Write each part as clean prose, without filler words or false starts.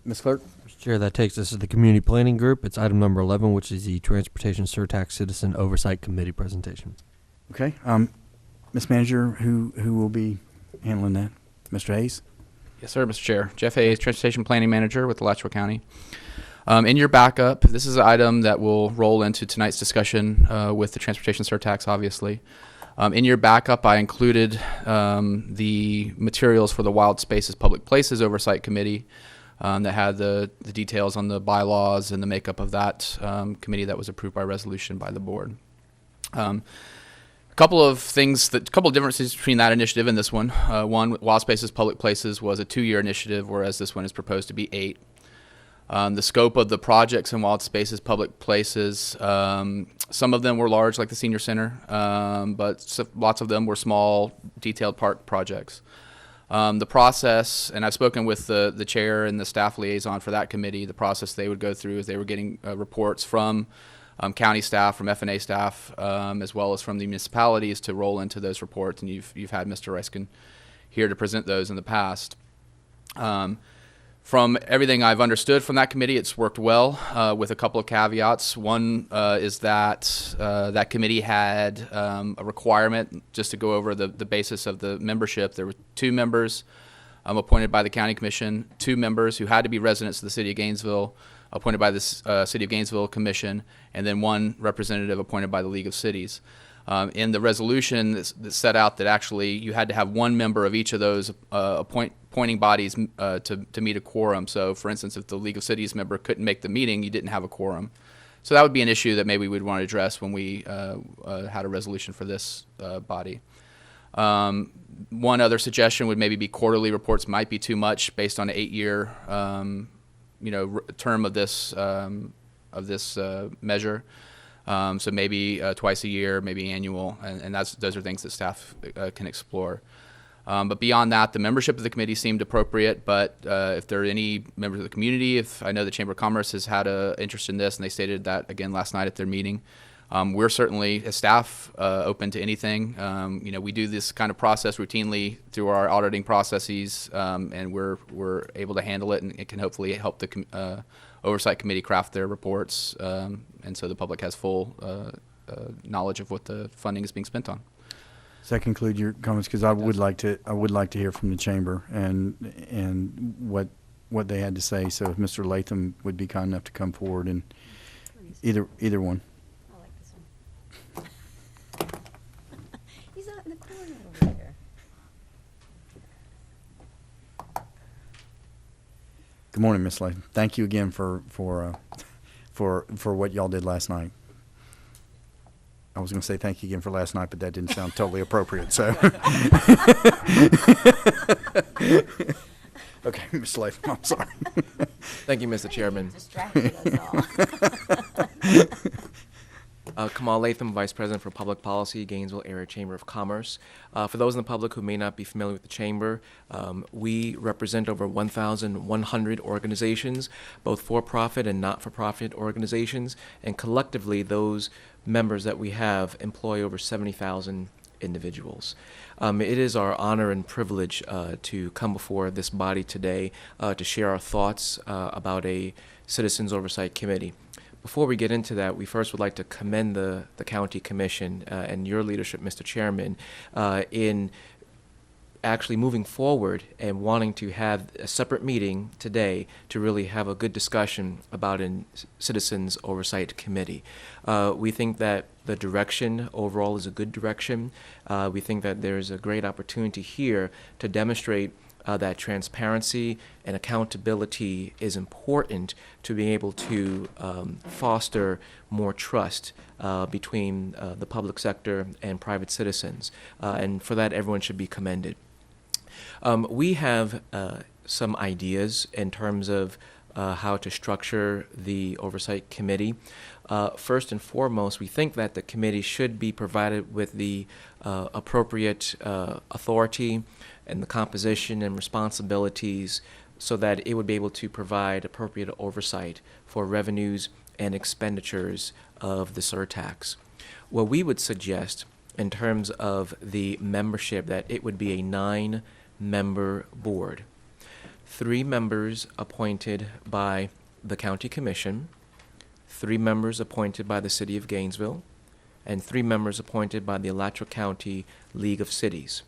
Ms. Clerk? Mr. Chair, that takes us to the Community Planning Group. It's item number 11, which is the Transportation Surtax Citizen Oversight Committee presentation. Okay. Ms. Manager, who will be handling that? Mr. Hayes? Yes, sir, Mr. Chair. Jeff Hayes, Transportation Planning Manager with Alachua County. In your backup, this is an item that will roll into tonight's discussion with the transportation surtax, obviously. In your backup, I included the materials for the Wild Spaces Public Places Oversight Committee that had the details on the bylaws and the makeup of that committee that was approved by resolution by the board. A couple of differences between that initiative and this one. One, Wild Spaces Public Places was a 2-year initiative, whereas this one is proposed to be 8. The scope of the projects in Wild Spaces Public Places, some of them were large, like the Senior Center, but lots of them were small, detailed park projects. The process, and I've spoken with the chair and the staff liaison for that committee, the process they would go through is they were getting reports from county staff, from F&A staff, as well as from the municipalities to roll into those reports, and you've had Mr. Riskin here to present those in the past. From everything I've understood from that committee, it's worked well with a couple of caveats. One is that that committee had a requirement, just to go over the basis of the membership. There were 2 members appointed by the County Commission, 2 members who had to be residents of the City of Gainesville, appointed by the City of Gainesville Commission, and then 1 representative appointed by the League of Cities. In the resolution that set out that actually you had to have 1 member of each of those appointing bodies to meet a quorum. So, for instance, if the League of Cities member couldn't make the meeting, you didn't have a quorum. So that would be an issue that maybe we'd want to address when we had a resolution for this body. One other suggestion would maybe be quarterly reports might be too much based on an 8-year term of this measure. So maybe twice a year, maybe annual, and those are things that staff can explore. But beyond that, the membership of the committee seemed appropriate, but if there are any members of the community, if I know the Chamber of Commerce has had an interest in this, and they stated that again last night at their meeting, we're certainly, as staff, open to anything. We do this kind of process routinely through our auditing processes, and we're able to handle it, and it can hopefully help the Oversight Committee craft their reports, and so the public has full knowledge of what the funding is being spent on. Does that conclude your comments? Because I would like to hear from the chamber and what they had to say. So if Mr. Latham would be kind enough to come forward, and either one. I like this one. He's out in the corner over there. Good morning, Ms. Latham. Thank you again for what y'all did last night. I was going to say thank you again for last night, but that didn't sound totally appropriate. So, okay, Ms. Latham, I'm sorry. Thank you, Mr. Chairman. Distracted us all. Kamal Latham, Vice President for Public Policy, Gainesville Area Chamber of Commerce. For those in the public who may not be familiar with the Chamber, we represent over 1,100 organizations, both for-profit and not-for-profit organizations, and collectively those members that we have employ over 70,000 individuals. It is our honor and privilege to come before this body today to share our thoughts about a Citizens Oversight Committee. Before we get into that, we first would like to commend the County Commission and your leadership, Mr. Chairman, in actually moving forward and wanting to have a separate meeting today to really have a good discussion about a Citizens Oversight Committee. We think that the direction overall is a good direction. We think that there's a great opportunity here to demonstrate that transparency and accountability is important to being able to foster more trust between the public sector and private citizens. And for that, everyone should be commended. We have some ideas in terms of how to structure the Oversight Committee. First and foremost, we think that the committee should be provided with the appropriate authority and the composition and responsibilities so that it would be able to provide appropriate oversight for revenues and expenditures of the surtax. What we would suggest in terms of the membership, that it would be a 9-member board. 3 members appointed by the County Commission, 3 members appointed by the City of Gainesville, and 3 members appointed by the Alachua County League of Cities,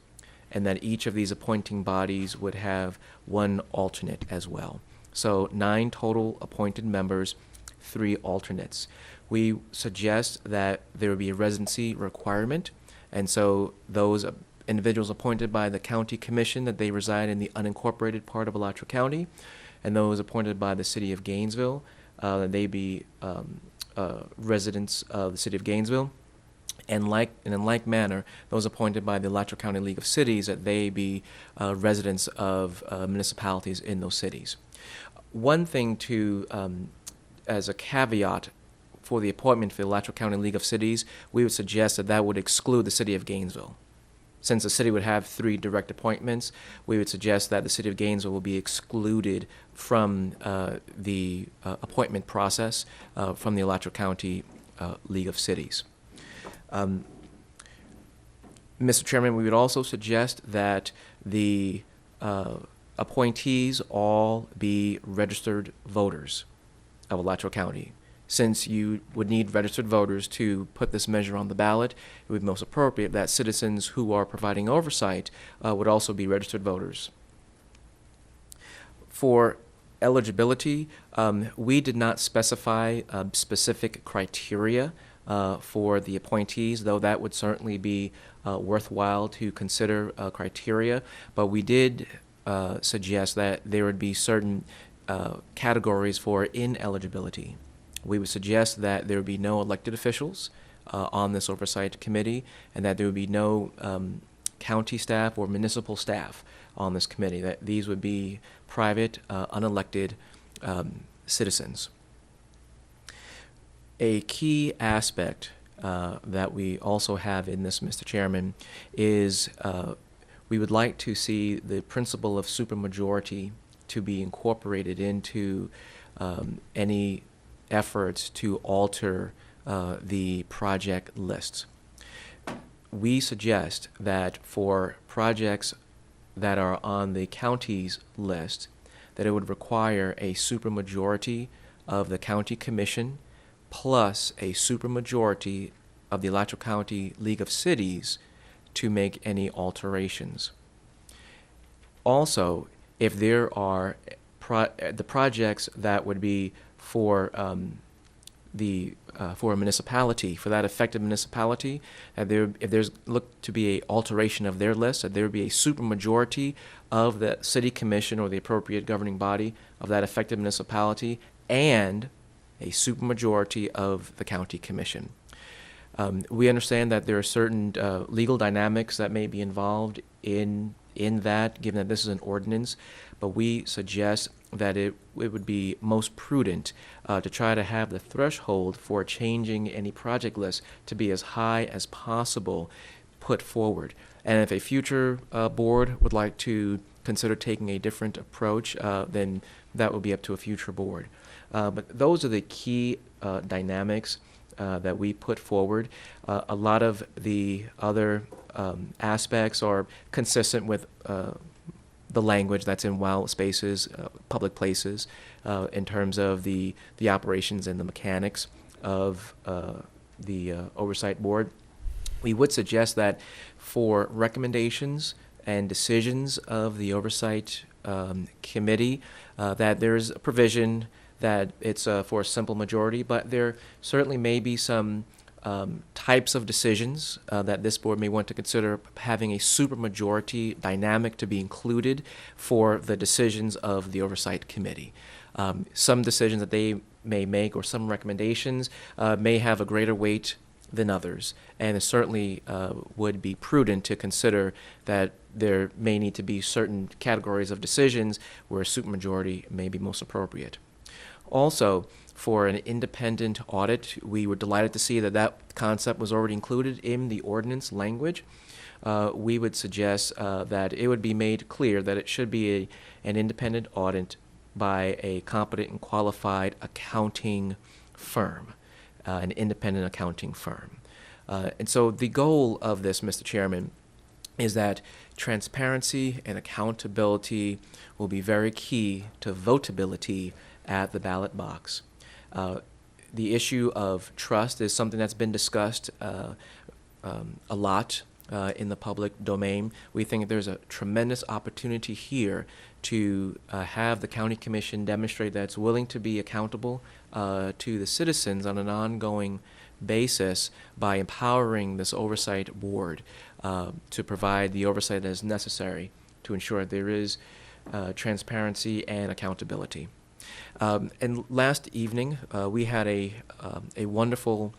and that each of these appointing bodies would have 1 alternate as well. So 9 total appointed members, 3 alternates. We suggest that there would be a residency requirement, and so those individuals appointed by the County Commission, that they reside in the unincorporated part of Alachua County, and those appointed by the City of Gainesville, they be residents of the City of Gainesville, and in like manner, those appointed by the Alachua County League of Cities, that they be residents of municipalities in those cities. One thing to, as a caveat for the appointment for the Alachua County League of Cities, we would suggest that that would exclude the City of Gainesville. Since the city would have 3 direct appointments, we would suggest that the City of Gainesville will be excluded from the appointment process from the Alachua County League of Cities. Mr. Chairman, we would also suggest that the appointees all be registered voters of Alachua County. Since you would need registered voters to put this measure on the ballot, it would be most appropriate that citizens who are providing oversight would also be registered voters. For eligibility, we did not specify specific criteria for the appointees, though that would certainly be worthwhile to consider criteria, but we did suggest that there would be certain categories for ineligibility. We would suggest that there would be no elected officials on this oversight committee, and that there would be no county staff or municipal staff on this committee, that these would be private, unelected citizens. A key aspect that we also have in this, Mr. Chairman, is we would like to see the principle of supermajority to be incorporated into any efforts to alter the project lists. We suggest that for projects that are on the county's list, that it would require a supermajority of the county commission plus a supermajority of the Alachua County League of Cities to make any alterations. Also, if there are the projects that would be for for a municipality, for that affected municipality, if there's looked to be an alteration of their list, that there would be a supermajority of the city commission or the appropriate governing body of that affected municipality and a supermajority of the county commission. We understand that there are certain legal dynamics that may be involved in that, given that this is an ordinance, but we suggest that it would be most prudent to try to have the threshold for changing any project list to be as high as possible put forward. And if a future board would like to consider taking a different approach, then that will be up to a future board. But those are the key dynamics that we put forward. A lot of the other aspects are consistent with the language that's in wild spaces, public places, in terms of the operations and the mechanics of the oversight board. We would suggest that for recommendations and decisions of the oversight committee, that there's a provision that it's for a simple majority, but there certainly may be some types of decisions that this board may want to consider having a supermajority dynamic to be included for the decisions of the oversight committee. Some decisions that they may make or some recommendations may have a greater weight than others, and it certainly would be prudent to consider that there may need to be certain categories of decisions where a supermajority may be most appropriate. Also, for an independent audit, we were delighted to see that that concept was already included in the ordinance language. We would suggest that it would be made clear that it should be an independent audit by a competent and qualified accounting firm, an independent accounting firm. And so the goal of this, Mr. Chairman, is that Transparency and accountability will be very key to votability at the ballot box. The issue of trust is something that's been discussed a lot in the public domain. We think there's a tremendous opportunity here to have the county commission demonstrate that it's willing to be accountable to the citizens on an ongoing basis by empowering this oversight board to provide the oversight that is necessary to ensure there is transparency and accountability. And last evening, we had a wonderful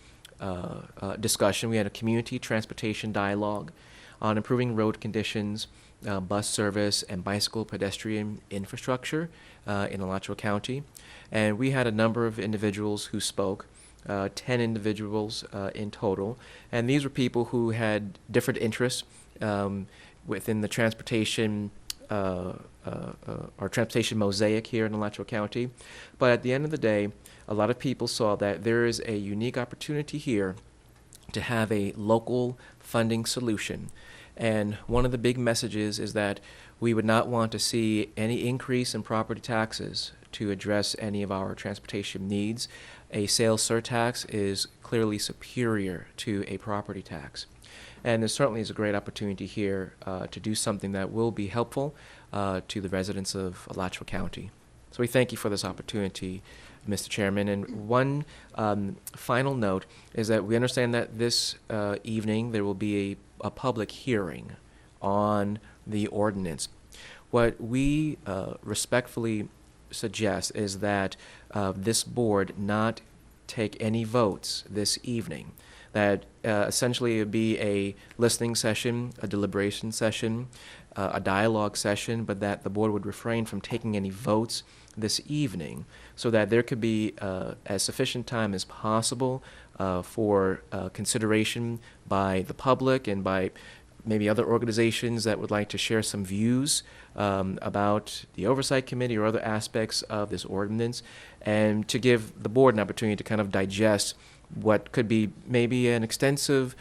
discussion. We had a community transportation dialogue on improving road conditions, bus service, and bicycle pedestrian infrastructure in Alachua County. And we had a number of individuals who spoke, 10 individuals in total. And these were people who had different interests within the transportation our transportation mosaic here in Alachua County. But at the end of the day, a lot of people saw that there is a unique opportunity here to have a local funding solution. And one of the big messages is that we would not want to see any increase in property taxes to address any of our transportation needs. A sales surtax is clearly superior to a property tax. And there certainly is a great opportunity here to do something that will be helpful to the residents of Alachua County. So we thank you for this opportunity, Mr. Chairman. And one final note is that we understand that this evening there will be a public hearing on the ordinance. What we respectfully suggest is that this board not take any votes this evening. That essentially it would be a listening session, a deliberation session, a dialogue session, but that the board would refrain from taking any votes this evening so that there could be as sufficient time as possible for consideration by the public and by maybe other organizations that would like to share some views about the Oversight Committee or other aspects of this ordinance, and to give the board an opportunity to kind of digest what could be maybe an extensive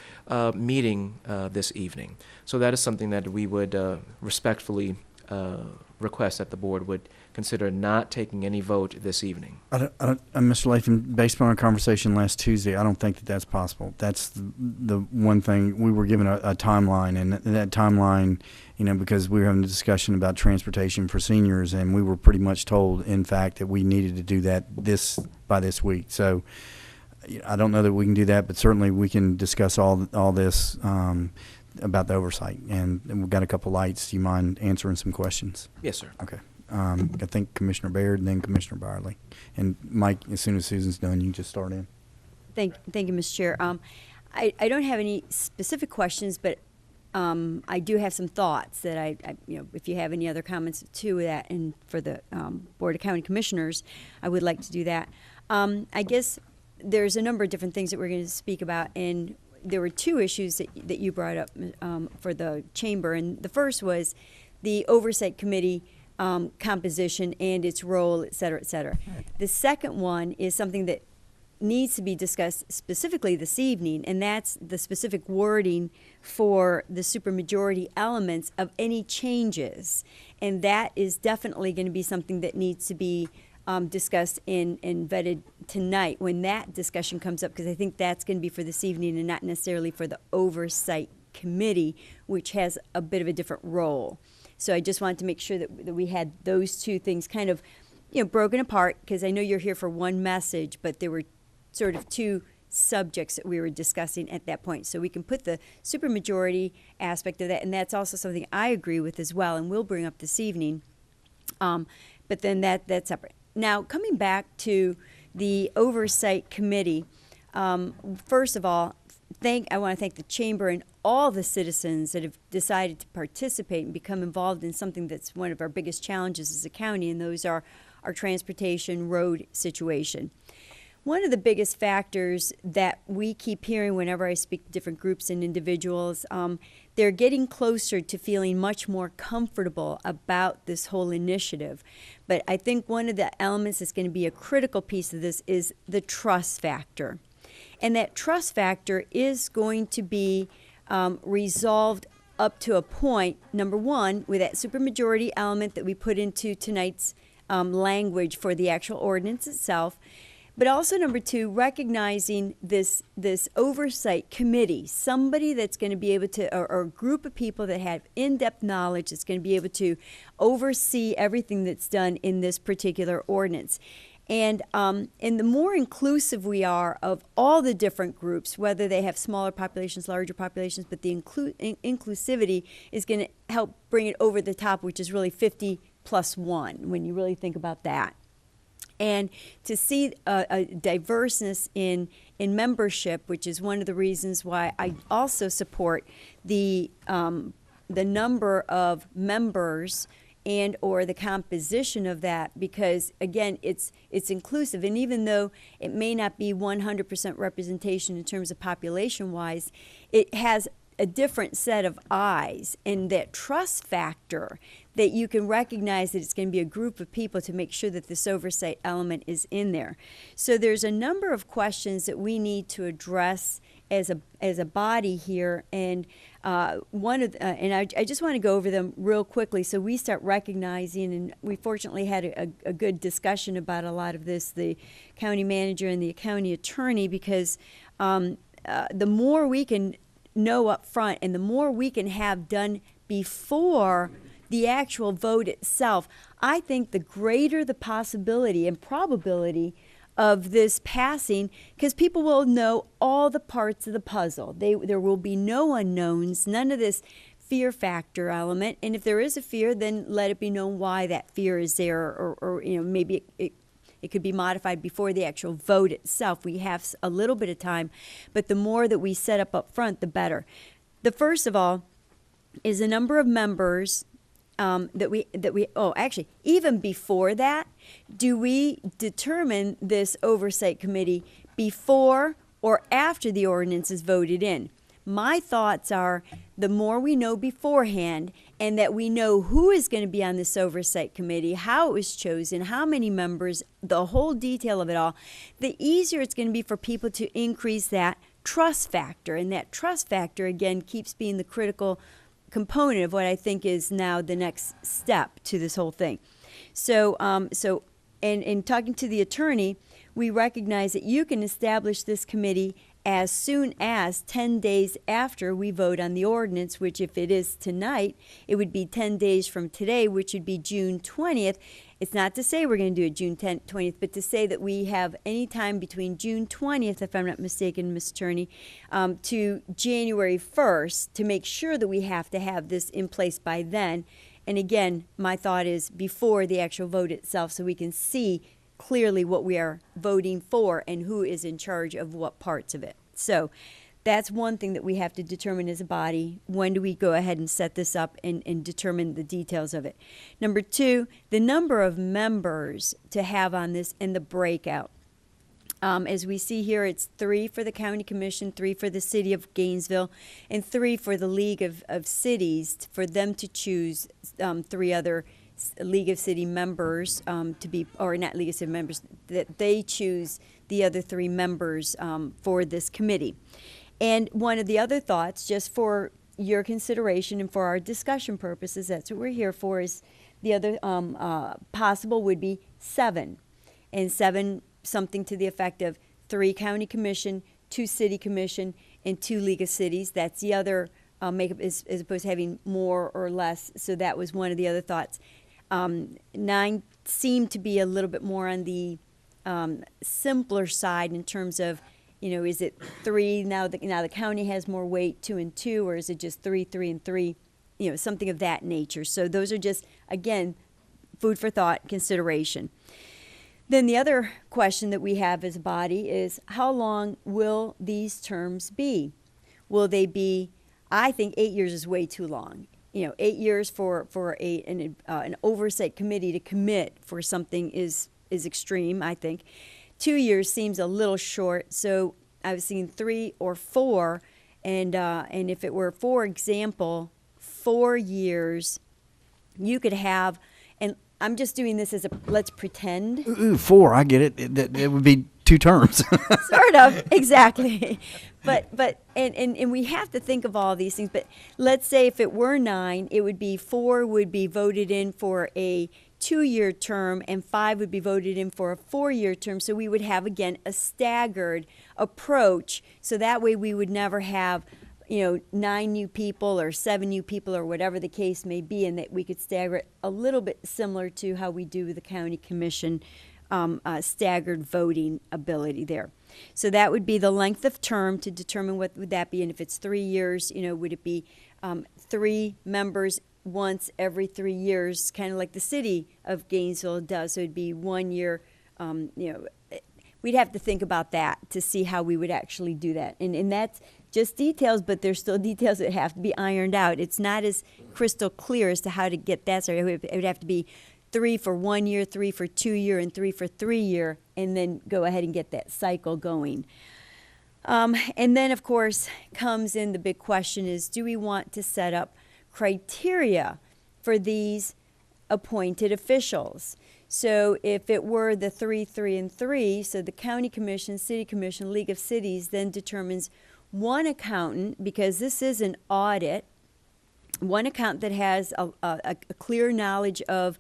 meeting this evening. So that is something that we would respectfully request that the board would consider not taking any vote this evening. Mr. Latham, based on our conversation last Tuesday, I don't think that that's possible. That's the one thing. We were given a timeline, and that timeline, you know, because we were having a discussion about transportation for seniors, and we were pretty much told, in fact, that we needed to do that by this week. So I don't know that we can do that, but certainly we can discuss all this about the oversight. And we've got a couple lights. Do you mind answering some questions? Yes, sir. Okay. I think Commissioner Baird and then Commissioner Byerly. And Mike, as soon as Susan's done, you can just start in. Thank you, Mr. Chair. I don't have any specific questions, but I do have some thoughts that I if you have any other comments to that, and for the Board of County Commissioners, I would like to do that. I guess there's a number of different things that we're going to speak about, and there were two issues that you brought up for the chamber, and the first was the Oversight Committee composition and its role, et cetera, et cetera. The second one is something that needs to be discussed specifically this evening, and that's the specific wording for the supermajority elements of any changes. And that is definitely going to be something that needs to be discussed and vetted tonight when that discussion comes up, because I think that's going to be for this evening and not necessarily for the Oversight Committee, which has a bit of a different role. So I just wanted to make sure that we had those two things kind of, broken apart, because I know you're here for one message, but there were sort of two subjects that we were discussing at that point. So we can put the supermajority aspect of that, and that's also something I agree with as well, and we'll bring up this evening. But then that's separate. Now, coming back to the Oversight Committee, first of all, I want to thank the Chamber and all the citizens that have decided to participate and become involved in something that's one of our biggest challenges as a county, and those are our transportation road situation. One of the biggest factors that we keep hearing whenever I speak to different groups and individuals, they're getting closer to feeling much more comfortable about this whole initiative. But I think one of the elements that's going to be a critical piece of this is the trust factor. And that trust factor is going to be resolved up to a point, number one, with that supermajority element that we put into tonight's language for the actual ordinance itself, but also number two, recognizing this oversight committee, somebody that's going to be able to, or a group of people that have in-depth knowledge that's going to be able to oversee everything that's done in this particular ordinance. And the more inclusive we are of all the different groups, whether they have smaller populations, larger populations, but the inclusivity is going to help bring it over the top, which is really 50 plus 1 when you really think about that. And to see a diverseness in membership, which is one of the reasons why I also support the number of members and or the composition of that, because again, it's inclusive. And even though it may not be 100% representation in terms of population wise, it has a different set of eyes, and that trust factor that you can recognize that it's going to be a group of people to make sure that this oversight element is in there. So there's a number of questions that we need to address as a body here, and I just want to go over them real quickly so we start recognizing, and we fortunately had a good discussion about a lot of this, the county manager and the county attorney, because the more we can know up front and the more we can have done before the actual vote itself, I think the greater the possibility and probability of this passing, because people will know all the parts of the puzzle. There will be no unknowns, none of this fear factor element, and if there is a fear, then let it be known why that fear is there, or maybe it could be modified before the actual vote itself. We have a little bit of time, but the more that we set up front, the better. The first of all is the number of members actually, even before that, do we determine this oversight committee before or after the ordinance is voted in? My thoughts are the more we know beforehand, and that we know who is going to be on this oversight committee, how it was chosen, how many members, the whole detail of it all, the easier it's going to be for people to increase that trust factor. And that trust factor, again, keeps being the critical component of what I think is now the next step to this whole thing. So in talking to the attorney, we recognize that you can establish this committee as soon as 10 days after we vote on the ordinance, which if it is tonight, it would be 10 days from today, which would be June 20th. It's not to say we're going to do it June 20th, but to say that we have any time between June 20th, if I'm not mistaken, Ms. Attorney, to January 1st to make sure that we have to have this in place by then. And again, my thought is before the actual vote itself, so we can see clearly what we are voting for and who is in charge of what parts of it. So that's one thing that we have to determine as a body. When do we go ahead and set this up and determine the details of it? Number two, the number of members to have on this and the breakout. As we see here, it's 3 for the county commission, 3 for the city of Gainesville, and 3 for the League of Cities, for them to choose 3 other League of City members to be, or not League of City members, that they choose the other 3 members for this committee. And one of the other thoughts, just for your consideration and for our discussion purposes, that's what we're here for, is the other possible would be 7. And 7, something to the effect of 3 county commission, 2 city commission, and 2 League of Cities. That's the other makeup, as opposed to having more or less. So that was one of the other thoughts. 9 seemed to be a little bit more on the simpler side in terms of, is it 3 now the county has more weight, 2 and 2, or is it just 3, 3 and 3, something of that nature. So those are just, again, food for thought, consideration. Then the other question that we have as a body is, how long will these terms be? Will they be, I think 8 years is way too long. 8 years for an oversight committee to commit for something is extreme, I think. 2 years seems a little short, so I was thinking 3 or 4, and if it were, for example, 4 years, you could have, and I'm just doing this as a let's pretend. Ooh, 4, I get it. It would be 2 terms. Sort of, exactly. But and we have to think of all these things. But let's say if it were 9, it would be 4 would be voted in for a 2-year term and 5 would be voted in for a 4-year term. So we would have, again, a staggered approach. So that way we would never have, 9 new people or 7 new people or whatever the case may be, and that we could stagger it a little bit similar to how we do with the county commission staggered voting ability there. So that would be the length of term to determine what would that be. And if it's 3 years, would it be 3 members once every 3 years, kind of like the city of Gainesville does? So it'd be 1 year, we'd have to think about that to see how we would actually do that. And that's just details, but there's still details that have to be ironed out. It's not as crystal clear as to how to get that started. It would have to be 3 for 1 year, 3 for 2 year, and 3 for 3 year, and then go ahead and get that cycle going. And then, of course, comes in the big question is, do we want to set up criteria for these appointed officials? So if it were the 3, 3, and 3, so the county commission, city commission, League of Cities then determines one accountant, because this is an audit, one accountant that has a clear knowledge of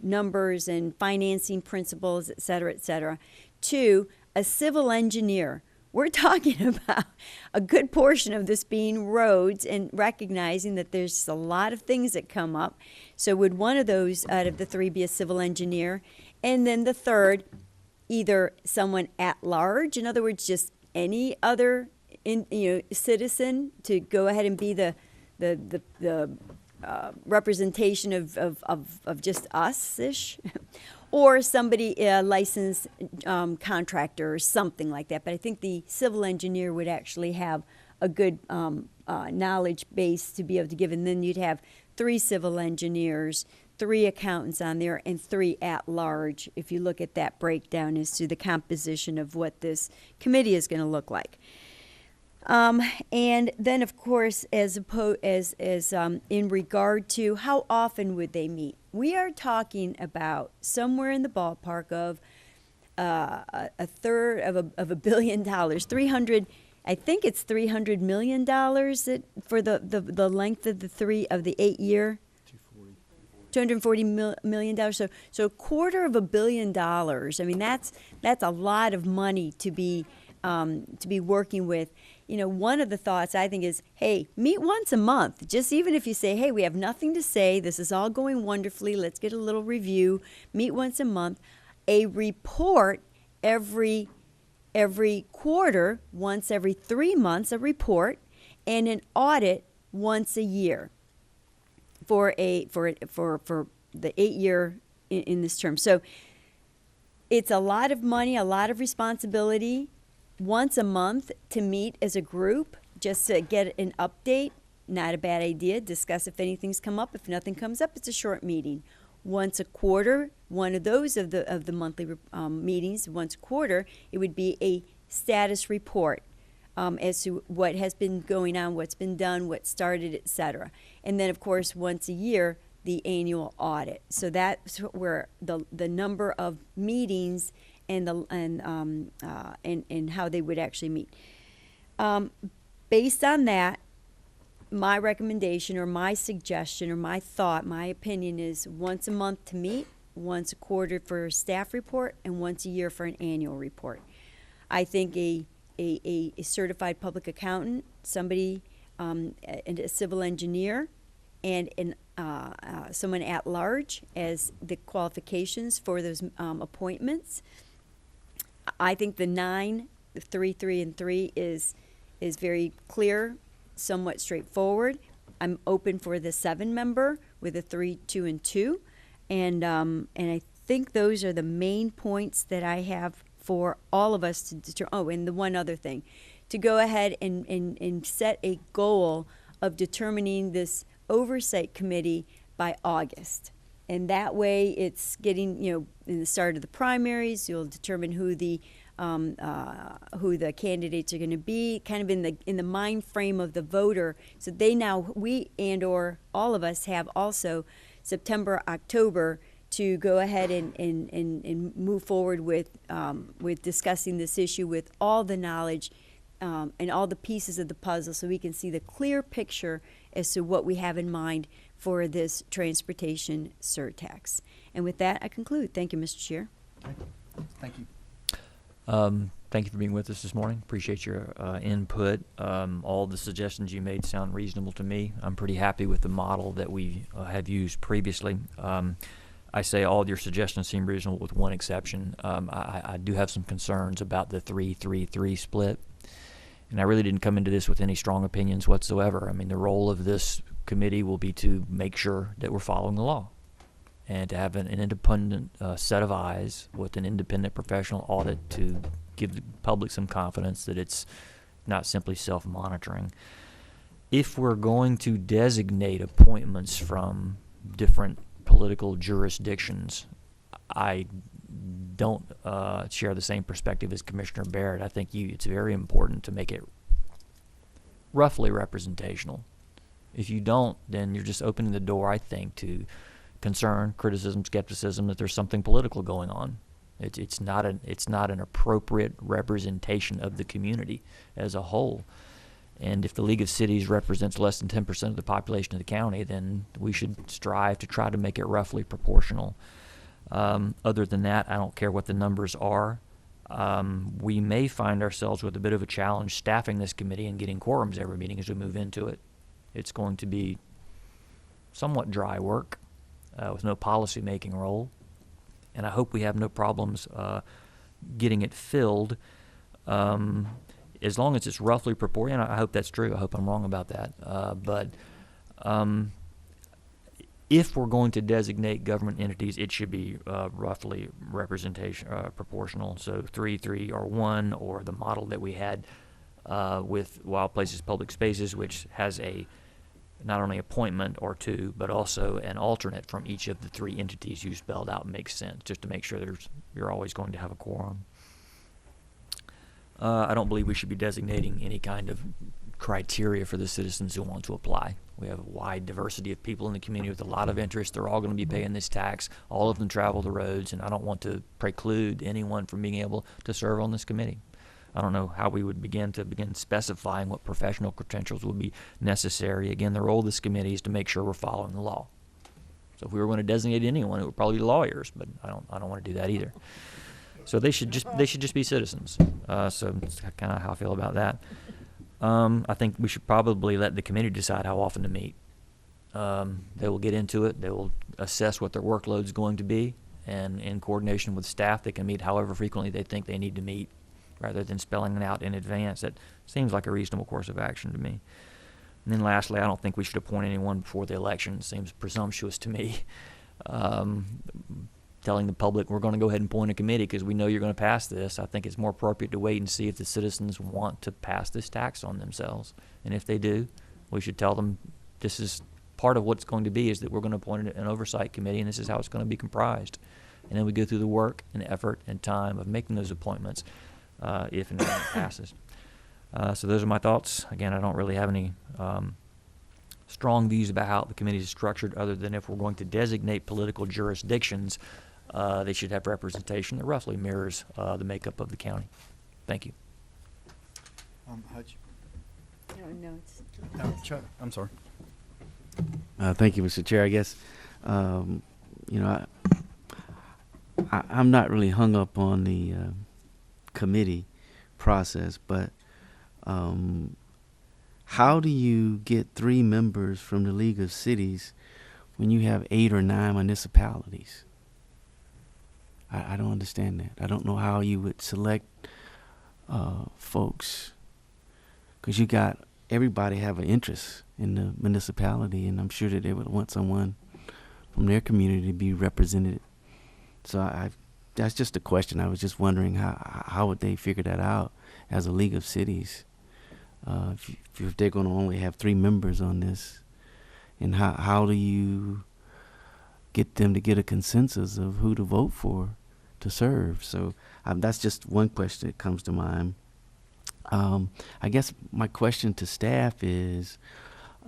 numbers and financing principles, et cetera, et cetera. 2, a civil engineer. We're talking about a good portion of this being roads and recognizing that there's a lot of things that come up. So would one of those out of the 3 be a civil engineer? And then the 3rd, either someone at large, in other words, just any other citizen to go ahead and be the representation of just us-ish, or somebody, a licensed contractor or something like that. But I think the civil engineer would actually have a good knowledge base to be able to give. And then you'd have 3 civil engineers, 3 accountants on there, and 3 at large, if you look at that breakdown as to the composition of what this committee is going to look like. And then, of course, as in regard to how often would they meet, we are talking about somewhere in the ballpark of a third of $1 billion, 300. I think it's $300 million for the length of the 8-year. $240 million. So $250 million. I mean, that's a lot of money to be working with. One of the thoughts I think is, hey, meet once a month. Just even if you say, hey, we have nothing to say, this is all going wonderfully, let's get a little review. Meet once a month. A report every quarter, once every 3 months, a report, and an audit once a year for the 8-year in this term. So it's a lot of money, a lot of responsibility. Once a month to meet as a group, just to get an update, not a bad idea. Discuss if anything's come up. If nothing comes up, it's a short meeting. Once a quarter, one of those of the monthly meetings, once a quarter, it would be a status report as to what has been going on, what's been done, what started, etc. And then, of course, once a year, the annual audit. So that's where the number of meetings and how they would actually meet. Based on that, my recommendation or my suggestion or my thought, my opinion is once a month to meet, once a quarter for a staff report, and once a year for an annual report. I think a certified public accountant, somebody, and a civil engineer, and someone at large as the qualifications for those appointments. I think the 9, the 3, 3, and 3 is very clear, somewhat straightforward. I'm open for the 7-member with a 3, 2, and 2, and I think those are the main points that I have for all of us to determine. Oh, and the one other thing, to go ahead and set a goal of determining this oversight committee by August. And that way it's getting, in the start of the primaries, you'll determine who the candidates are going to be, kind of in the mind frame of the voter. So we and or all of us have also September, October to go ahead and move forward with discussing this issue with all the knowledge and all the pieces of the puzzle, so we can see the clear picture as to what we have in mind for this transportation surtax. And with that, I conclude. Thank you, Mr. Chair. Thank you. Thank you for being with us this morning. Appreciate your input. All the suggestions you made sound reasonable to me. I'm pretty happy with the model that we have used previously. I say all your suggestions seem reasonable with one exception. I do have some concerns about the 3-3-3 split. And I really didn't come into this with any strong opinions whatsoever. I mean, the role of this committee will be to make sure that we're following the law and to have an independent set of eyes with an independent professional audit to give the public some confidence that it's not simply self-monitoring. If we're going to designate appointments from different political jurisdictions, I don't share the same perspective as Commissioner Barrett. I think it's very important to make it roughly representational. If you don't, then you're just opening the door, I think, to concern, criticism, skepticism that there's something political going on. It's not an appropriate representation of the community as a whole. And if the League of Cities represents less than 10% of the population of the county, then we should strive to try to make it roughly proportional. Other than that, I don't care what the numbers are. We may find ourselves with a bit of a challenge staffing this committee and getting quorums every meeting as we move into it. It's going to be somewhat dry work with no policy-making role, and I hope we have no problems getting it filled as long as it's roughly proportional. I hope that's true. I hope I'm wrong about that. But if we're going to designate government entities, it should be roughly proportional. So 3-3 or 1, or the model that we had with Wild Places Public Spaces, which has not only appointment or 2, but also an alternate from each of the 3 entities you spelled out makes sense, just to make sure you're always going to have a quorum. I don't believe we should be designating any kind of criteria for the citizens who want to apply. We have a wide diversity of people in the community with a lot of interest. They're all going to be paying this tax. All of them travel the roads, and I don't want to preclude anyone from being able to serve on this committee. I don't know how we would begin specifying what professional credentials would be necessary. Again, the role of this committee is to make sure we're following the law. So if we were going to designate anyone, it would probably be lawyers, but I don't want to do that either. So they should just be citizens. So that's kind of how I feel about that. I think we should probably let the committee decide how often to meet. They will get into it. They will assess what their workload is going to be, and in coordination with staff, they can meet however frequently they think they need to meet, rather than spelling it out in advance. That seems like a reasonable course of action to me. And then lastly, I don't think we should appoint anyone before the election. It seems presumptuous to me. Telling the public we're going to go ahead and appoint a committee because we know you're going to pass this. I think it's more appropriate to wait and see if the citizens want to pass this tax on themselves. And if they do, we should tell them this is part of what's going to be, is that we're going to appoint an oversight committee, and this is how it's going to be comprised. And then we go through the work and effort and time of making those appointments if and when it passes. So those are my thoughts. Again, I don't really have any strong views about how the committee is structured, other than if we're going to designate political jurisdictions, they should have representation that roughly mirrors the makeup of the county. Thank you. Hutch. No, it's Chuck, I'm sorry. Thank you, Mr. Chair. I guess, I'm not really hung up on the committee process, but how do you get 3 members from the League of Cities when you have 8 or 9 municipalities? I don't understand that. I don't know how you would select folks, because you got everybody have an interest in the municipality, and I'm sure that they would want someone from their community to be represented. So that's just a question. I was just wondering how would they figure that out as a League of Cities, if they're going to only have 3 members on this, and how do you get them to get a consensus of who to vote for to serve? So that's just one question that comes to mind. I guess my question to staff is,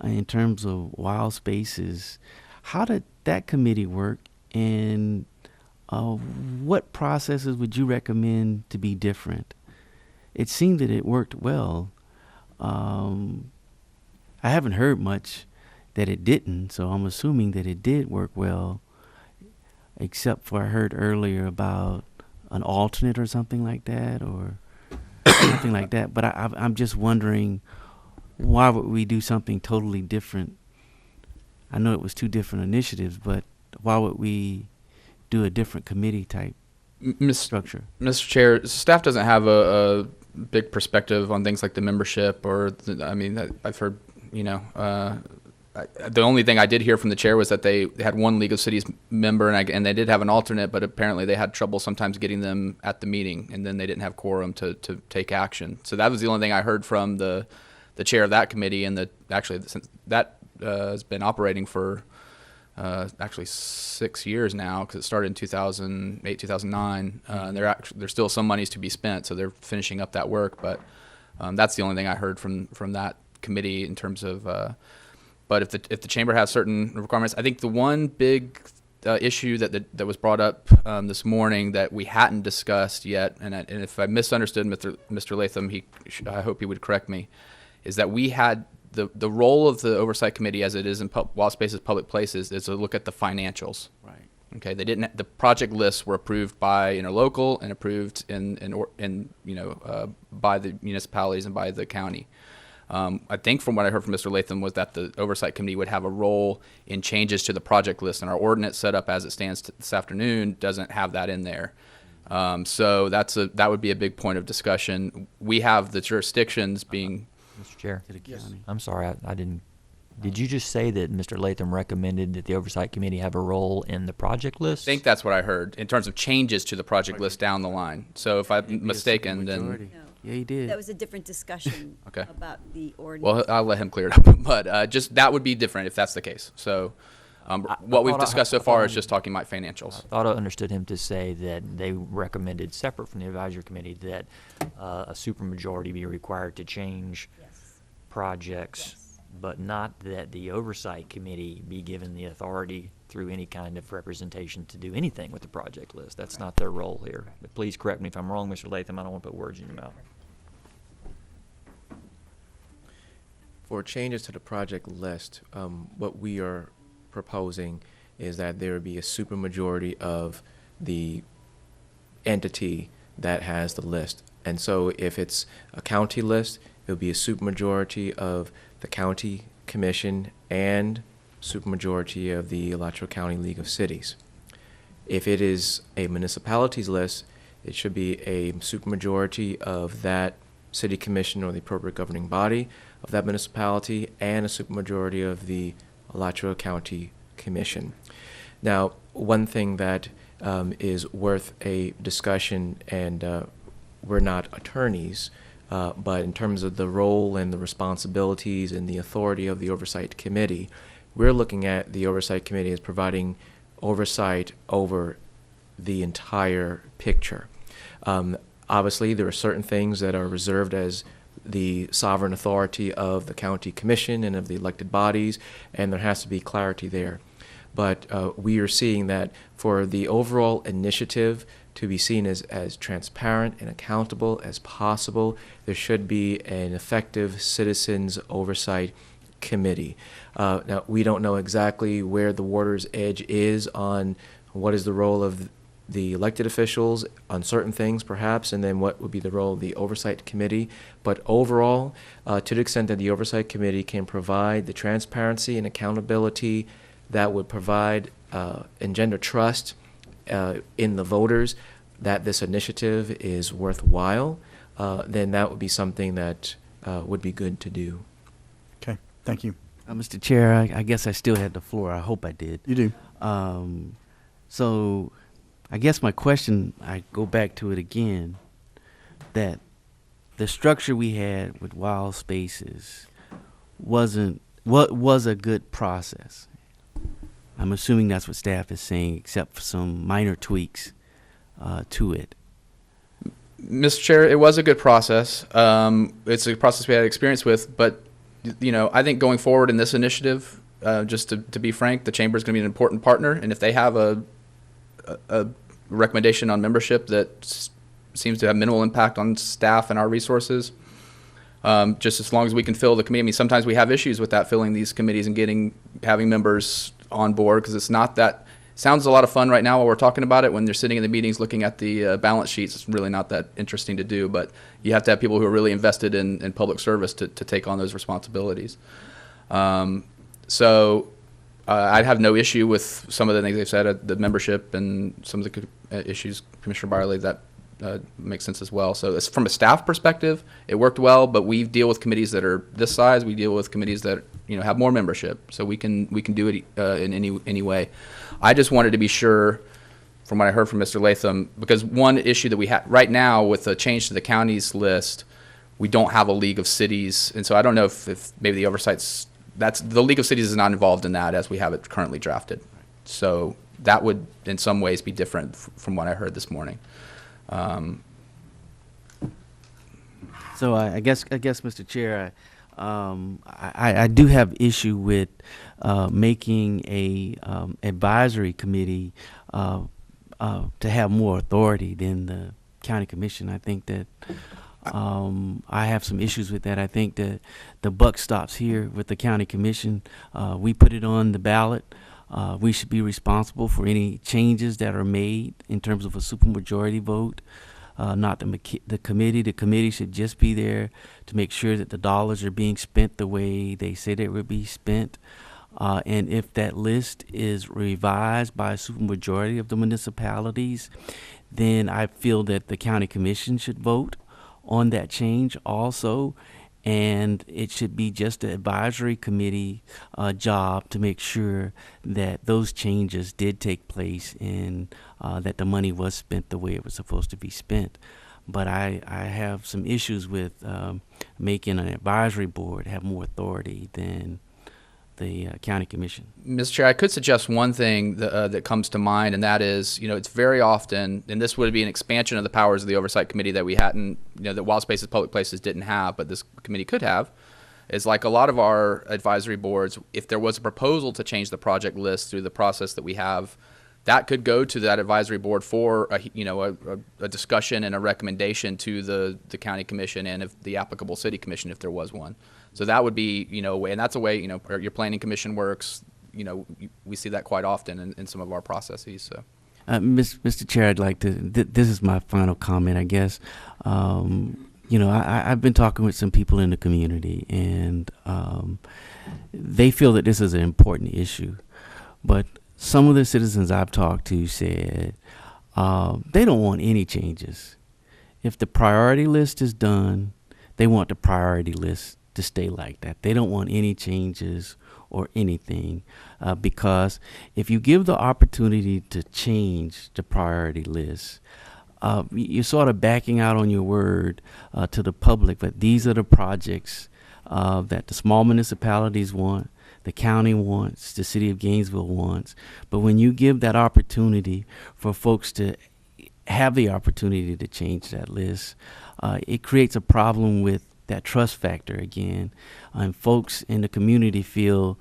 in terms of Wild Spaces, how did that committee work And what processes would you recommend to be different? It seemed that it worked well. I haven't heard much that it didn't, so I'm assuming that it did work well, except for I heard earlier about an alternate or something like that, or something like that. But I'm just wondering, why would we do something totally different? I know it was two different initiatives, but why would we do a different committee type structure? Mr. Chair, staff doesn't have a big perspective on things like the membership or, I've heard, the only thing I did hear from the chair was that they had one League of Cities member and they did have an alternate, but apparently they had trouble sometimes getting them at the meeting, and then they didn't have quorum to take action. So that was the only thing I heard from the chair of that committee, and since that has been operating for actually 6 years now, because it started in 2008, 2009. And there's still some monies to be spent, so they're finishing up that work. But that's the only thing I heard from that committee in terms of. But if the chamber has certain requirements, I think the one big issue that was brought up this morning that we hadn't discussed yet, and if I misunderstood Mr. Latham, I hope he would correct me, is that we had. The role of the oversight committee, as it is in wild spaces, public places, is to look at the financials. Right. Okay. The project lists were approved by interlocal and approved by the municipalities and by the county. I think from what I heard from Mr. Latham was that the oversight committee would have a role in changes to the project list, and our ordinance set up as it stands this afternoon doesn't have that in there. So that would be a big point of discussion. We have the jurisdictions being. Mr. Chair, To the county. I'm sorry, I didn't. Did you just say that Mr. Latham recommended that the oversight committee have a role in the project list? I think that's what I heard in terms of changes to the project list down the line. So if I'm It'd be a mistaken, then supermajority. No. Yeah, he did. That was a different discussion Okay. about the ordinance. well, I'll let him clear it up. But just that would be different if that's the case. So what we've thought I- discussed so I far thought is just talking about financials. I thought I understood him to say that they recommended, separate from the advisory committee, that a supermajority be required to change Yes. projects, Yes. but not that the oversight committee be given the authority through any kind of representation to do anything with the project list. That's not their role here. But please correct me if I'm wrong, Mr. Latham. I don't want to put words in your mouth. For changes to the project list, what we are proposing is that there would be a supermajority of the entity that has the list. And so if it's a county list, it would be a supermajority of the county commission and supermajority of the Alachua County League of Cities. If it is a municipalities list, it should be a supermajority of that city commission or the appropriate governing body of that municipality and a supermajority of the Alachua County Commission. Now, one thing that is worth a discussion, and we're not attorneys, but in terms of the role and the responsibilities and the authority of the Oversight Committee, we're looking at the Oversight Committee as providing oversight over the entire picture. Obviously, there are certain things that are reserved as the sovereign authority of the county commission and of the elected bodies, and there has to be clarity there. But we are seeing that for the overall initiative to be seen as transparent and accountable as possible, there should be an effective citizens oversight committee. Now, we don't know exactly where the water's edge is on what is the role of the elected officials on certain things, perhaps, and then what would be the role of the oversight committee. But overall, to the extent that the oversight committee can provide the transparency and accountability that would provide engender trust in the voters that this initiative is worthwhile, then that would be something that would be good to do. Okay, thank you. Mr. Chair, I guess I still had the floor. I hope I did. You do. So I guess my question, I go back to it again, that the structure we had with wild spaces was a good process. I'm assuming that's what staff is saying, except for some minor tweaks to it. Mr. Chair, it was a good process. It's a process we had experience with, but I think going forward in this initiative, just to be frank, the chamber is going to be an important partner, and if they have a a recommendation on membership that seems to have minimal impact on staff and our resources. Just as long as we can fill the committee. I mean, sometimes we have issues with that, filling these committees and having members on board, because it's not that, sounds a lot of fun right now while we're talking about it. When they're sitting in the meetings looking at the balance sheets, it's really not that interesting to do, but you have to have people who are really invested in public service to take on those responsibilities. So I'd have no issue with some of the things they've said, the membership and some of the issues, Commissioner Byerly, that makes sense as well. So from a staff perspective, it worked well, but we deal with committees that are this size. We deal with committees that have more membership, so we can do it in any way. I just wanted to be sure, from what I heard from Mr. Latham, because one issue that we have right now with the change to the counties list, we don't have a League of Cities, and so I don't know if maybe the oversight's the League of Cities is not involved in that as we have it currently drafted. So that would in some ways be different from what I heard this morning. So I guess, Mr. Chair, I do have issue with making a advisory committee to have more authority than the county commission. I think that I have some issues with that. I think that the buck stops here with the county commission. We put it on the ballot. We should be responsible for any changes that are made in terms of a supermajority vote. Not the committee. The committee should just be there to make sure that the dollars are being spent the way they say they would be spent. And if that list is revised by a supermajority of the municipalities, then I feel that the county commission should vote on that change also. And it should be just an advisory committee job to make sure that those changes did take place and that the money was spent the way it was supposed to be spent. But I have some issues with making an advisory board have more authority than the county commission. Mr. Chair, I could suggest one thing that comes to mind, and that is, it's very often, and this would be an expansion of the powers of the Oversight Committee that we hadn't, that Wild Spaces, Public Places didn't have, but this committee could have, is like a lot of our advisory boards, if there was a proposal to change the project list through the process that we have, that could go to that advisory board for a discussion and a recommendation to the county commission and if the applicable city commission if there was one. So that would be, and that's a way, your planning commission works. We see that quite often in some of our processes. So, Mr. Chair, I'd like to. This is my final comment, I guess. I've been talking with some people in the community, and they feel that this is an important issue. But some of the citizens I've talked to said they don't want any changes. If the priority list is done, they want the priority list to stay like that. They don't want any changes or anything because if you give the opportunity to change the priority list, you're sort of backing out on your word to the public, but these are the projects that the small municipalities want, the county wants, the city of Gainesville wants. But when you give that opportunity for folks to have the opportunity to change that list, it creates a problem with that trust factor again. And folks in the community feel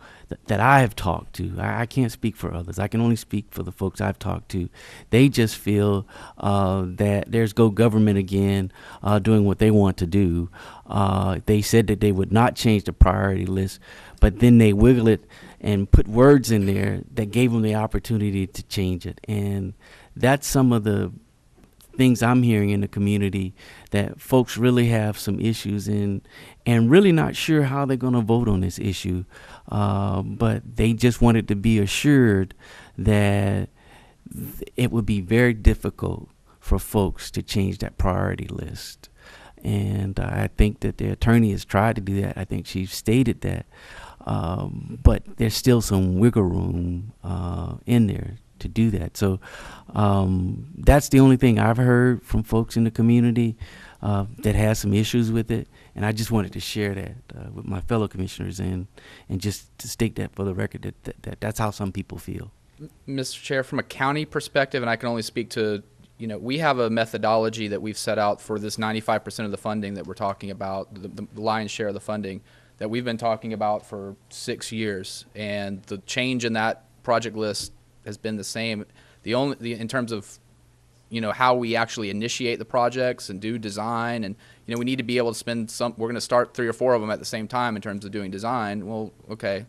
that I have talked to, I can't speak for others, I can only speak for the folks I've talked to. They just feel that there's go government again doing what they want to do. They said that they would not change the priority list, but then they wiggle it and put words in there that gave them the opportunity to change it. And that's some of the things I'm hearing in the community, that folks really have some issues and really not sure how they're going to vote on this issue. But they just wanted to be assured that it would be very difficult for folks to change that priority list. And I think that the attorney has tried to do that. I think she stated that. But there's still some wiggle room in there to do that. So that's the only thing I've heard from folks in the community that has some issues with it. And I just wanted to share that with my fellow commissioners and just to state that for the record that that's how some people feel. Mr. Chair, from a county perspective, and I can only speak to, we have a methodology that we've set out for this 95% of the funding that we're talking about, the lion's share of the funding that we've been talking about for 6 years. And the change in that project list has been the same. In terms of, how we actually initiate the projects and do design, and, we need to be able to spend we're going to start 3 or 4 of them at the same time in terms of doing design. Well, okay,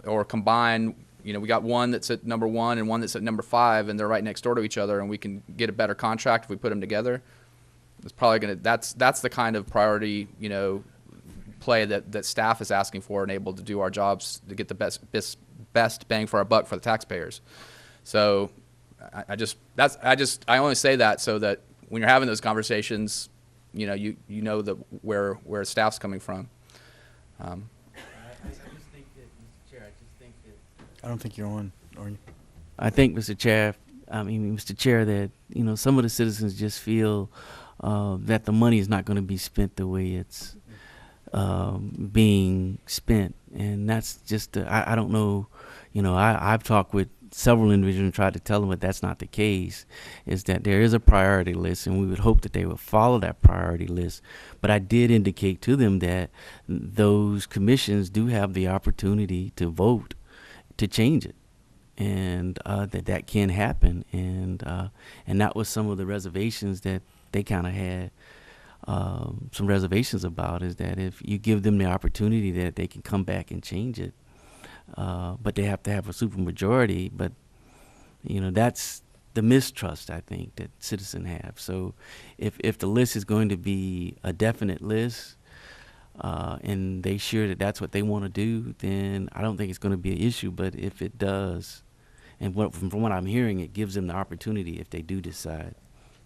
or combine, we got one that's at number 1 and one that's at number 5, and they're right next door to each other, and we can get a better contract if we put them together. It's probably going to, that's the kind of priority, play that staff is asking for and able to do our jobs to get the best bang for our buck for the taxpayers. So I only say that so that when you're having those conversations, you know that where staff's coming from. I just think that, Mr. Chair, I don't think you're on, are you? I think, Mr. Chair, Mr. Chair, that, some of the citizens just feel that the money is not going to be spent the way it's being spent. And that's just, I don't know, I've talked with several individuals and tried to tell them that that's not the case, is that there is a priority list, and we would hope that they would follow that priority list. But I did indicate to them that those commissions do have the opportunity to vote to change it, and that can happen. And that was some of the reservations that they kind of had, some reservations about, is that if you give them the opportunity that they can come back and change it, but they have to have a supermajority. But that's the mistrust, I think, that citizens have. So if the list is going to be a definite list, and they sure that that's what they want to do, then I don't think it's going to be an issue. But if it does, and from what I'm hearing, it gives them the opportunity if they do decide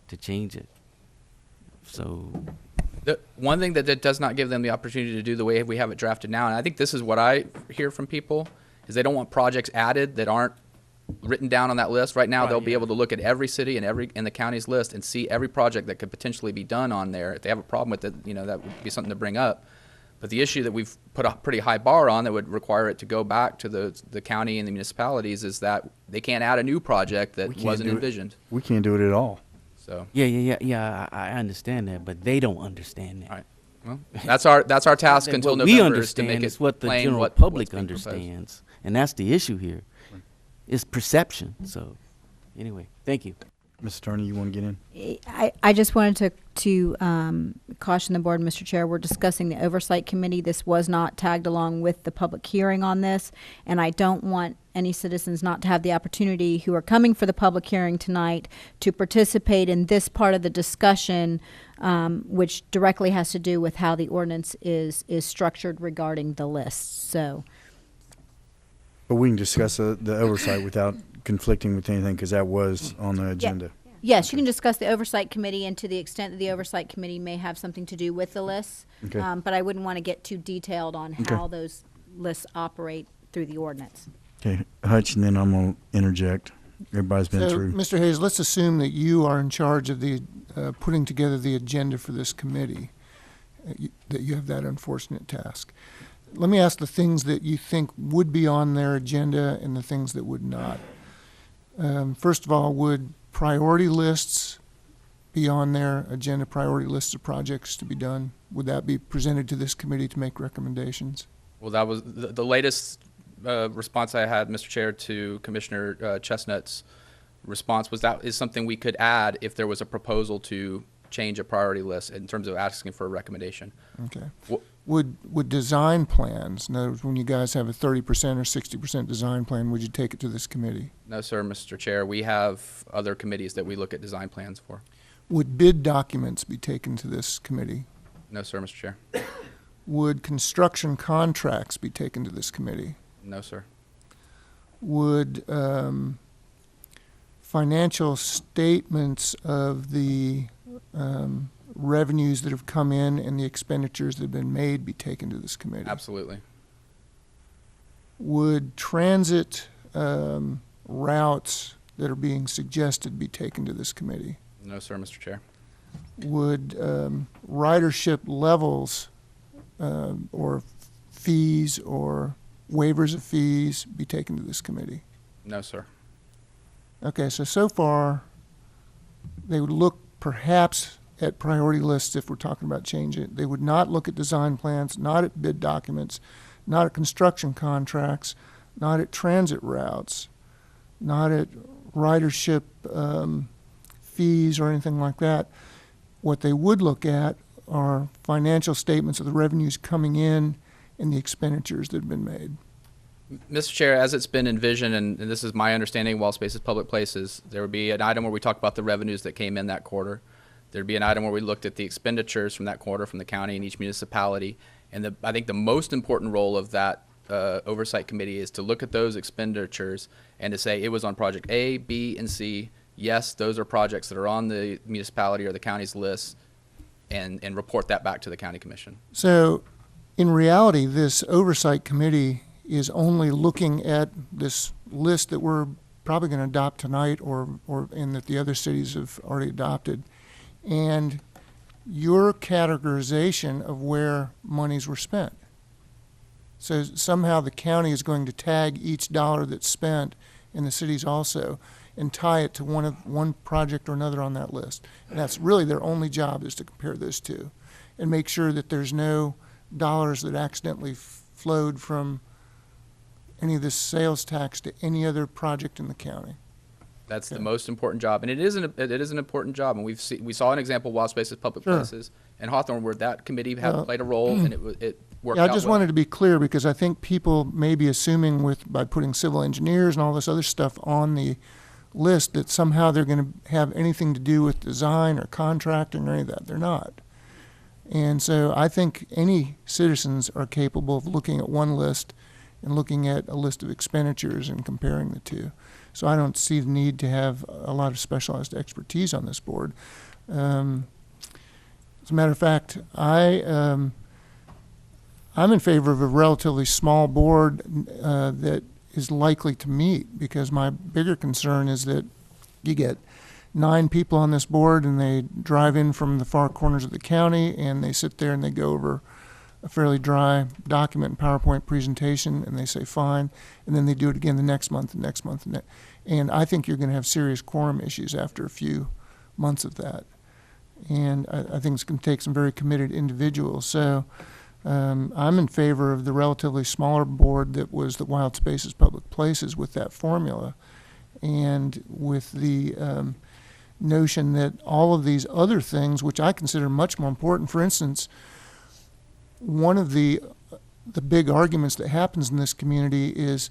to change it. So The one thing that does not give them the opportunity to do the way we have it drafted now, and I think this is what I hear from people, is they don't want projects added that aren't written down on that list. Right now, Right, they'll be yeah. able to look at every city and in the county's list and see every project that could potentially be done on there. If they have a problem with it, that would be something to bring up. But the issue that we've put a pretty high bar on that would require it to go back to the county and the municipalities is that they can't add a new project that We can't wasn't do it. envisioned. We can't do it at all. So, yeah, I understand that, but they don't understand that. all right. Well, that's our task until What we November is to make understand it is what the plain general what's public being proposed. understands, and that's the issue here. It's perception. So, anyway, thank you. Ms. Attorney, you want to get in? I just wanted to caution the board, Mr. Chair, we're discussing the Oversight Committee. This was not tagged along with the public hearing on this, and I don't want any citizens not to have the opportunity who are coming for the public hearing tonight to participate in this part of the discussion, which directly has to do with how the ordinance is structured regarding the list. So, But we can discuss the oversight without conflicting with anything, because that was on the agenda. yes, you can discuss the Oversight Committee, and to the extent that the Oversight Committee may have something to do with the lists. Okay. But I wouldn't want to get too detailed on how those lists operate through the ordinance. Okay, Hutch, and then I'm going to interject. Everybody's been So, through. Mr. Hayes, let's assume that you are in charge of the putting together the agenda for this committee, that you have that unfortunate task. Let me ask the things that you think would be on their agenda and the things that would not. First of all, would priority lists be on their agenda, priority lists of projects to be done? Would that be presented to this committee to make recommendations? Well, that was the latest response I had, Mr. Chair, to Commissioner Chestnut's response was that is something we could add if there was a proposal to change a priority list in terms of asking for a recommendation. Okay. Wh- Would design plans, in other words, when you guys have a 30% or 60% design plan, would you take it to this committee? No, sir, Mr. Chair. We have other committees that we look at design plans for. Would bid documents be taken to this committee? No, sir, Mr. Chair. Would construction contracts be taken to this committee? No, sir. Would financial statements of the revenues that have come in and the expenditures that have been made be taken to this committee? Absolutely. Would transit routes that are being suggested be taken to this committee? No, sir, Mr. Chair. Would ridership levels or fees or waivers of fees be taken to this committee? No, sir. Okay, so far, they would look perhaps at priority lists if we're talking about changing it. They would not look at design plans, not at bid documents, not at construction contracts, not at transit routes, not at ridership fees or anything like that. What they would look at are financial statements of the revenues coming in and the expenditures that have been made. Mr. Chair, as it's been envisioned, and this is my understanding, Wall Spaces Public Places, there would be an item where we talk about the revenues that came in that quarter. There'd be an item where we looked at the expenditures from that quarter from the county and each municipality. And I think the most important role of that oversight committee is to look at those expenditures and to say it was on project A, B, and C. Yes, those are projects that are on the municipality or the county's list, and report that back to the county commission. So in reality, this oversight committee is only looking at this list that we're probably going to adopt tonight and that the other cities have already adopted, and your categorization of where monies were spent. So somehow the county is going to tag each dollar that's spent, and the cities also, and tie it to one project or another on that list. And that's really their only job, is to compare those two and make sure that there's no dollars that accidentally flowed from any of this sales tax to any other project in the county. That's Okay. the most important job, and it is an important job. And we saw an example of Wild Spaces Public Sure. Places and Hawthorne where that committee had Well, played a role, and it worked Yeah, I out just well. wanted to be clear, because I think people may be assuming by putting civil engineers and all this other stuff on the list that somehow they're going to have anything to do with design or contracting or any of that. They're not. And so I think any citizens are capable of looking at one list and looking at a list of expenditures and comparing the two. So I don't see the need to have a lot of specialized expertise on this board. As a matter of fact, I'm in favor of a relatively small board that is likely to meet, because my bigger concern is that you get 9 people on this board and they drive in from the far corners of the county and they sit there and they go over a fairly dry document and PowerPoint presentation and they say fine, and then they do it again the next month and next month. And I think you're going to have serious quorum issues after a few months of that. And I think it's going to take some very committed individuals. So I'm in favor of the relatively smaller board that was the Wild Spaces Public Places with that formula, and with the notion that all of these other things, which I consider much more important, for instance, one of the big arguments that happens in this community is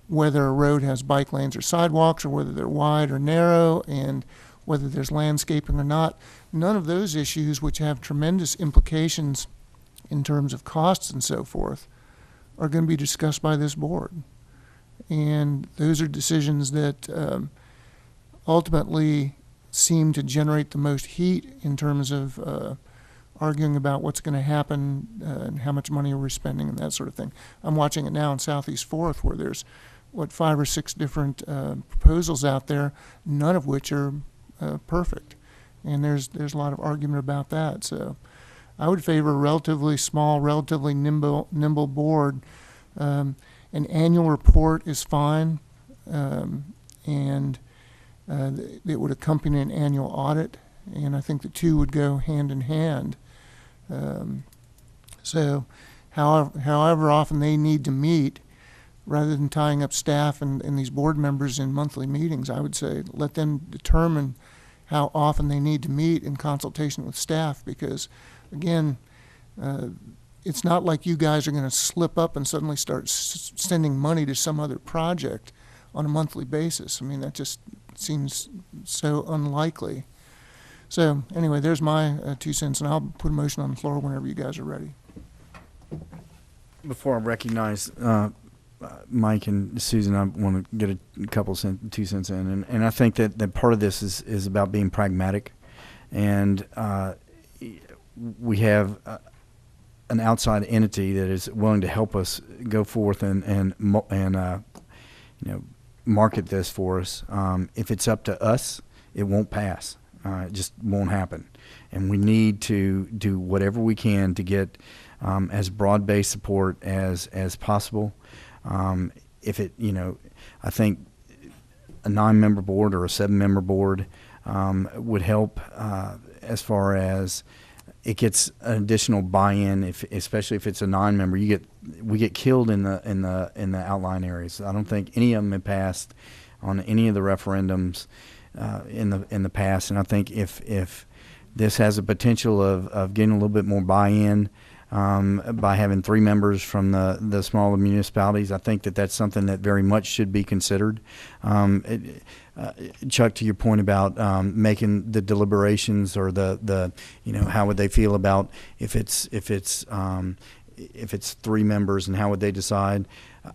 whether a road has bike lanes or sidewalks, or whether they're wide or narrow, and whether there's landscaping or not. None of those issues, which have tremendous implications in terms of costs and so forth, are going to be discussed by this board. And those are decisions that ultimately seem to generate the most heat in terms of arguing about what's going to happen and how much money are we spending and that sort of thing. I'm watching it now in Southeast 4th, where there's 5 or 6 different proposals out there, none of which are perfect, and there's a lot of argument about that. So I would favor a relatively small, relatively nimble board. An annual report is fine, and it would accompany an annual audit, and I think the two would go hand in hand. So however often they need to meet, rather than tying up staff and these board members in monthly meetings, I would say let them determine how often they need to meet in consultation with staff, because, again, it's not like you guys are going to slip up and suddenly start sending money to some other project on a monthly basis. I mean, that just seems so unlikely. So anyway, there's my 2 cents, and I'll put a motion on the floor whenever you guys are ready. Before I recognize Mike and Susan, I want to get a couple 2 cents in, and I think that part of this is about being pragmatic, and we have an outside entity that is willing to help us go forth and market this for us. If it's up to us, it won't pass. It just won't happen, and we need to do whatever we can to get as broad-based support as possible. If it, I think a 9-member board or a 7-member board would help as far as it gets an additional buy-in. Especially if it's a 9-member, we get killed in the outlying areas. I don't think any of them have passed on any of the referendums in the past. And I think if this has a potential of getting a little bit more buy-in by having 3 members from the smaller municipalities, I think that's something that very much should be considered. Chuck, to your point about making the deliberations or the how would they feel about if it's 3 members and how would they decide?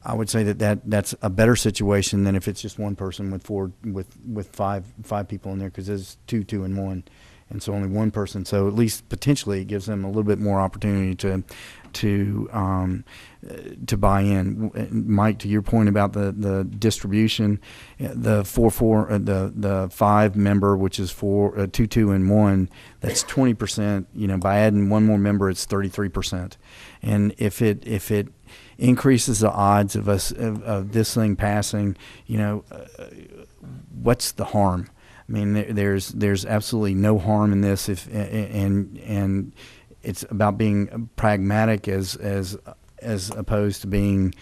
I would say that's a better situation than if it's just one person with five people in there, because there's 2, and 1, and so only one person. So at least potentially it gives them a little bit more opportunity to buy in. Mike, to your point about the distribution, the 5 member, which is 2, and 1, that's 20%. By adding one more member, it's 33%. And if it increases the odds of this thing passing, what's the harm? I mean, there's absolutely no harm in this and it's about being pragmatic as opposed to being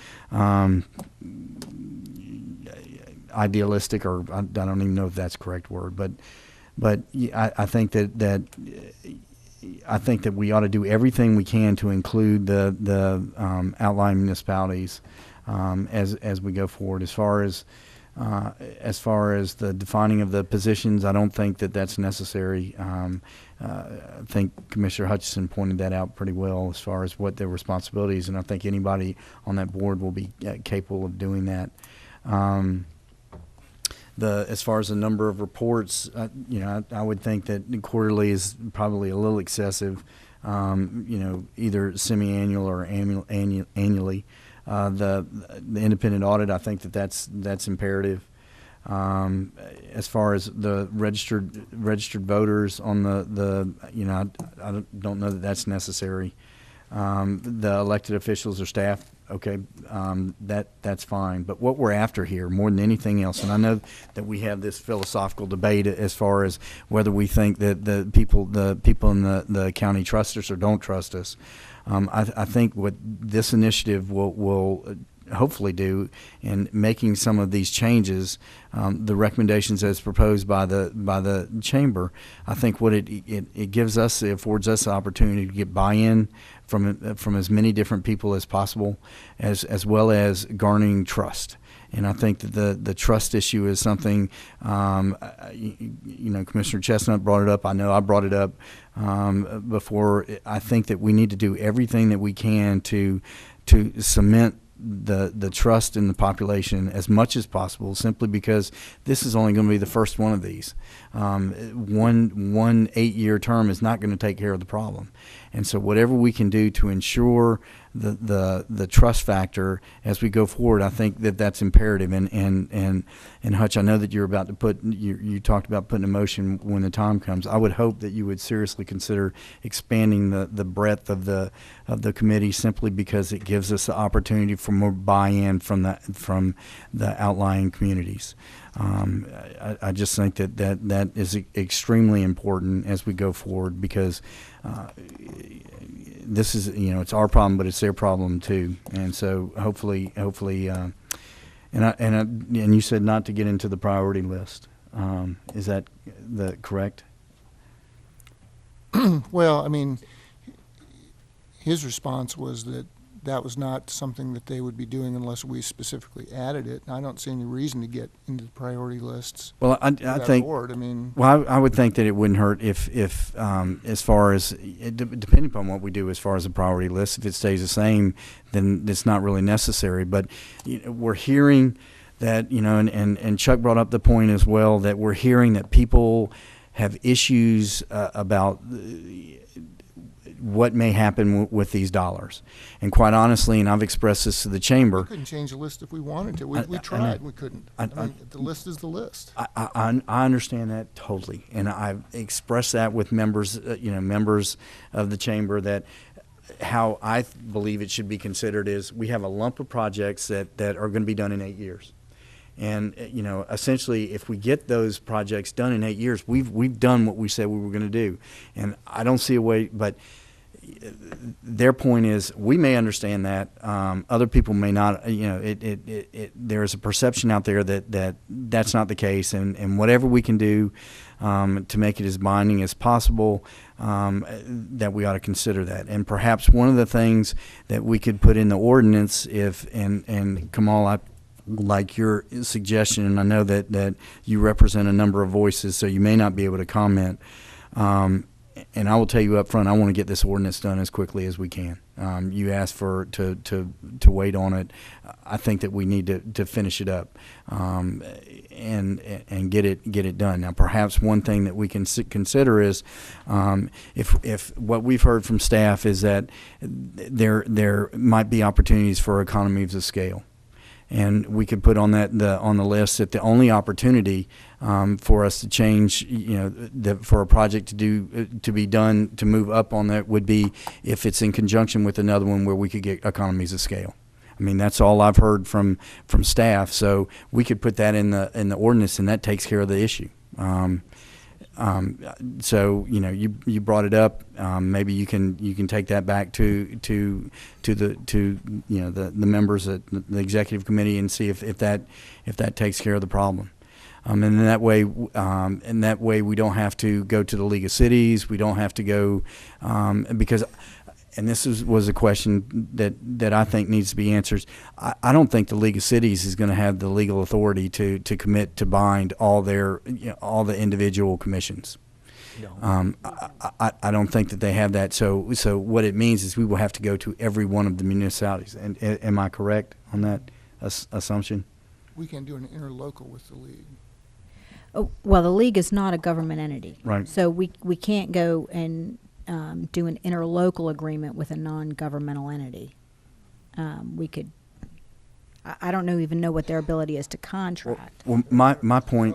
idealistic, or I don't even know if that's the correct word, but I think that we ought to do everything we can to include the outlying municipalities as we go forward. As far as the defining of the positions, I don't think that's necessary. I think Commissioner Hutchison pointed that out pretty well as far as what their responsibilities, and I think anybody on that board will be capable of doing that. As far as the number of reports, I would think that quarterly is probably a little excessive. Either semi-annual or annually. The independent audit, I think that's imperative. As far as the registered voters on I don't know that that's necessary. The elected officials or staff, okay, that's fine. But what we're after here, more than anything else, and I know that we have this philosophical debate as far as whether we think that the people in the county trust us or don't trust us. I think what this initiative will hopefully do in making some of these changes, the recommendations as proposed by the chamber, I think what it gives us, it affords us the opportunity to get buy-in from as many different people as possible, as well as garnering trust. And I think that the trust issue is something, Commissioner Chestnut brought it up. I know I brought it up before. I think that we need to do everything that we can to cement the trust in the population as much as possible, simply because this is only going to be the first one of these. One 8-year term is not going to take care of the problem. And so whatever we can do to ensure the trust factor as we go forward, I think that's imperative. And Hutch, I know that you're about to you talked about putting a motion when the time comes. I would hope that you would seriously consider expanding the breadth of the committee, simply because it gives us the opportunity for more buy-in from the outlying communities. I just think that is extremely important as we go forward, because this is, it's our problem, but it's their problem too. And so hopefully, and you said not to get into the priority list. Is that correct? Well, I mean, his response was that was not something that they would be doing unless we specifically added it. And I don't see any reason to get into the priority lists. Well, I think. Board. I mean, well, I would think that it wouldn't hurt if as far as depending upon what we do as far as the priority list, if it stays the same, then it's not really necessary. But we're hearing that and Chuck brought up the point as well, that we're hearing that people have issues about what may happen with these dollars. And quite honestly, and I've expressed this to the chamber. We couldn't change the list if we wanted to. We tried. We couldn't. The list is the list. I understand that totally. And I've expressed that with members, members of the chamber, that how I believe it should be considered is we have a lump of projects that are going to be done in 8 years. And essentially, if we get those projects done in 8 years, we've done what we said we were going to do. And I don't see a way, but their point is, we may understand that, other people may not. There's a perception out there that that's not the case, and whatever we can do to make it as binding as possible, that we ought to consider that. And perhaps one of the things that we could put in the ordinance, and Kamal, I like your suggestion, and I know that you represent a number of voices, so you may not be able to comment. And I will tell you up front, I want to get this ordinance done as quickly as we can. You asked to wait on it. I think that we need to finish it up and get it done. Now, perhaps one thing that we can consider is if what we've heard from staff is that there might be opportunities for economies of scale. And we could put on on the list that the only opportunity for us to change, for a project to be done to move up on that would be if it's in conjunction with another one where we could get economies of scale. I mean, that's all I've heard from staff. So we could put that in the ordinance, and that takes care of the issue. So you brought it up. Maybe you can take that back to the members at the executive committee and see if that takes care of the problem. And in that way, we don't have to go to the League of Cities. We don't have to go because. And this was a question that I think needs to be answered. I don't think the League of Cities is going to have the legal authority to commit to bind all all the individual commissions. No. I don't think that they have that. So what it means is we will have to go to every one of the municipalities. And am I correct on that assumption? We can do an interlocal with the league. Oh, well, the league is not a government entity. Right. So we can't go and do an interlocal agreement with a non-governmental entity. We could. I don't even know what their ability is to contract. Well, my point,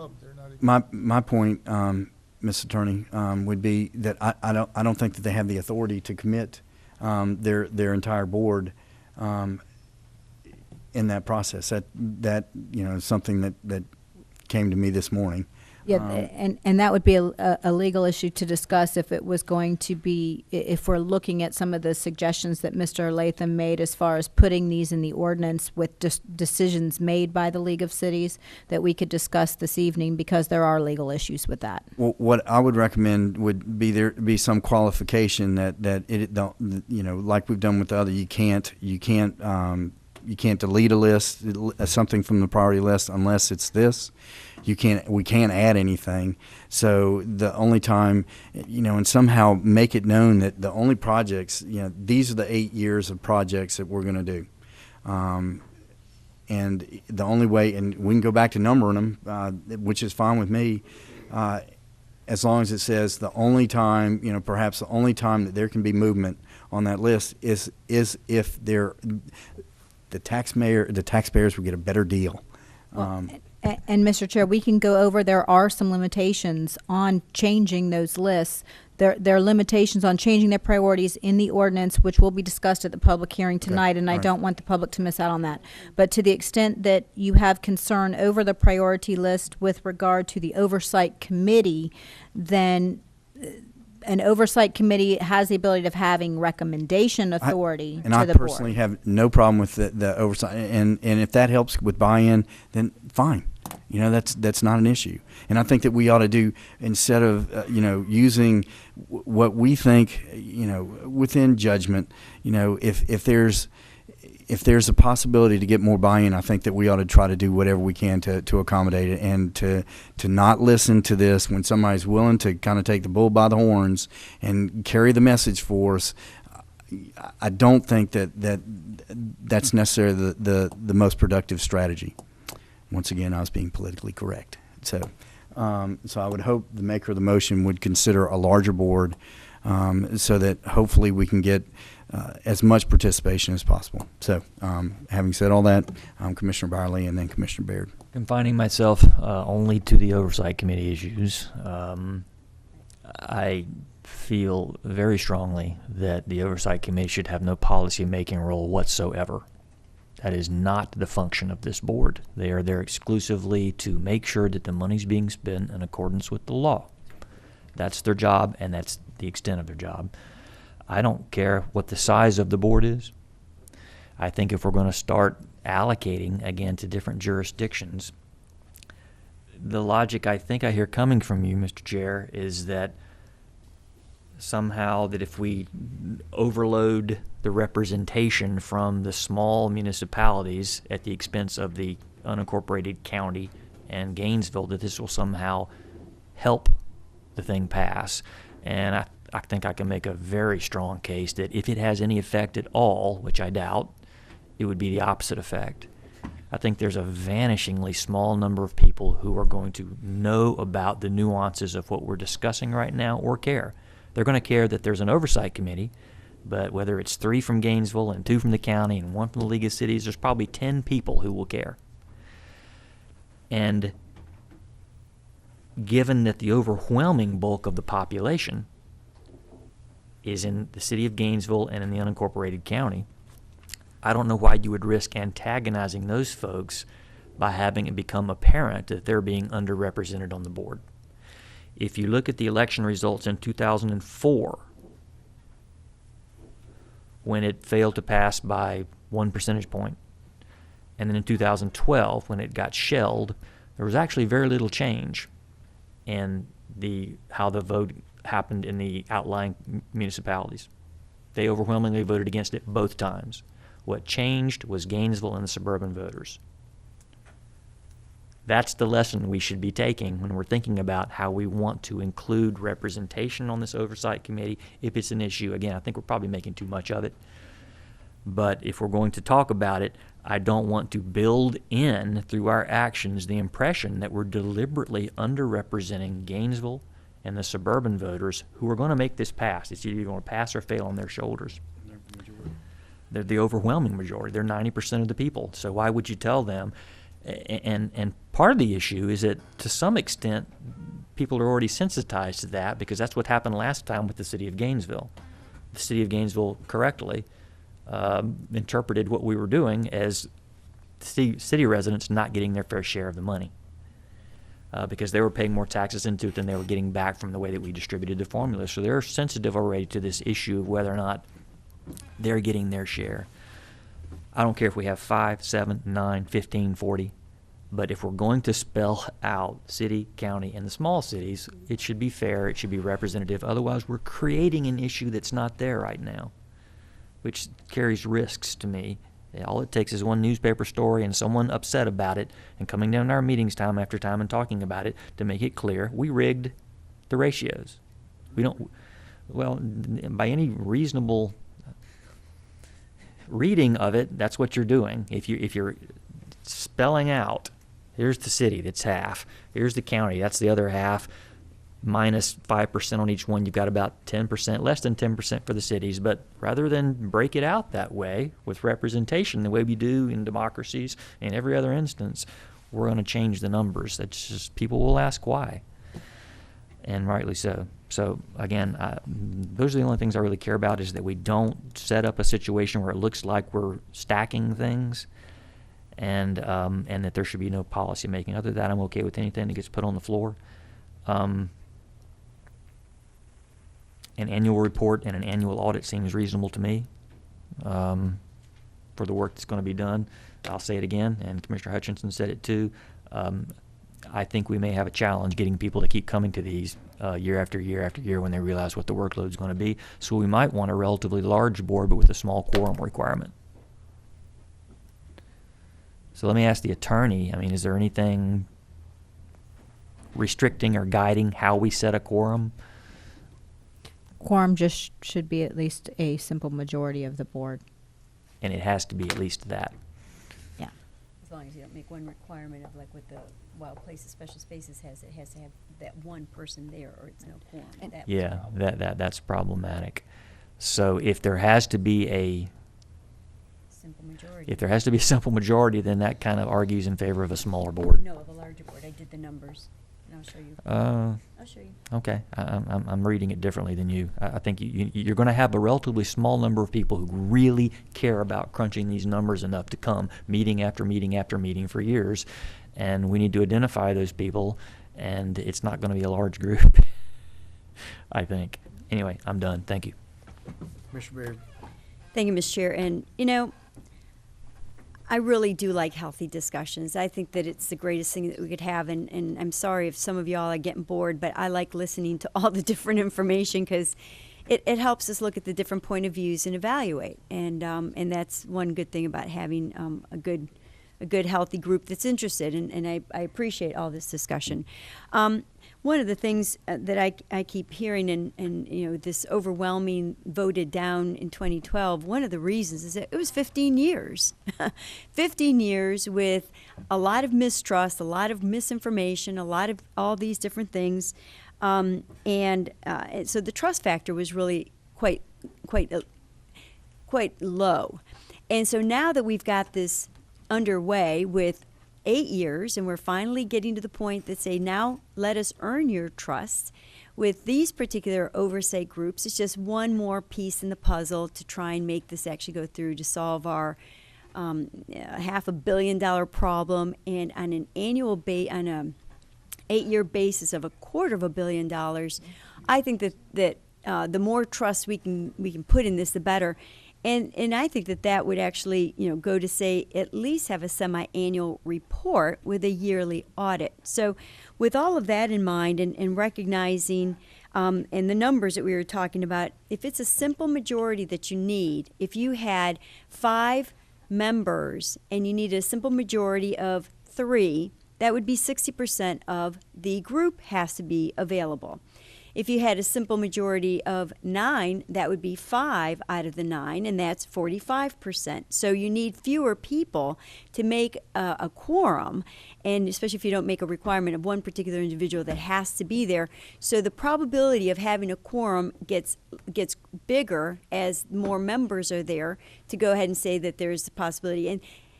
Mr. Attorney, would be that I don't think that they have the authority to commit their entire board in that process. That is something that came to me this morning. Yeah, and that would be a legal issue to discuss if it was going to be, if we're looking at some of the suggestions that Mr. Latham made as far as putting these in the ordinance with decisions made by the League of Cities that we could discuss this evening, because there are legal issues with that. Well, what I would recommend would be there be some qualification that it don't, like we've done with the other, you can't delete a list, something from the priority list, unless it's this. We can't add anything. So the only time, and somehow make it known that the only projects, these are the 8 years of projects that we're going to do. And the only way, and we can go back to numbering them, which is fine with me, as long as it says the only time, perhaps the only time that there can be movement on that list is if the taxpayers would get a better deal. And Mr. Chair, we can go over, there are some limitations on changing those lists. There are limitations on changing their priorities in the ordinance, which will be discussed at the public hearing tonight, and I don't want the public to miss out on that. But to the extent that you have concern over the priority list with regard to the oversight committee, then an oversight committee has the ability of having recommendation authority to the board. And I personally have no problem with the oversight, and if that helps with buy-in, then fine. That's not an issue. And I think that we ought to do, instead of using what we think, within judgment, if there's a possibility to get more buy-in, I think that we ought to try to do whatever we can to accommodate it, and to not listen to this when somebody's willing to kind of take the bull by the horns and carry the message for us. I don't think that's necessarily the most productive strategy. Once again, I was being politically correct. So I would hope the maker of the motion would consider a larger board, so that hopefully we can get as much participation as possible. So having said all that, Commissioner Byerly and then Commissioner Baird. Confining myself only to the oversight committee issues, I feel very strongly that the oversight committee should have no policy-making role whatsoever. That is not the function of this board. They are there exclusively to make sure that the money's being spent in accordance with the law. That's their job, and that's the extent of their job. I don't care what the size of the board is. I think if we're going to start allocating again to different jurisdictions, the logic I think I hear coming from you, Mr. Chair, is that somehow that if we overload the representation from the small municipalities at the expense of the unincorporated county and Gainesville, that this will somehow help the thing pass. And I think I can make a very strong case that if it has any effect at all, which I doubt, it would be the opposite effect. I think there's a vanishingly small number of people who are going to know about the nuances of what we're discussing right now or care. They're going to care that there's an oversight committee, but whether it's 3 from Gainesville and 2 from the county and 1 from the League of Cities, there's probably 10 people who will care. And given that the overwhelming bulk of the population is in the city of Gainesville and in the unincorporated county, I don't know why you would risk antagonizing those folks by having it become apparent that they're being underrepresented on the board. If you look at the election results in 2004, when it failed to pass by 1 percentage point, and then in 2012, when it got shelled, there was actually very little change in how the vote happened in the outlying municipalities. They overwhelmingly voted against it both times. What changed was Gainesville and the suburban voters. That's the lesson we should be taking when we're thinking about how we want to include representation on this oversight committee. If it's an issue, again, I think we're probably making too much of it. But if we're going to talk about it, I don't want to build in through our actions the impression that we're deliberately underrepresenting Gainesville and the suburban voters who are going to make this pass. It's either going to pass or fail on their shoulders. They're the overwhelming majority. They're 90% of the people. So why would you tell them? And part of the issue is that to some extent people are already sensitized to that because that's what happened last time with the city of Gainesville. The city of Gainesville correctly interpreted what we were doing as city residents not getting their fair share of the money because they were paying more taxes into it than they were getting back from the way that we distributed the formula. So they're sensitive already to this issue of whether or not they're getting their share. I don't care if we have 5, 7, 9, 15, 40, but if we're going to spell out city, county, and the small cities, it should be fair, it should be representative. Otherwise, we're creating an issue that's not there right now, which carries risks to me. All it takes is one newspaper story and someone upset about it and coming down to our meetings time after time and talking about it to make it clear we rigged the ratios. We don't, well, by any reasonable reading of it, that's what you're doing. If you're spelling out, here's the city, that's half. Here's the county, that's the other half. Minus 5% on each one, you've got about 10%, less than 10% for the cities. But rather than break it out that way with representation, the way we do in democracies and every other instance, we're going to change the numbers. That's just, people will ask why, and rightly so. So again, those are the only things I really care about, is that we don't set up a situation where it looks like we're stacking things, and that there should be no policy making. Other than that, I'm okay with anything that gets put on the floor. An annual report and an annual audit seems reasonable to me for the work that's going to be done. I'll say it again, and Commissioner Hutchinson said it too. I think we may have a challenge getting people to keep coming to these year after year after year when they realize what the workload is going to be. So we might want a relatively large board, but with a small quorum requirement. So let me ask the attorney, I mean, is there anything restricting or guiding how we set a quorum? Quorum just should be at least a simple majority of the board. And it has to be at least that. Yeah. As long as you don't make one requirement of like what the Wild Places Special Spaces has, it has to have that one person there or it's no quorum. That was Yeah, the problem. that's problematic. So if there has to be a Simple majority. If there has to be a simple majority, then that kind of argues in favor of a smaller board. No, of a larger board. I did the numbers. And I'll show you. I'll show you. Okay, I'm reading it differently than you. I think you're going to have a relatively small number of people who really care about crunching these numbers enough to come meeting after meeting after meeting for years, and we need to identify those people, and it's not going to be a large group, I think. Anyway, I'm done. Thank you. Commissioner Beard. Thank you, Ms. Chair. And, you know, I really do like healthy discussions. I think that it's the greatest thing that we could have. And I'm sorry if some of y'all are getting bored, but I like listening to all the different information because it helps us look at the different point of views and evaluate. And that's one good thing about having a good, healthy group that's interested. And I appreciate all this discussion. One of the things that I keep hearing, and you know, this overwhelming voted down in 2012, one of the reasons is that it was 15 years. 15 years with a lot of mistrust, a lot of misinformation, a lot of all these different things. So the trust factor was really quite low. And so now that we've got this underway with 8 years, and we're finally getting to the point that say, now let us earn your trust. With these particular oversight groups, it's just one more piece in the puzzle to try and make this actually go through to solve our $500 million problem, and on an annual on a 8-year basis of $250 million. I think that the more trust we can put in this, the better. And I think that would actually, you know, go to say at least have a semi-annual report with a yearly audit. So with all of that in mind and recognizing and the numbers that we were talking about, if it's a simple majority that you need, if you had 5 members and you need a simple majority of 3, that would be 60% of the group has to be available. If you had a simple majority of 9, that would be 5 out of the 9, and that's 45%. So you need fewer people to make a quorum, and especially if you don't make a requirement of one particular individual that has to be there. So the probability of having a quorum gets bigger as more members are there to go ahead and say that there's a possibility,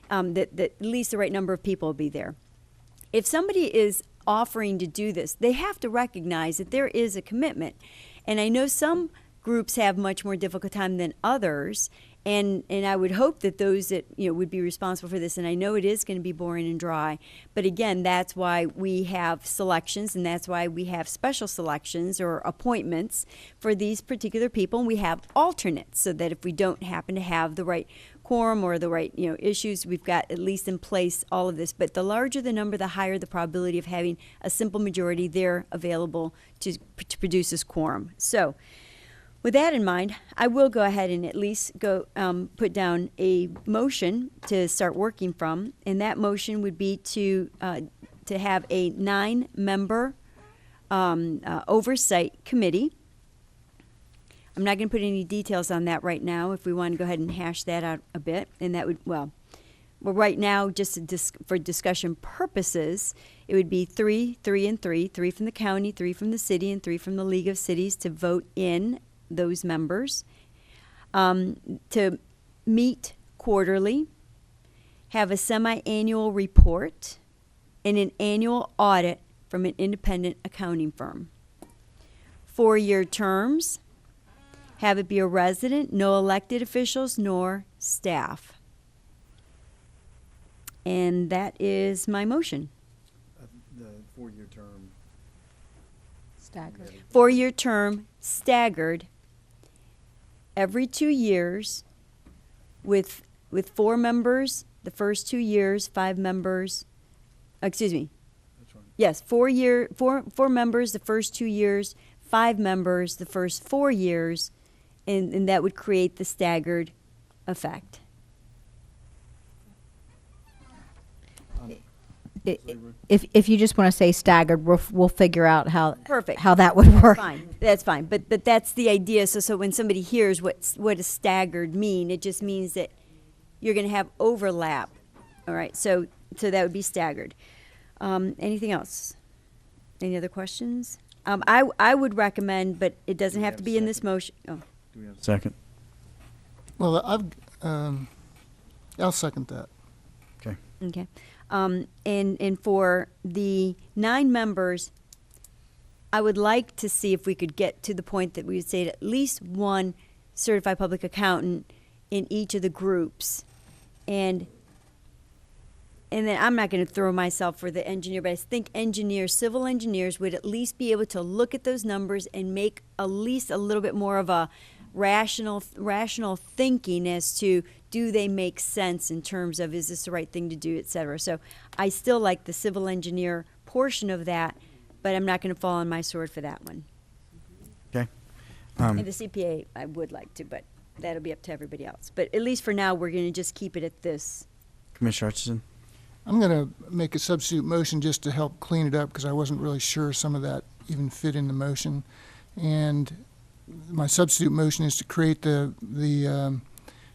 and that at least the right number of people will be there. If somebody is offering to do this, they have to recognize that there is a commitment. And I know some groups have much more difficult time than others, and I would hope that those that, you know, would be responsible for this, and I know it is going to be boring and dry, but again, that's why we have selections, and that's why we have special selections or appointments for these particular people, and we have alternates, so that if we don't happen to have the right quorum or the right, you know, issues, we've got at least in place all of this. But the larger the number, the higher the probability of having a simple majority there available to produce this quorum. So with that in mind, I will go ahead and at least go put down a motion to start working from, and that motion would be to have a 9-member oversight committee. I'm not going to put any details on that right now. If we want to go ahead and hash that out a bit, and that would, well, right now, just for discussion purposes, it would be 3, 3, and 3, 3 from the county, 3 from the city, and 3 from the League of Cities to vote in those members, to meet quarterly, have a semi-annual report, and an annual audit from an independent accounting firm. 4-year terms. Have it be a resident, no elected officials, nor staff. And that is my motion. The 4-year term. Staggered. 4-year term, staggered, every 2 years, with 4 members the first 2 years, 5 members. Excuse me. That's right. Yes, 4 members the first 2 years, 5 members the first 4 years. And that would create the staggered effect. If you just want to say staggered, we'll figure out how Perfect. how that would work. Fine, that's fine. But that's the idea. So when somebody hears what does staggered mean, it just means that you're going to have overlap. All right. So that would be staggered. Anything else? Any other questions? I would recommend, but it doesn't have to be in this motion. Oh. Do we have a second? Well, I'll second that. Okay. Okay. And for the 9 members, I would like to see if we could get to the point that we would say at least one certified public accountant in each of the groups. And then I'm not going to throw myself for the engineer, but I think civil engineers would at least be able to look at those numbers and make at least a little bit more of a rational thinking as to, do they make sense in terms of, is this the right thing to do, et cetera. So I still like the civil engineer portion of that, but I'm not going to fall on my sword for that one. Okay. And the CPA, I would like to, but that'll be up to everybody else. But at least for now, we're going to just keep it at this. Commissioner Hutchinson? I'm going to make a substitute motion just to help clean it up because I wasn't really sure some of that even fit in the motion. And my substitute motion is to create the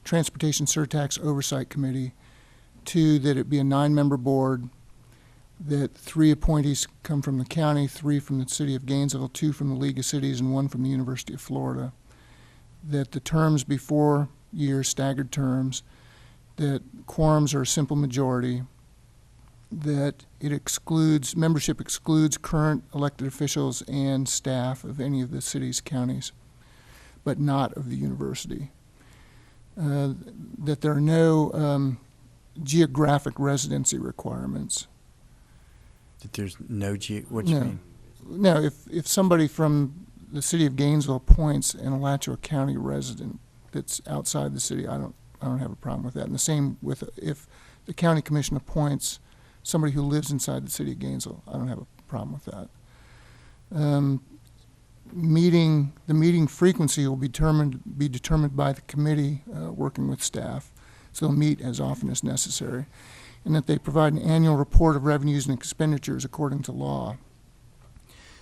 Transportation Surtax Oversight Committee. 2, that it be a 9-member board, that 3 appointees come from the county, 3 from the city of Gainesville, 2 from the League of Cities, and 1 from the University of Florida. That the terms be 4 years, staggered terms, that quorums are a simple majority, that membership excludes current elected officials and staff of any of the cities, counties, but not of the university. That there are no geographic residency requirements. That there's no what do you mean? No, if somebody from the city of Gainesville appoints an Alachua County resident that's outside the city, I don't have a problem with that. And the same with if the county commission appoints somebody who lives inside the city of Gainesville, I don't have a problem with that. The meeting frequency will be determined by the committee working with staff, so they'll meet as often as necessary, and that they provide an annual report of revenues and expenditures according to law.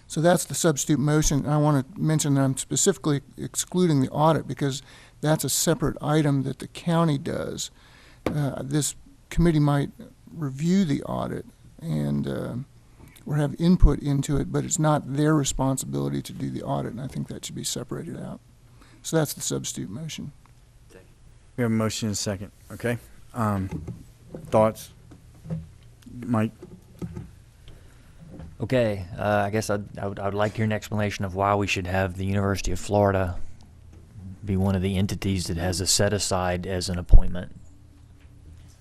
So that's the substitute motion. I want to mention that I'm specifically excluding the audit because that's a separate item that the county does. This committee might review the audit and or have input into it, but it's not their responsibility to do the audit, and I think that should be separated out. So that's the substitute motion. We have a motion and a second. Okay. Thoughts? Mike? Okay, I guess I would like to hear an explanation of why we should have the University of Florida be one of the entities that has a set aside as an appointment.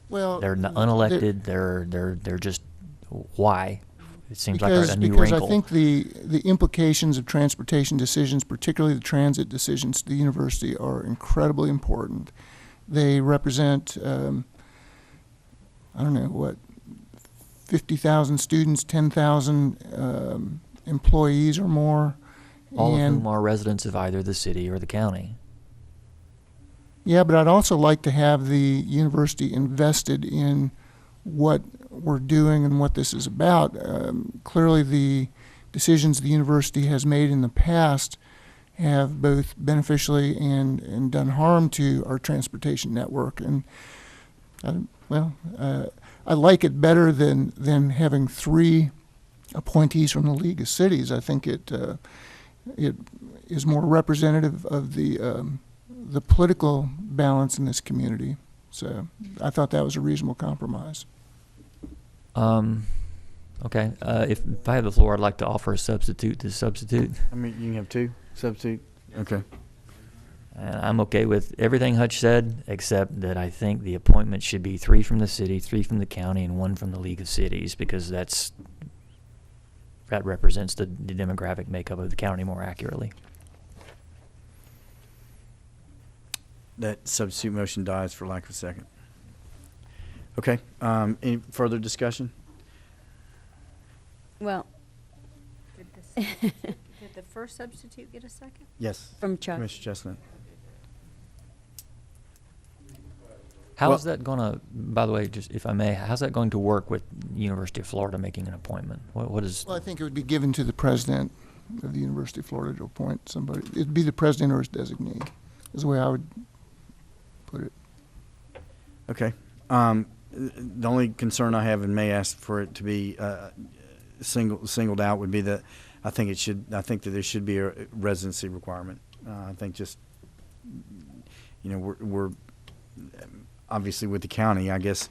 Well, They're unelected. They're just why? It seems like a new because wrinkle. I think the implications of transportation decisions, particularly the transit decisions to the university, are incredibly important. They represent, I don't know, what, 50,000 students, 10,000 employees or more. All of whom are residents of either the city or the county. Yeah, but I'd also like to have the university invested in what we're doing and what this is about. Clearly, the decisions the university has made in the past have both beneficially and done harm to our transportation network. And I like it better than having 3 appointees from the League of Cities. I think it is more representative of the political balance in this community. So I thought that was a reasonable compromise. Okay. If I have the floor, I'd like to offer a substitute to substitute. I mean, you can have 2 substitute. Okay. And I'm okay with everything Hutch said, except that I think the appointment should be 3 from the city, 3 from the county, and 1 from the League of Cities, because that represents the demographic makeup of the county more accurately. That substitute motion dies for lack of a second. Okay. Any further discussion? Well, Did the first substitute get a second? Yes. from Chuck. Commissioner Chestnut. How's that going to, by the way, just if I may, how's that going to work with University of Florida making an appointment? What is? Well, I think it would be given to the president of the University of Florida to appoint somebody. It'd be the president or his designee, is the way I would put it. Okay. The only concern I have and may ask for it to be singled out would be that I think that there should be a residency requirement. I think just, we're obviously with the county, I guess,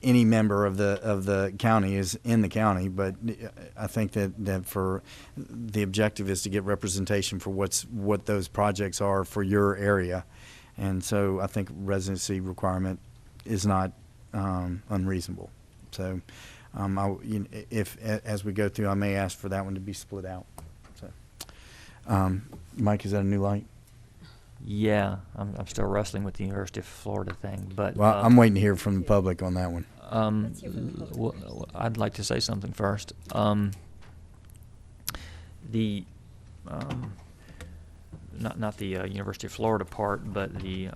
any member of the county is in the county, but I think that for the objective is to get representation for what those projects are for your area. And so I think residency requirement is not unreasonable. So if as we go through, I may ask for that one to be split out. So Mike, is that a new light? Yeah, I'm still wrestling with the University of Florida thing, but Well, I'm waiting to hear from the public on that one. I'd like to say something first. The not the University of Florida part, but the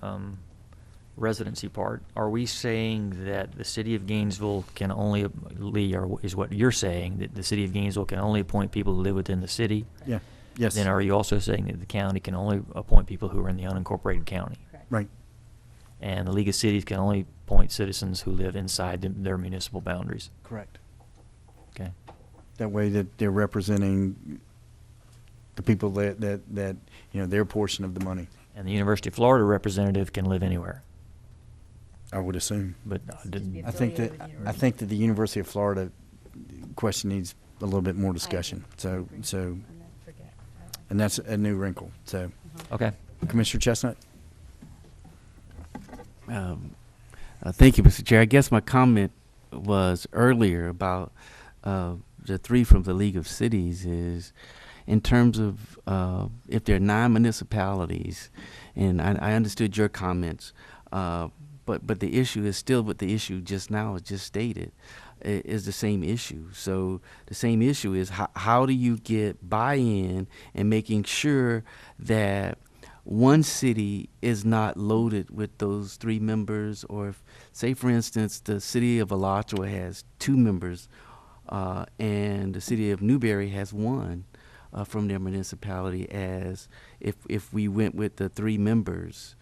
residency part. Are we saying that the city of Gainesville can only, Lee, or is what you're saying, that the city of Gainesville can only appoint people who live within the city? Yeah. Yes. Then are you also saying that the county can only appoint people who are in the unincorporated county? Right. And the League of Cities can only appoint citizens who live inside their municipal boundaries? Correct. Okay. That way that they're representing the people that their portion of the money, And the University of Florida representative can live anywhere? I would assume. But didn't. I think that the University of Florida question needs a little bit more discussion. So, and that's a new wrinkle. So, Okay. Commissioner Chestnut. Thank you, Mr. Chair. I guess my comment was earlier about the three from the League of Cities is in terms of if there are 9 municipalities, and I understood your comments, but the issue is still what the issue just now is just stated is the same issue. So the same issue is how do you get buy-in and making sure that one city is not loaded with those 3 members, or if, say for instance, the city of Alachua has 2 members and the city of Newberry has 1 from their municipality, as if we went with the 3 members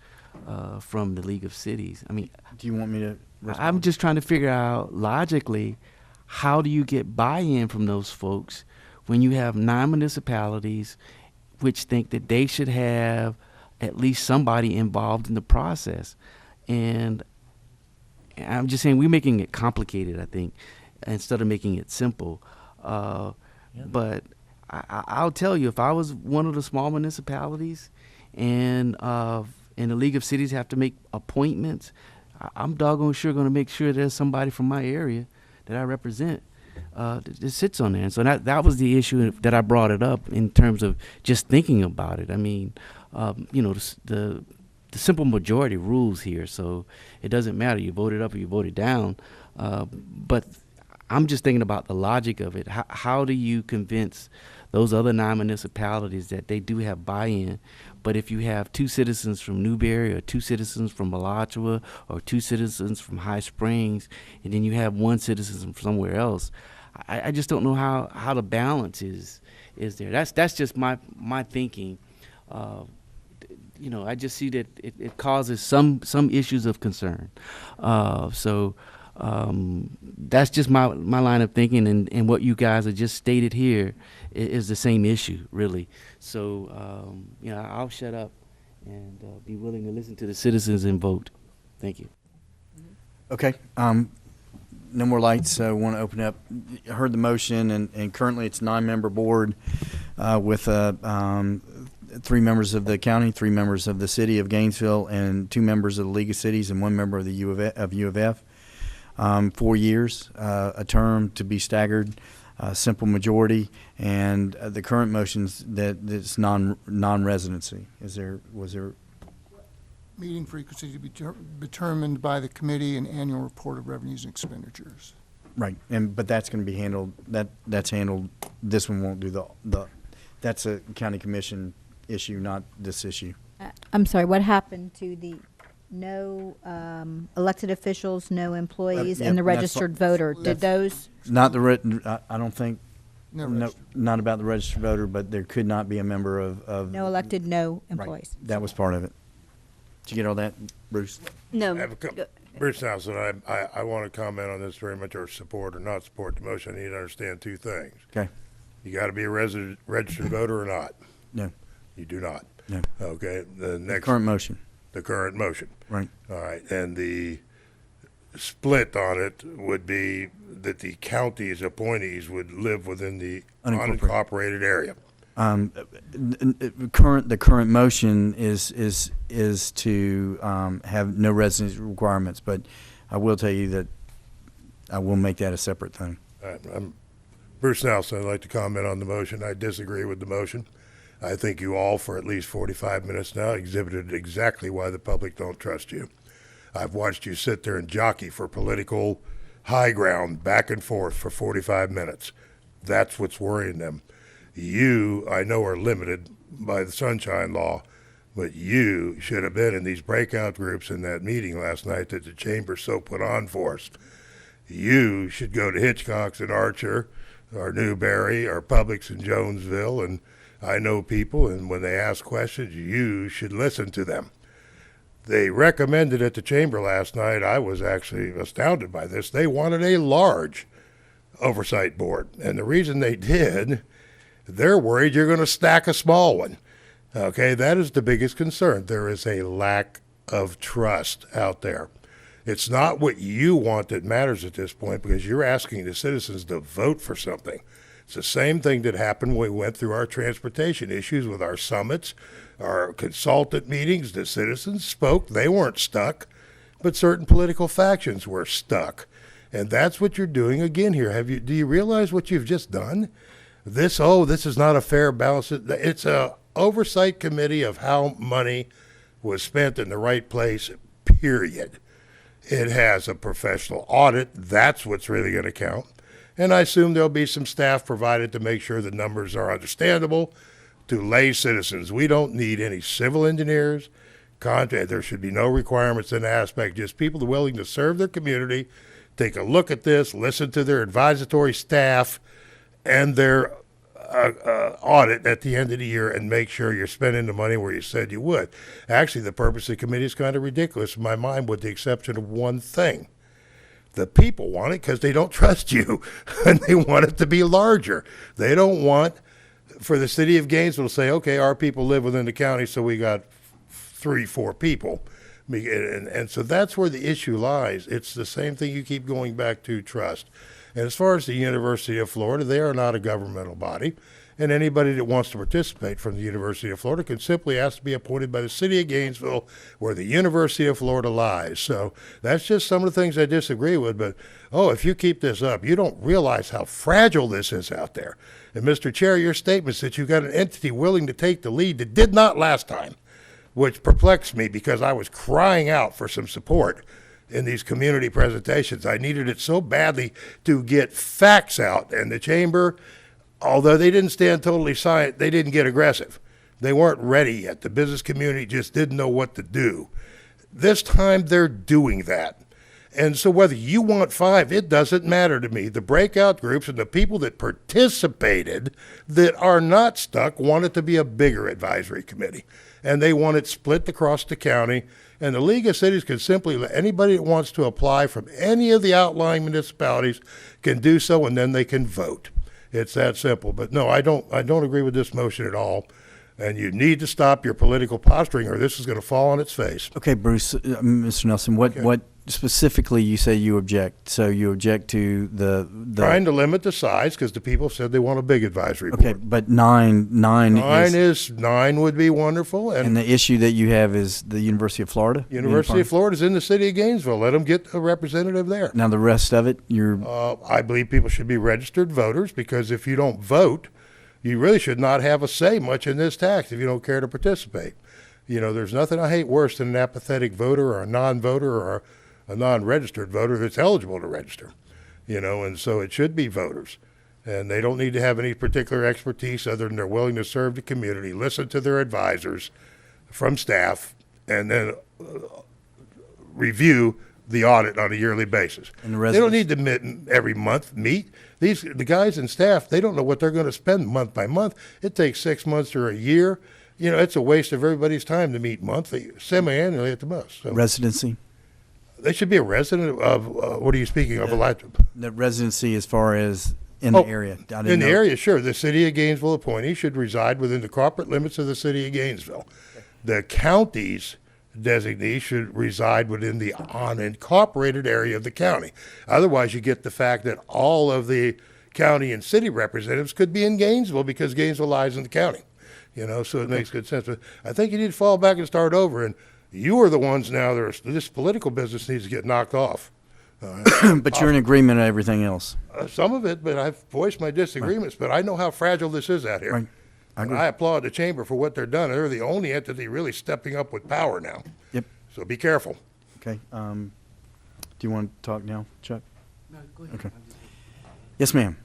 from the League of Cities. I mean, Do you want me to respond? I'm just trying to figure out logically, how do you get buy-in from those folks when you have 9 municipalities which think that they should have at least somebody involved in the process? And I'm just saying we're making it complicated, I think, instead of making it simple. But I'll tell you, if I was one of the small municipalities and the League of Cities have to make appointments, I'm doggone sure going to make sure there's somebody from my area that I represent that sits on there. And so that was the issue that I brought it up in terms of just thinking about it. I mean, the simple majority rules here, so it doesn't matter. You voted up or you voted down. But I'm just thinking about the logic of it. How do you convince those other 9 municipalities that they do have buy-in? But if you have 2 citizens from Newberry or 2 citizens from Alachua or 2 citizens from High Springs, and then you have 1 citizen from somewhere else, I just don't know how the balance is there. That's just my thinking. I just see that it causes some issues of concern. So that's just my line of thinking, and what you guys have just stated here is the same issue, really. So, I'll shut up and be willing to listen to the citizens and vote. Thank you. Okay. No more lights. So I want to open up. I heard the motion, and currently it's 9-member board with 3 members of the county, 3 members of the city of Gainesville, and 2 members of the League of Cities, and 1 member of the U of F. 4 years, a term to be staggered, simple majority, and the current motions that's non-residency. Was there? Meeting frequency to be determined by the committee and annual report of revenues and expenditures. Right, but that's going to be handled. That's handled. This one won't do the. That's a county commission issue, not this issue. I'm sorry, what happened to the no elected officials, no employees, yeah, and the that's registered voter? Did those? Not the written. I don't think. No, Not about the registered voter, but there could not be a member of. No elected, no Right. employees. That was part of it. Did you get all that, Bruce? No. I have Bruce Nelson, I want to comment on this very much, or support or not support the motion. I need to understand 2 things. Okay. You got to be a registered voter or not? No. You do not? No. Okay, the next. Current motion. The current motion. Right. All right, and the split on it would be that the county's appointees would live within the unincorporated area. The current motion is to have no residency requirements, but I will tell you that I will make that a separate thing. I'm Bruce Nelson. I'd like to comment on the motion. I disagree with the motion. I think you all, for at least 45 minutes now, exhibited exactly why the public don't trust you. I've watched you sit there and jockey for political high ground back and forth for 45 minutes. That's what's worrying them. You, I know, are limited by the Sunshine Law, but you should have been in these breakout groups in that meeting last night that the chamber so put on for us. You should go to Hitchcock's in Archer, or Newberry, or Publix in Jonesville, and I know people, and when they ask questions, you should listen to them. They recommended at the chamber last night, I was actually astounded by this, they wanted a large oversight board. And the reason they did, they're worried you're going to stack a small one. Okay, that is the biggest concern. There is a lack of trust out there. It's not what you want that matters at this point, because you're asking the citizens to vote for something. It's the same thing that happened when we went through our transportation issues with our summits, our consultant meetings. The citizens spoke. They weren't stuck, but certain political factions were stuck. And that's what you're doing again here. Do you realize what you've just done? This is not a fair balance. It's a oversight committee of how money was spent in the right place, period. It has a professional audit. That's what's really going to count. And I assume there'll be some staff provided to make sure the numbers are understandable to lay citizens. We don't need any civil engineers. There should be no requirements in that aspect. Just people willing to serve their community, take a look at this, listen to their advisory staff and their audit at the end of the year, and make sure you're spending the money where you said you would. Actually, the purpose of the committee is kind of ridiculous in my mind, with the exception of one thing. The people want it because they don't trust you, and they want it to be larger. They don't want for the city of Gainesville to say, okay, our people live within the county, so we got 3-4 people. And so that's where the issue lies. It's the same thing you keep going back to, trust. And as far as the University of Florida, they are not a governmental body. And anybody that wants to participate from the University of Florida can simply ask to be appointed by the city of Gainesville, where the University of Florida lies. So that's just some of the things I disagree with. But, if you keep this up, you don't realize how fragile this is out there. And, Mr. Chair, your statements that you've got an entity willing to take the lead that did not last time, which perplexed me because I was crying out for some support in these community presentations. I needed it so badly to get facts out. And the chamber, although they didn't stand totally silent, they didn't get aggressive. They weren't ready yet. The business community just didn't know what to do. This time they're doing that. And so whether you want 5, it doesn't matter to me. The breakout groups and the people that participated that are not stuck want it to be a bigger advisory committee. And they want it split across the county. And the League of Cities can simply let anybody that wants to apply from any of the outlying municipalities can do so, and then they can vote. It's that simple. But no, I don't agree with this motion at all. And you need to stop your political posturing, or this is going to fall on its face. Okay, Bruce, Mr. Nelson, what specifically you say you object? So you object to the trying to limit the size because the people said they want a big advisory board. Okay, but nine would be wonderful. And the issue that you have is the University of Florida. University of Florida is in the city of Gainesville. Let them get a representative there. Now the rest of it, I believe people should be registered voters, because if you don't vote, you really should not have a say much in this tax if you don't care to participate. There's nothing I hate worse than an apathetic voter or a non-voter or a non-registered voter that's eligible to register. And so it should be voters. And they don't need to have any particular expertise other than they're willing to serve the community, listen to their advisors from staff, and then review the audit on a yearly basis. And they don't need to meet every month. The guys and staff, they don't know what they're going to spend month by month. It takes 6 months or a year. It's a waste of everybody's time to meet monthly, semi-annually at the most. So residency? They should be a resident of, what are you speaking of? The residency as far as in the area. In the area, sure. The city of Gainesville appointee should reside within the corporate limits of the city of Gainesville. Okay. The county's designee should reside within the unincorporated area of the county. Otherwise, you get the fact that all of the county and city representatives could be in Gainesville because Gainesville lies in the county. So it makes good sense. But I think you need to fall back and start over. And you are the ones now this political business needs to get knocked off. But you're in agreement on everything else. Some of it, but I've voiced my disagreements. Right. But I know how fragile this is out here. Right. And agree. I applaud the chamber for what they're done. They're the only entity really stepping up with power now. Yep. So be careful. Okay. Do you want to talk now, Chuck? No, go ahead. Okay. Yes, ma'am.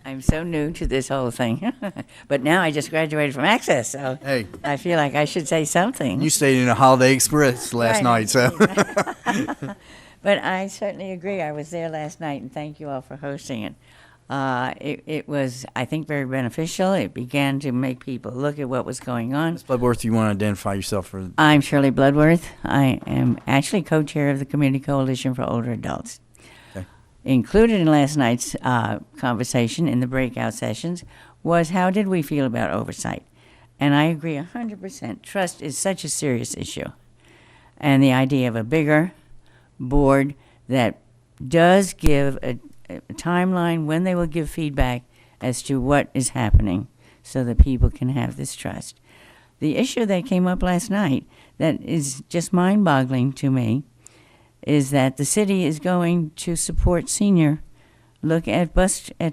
I'm so new to this whole thing, but now I just graduated from Access, so Hey, I feel like I should say something. you stayed in a Holiday Express last Right. night, so. But I certainly agree. I was there last night, and thank you all for hosting it. It was, I think, very beneficial. It began to make people look at what was going on. Ms. Bloodworth, you want to identify yourself for? I'm Shirley Bloodworth. I am actually co-chair of the Community Coalition for Older Adults. Okay. Included in last night's conversation in the breakout sessions was how did we feel about oversight? And I agree 100%. Trust is such a serious issue. And the idea of a bigger board that does give a timeline when they will give feedback as to what is happening so that people can have this trust. The issue that came up last night that is just mind-boggling to me is that the city is going to support senior look at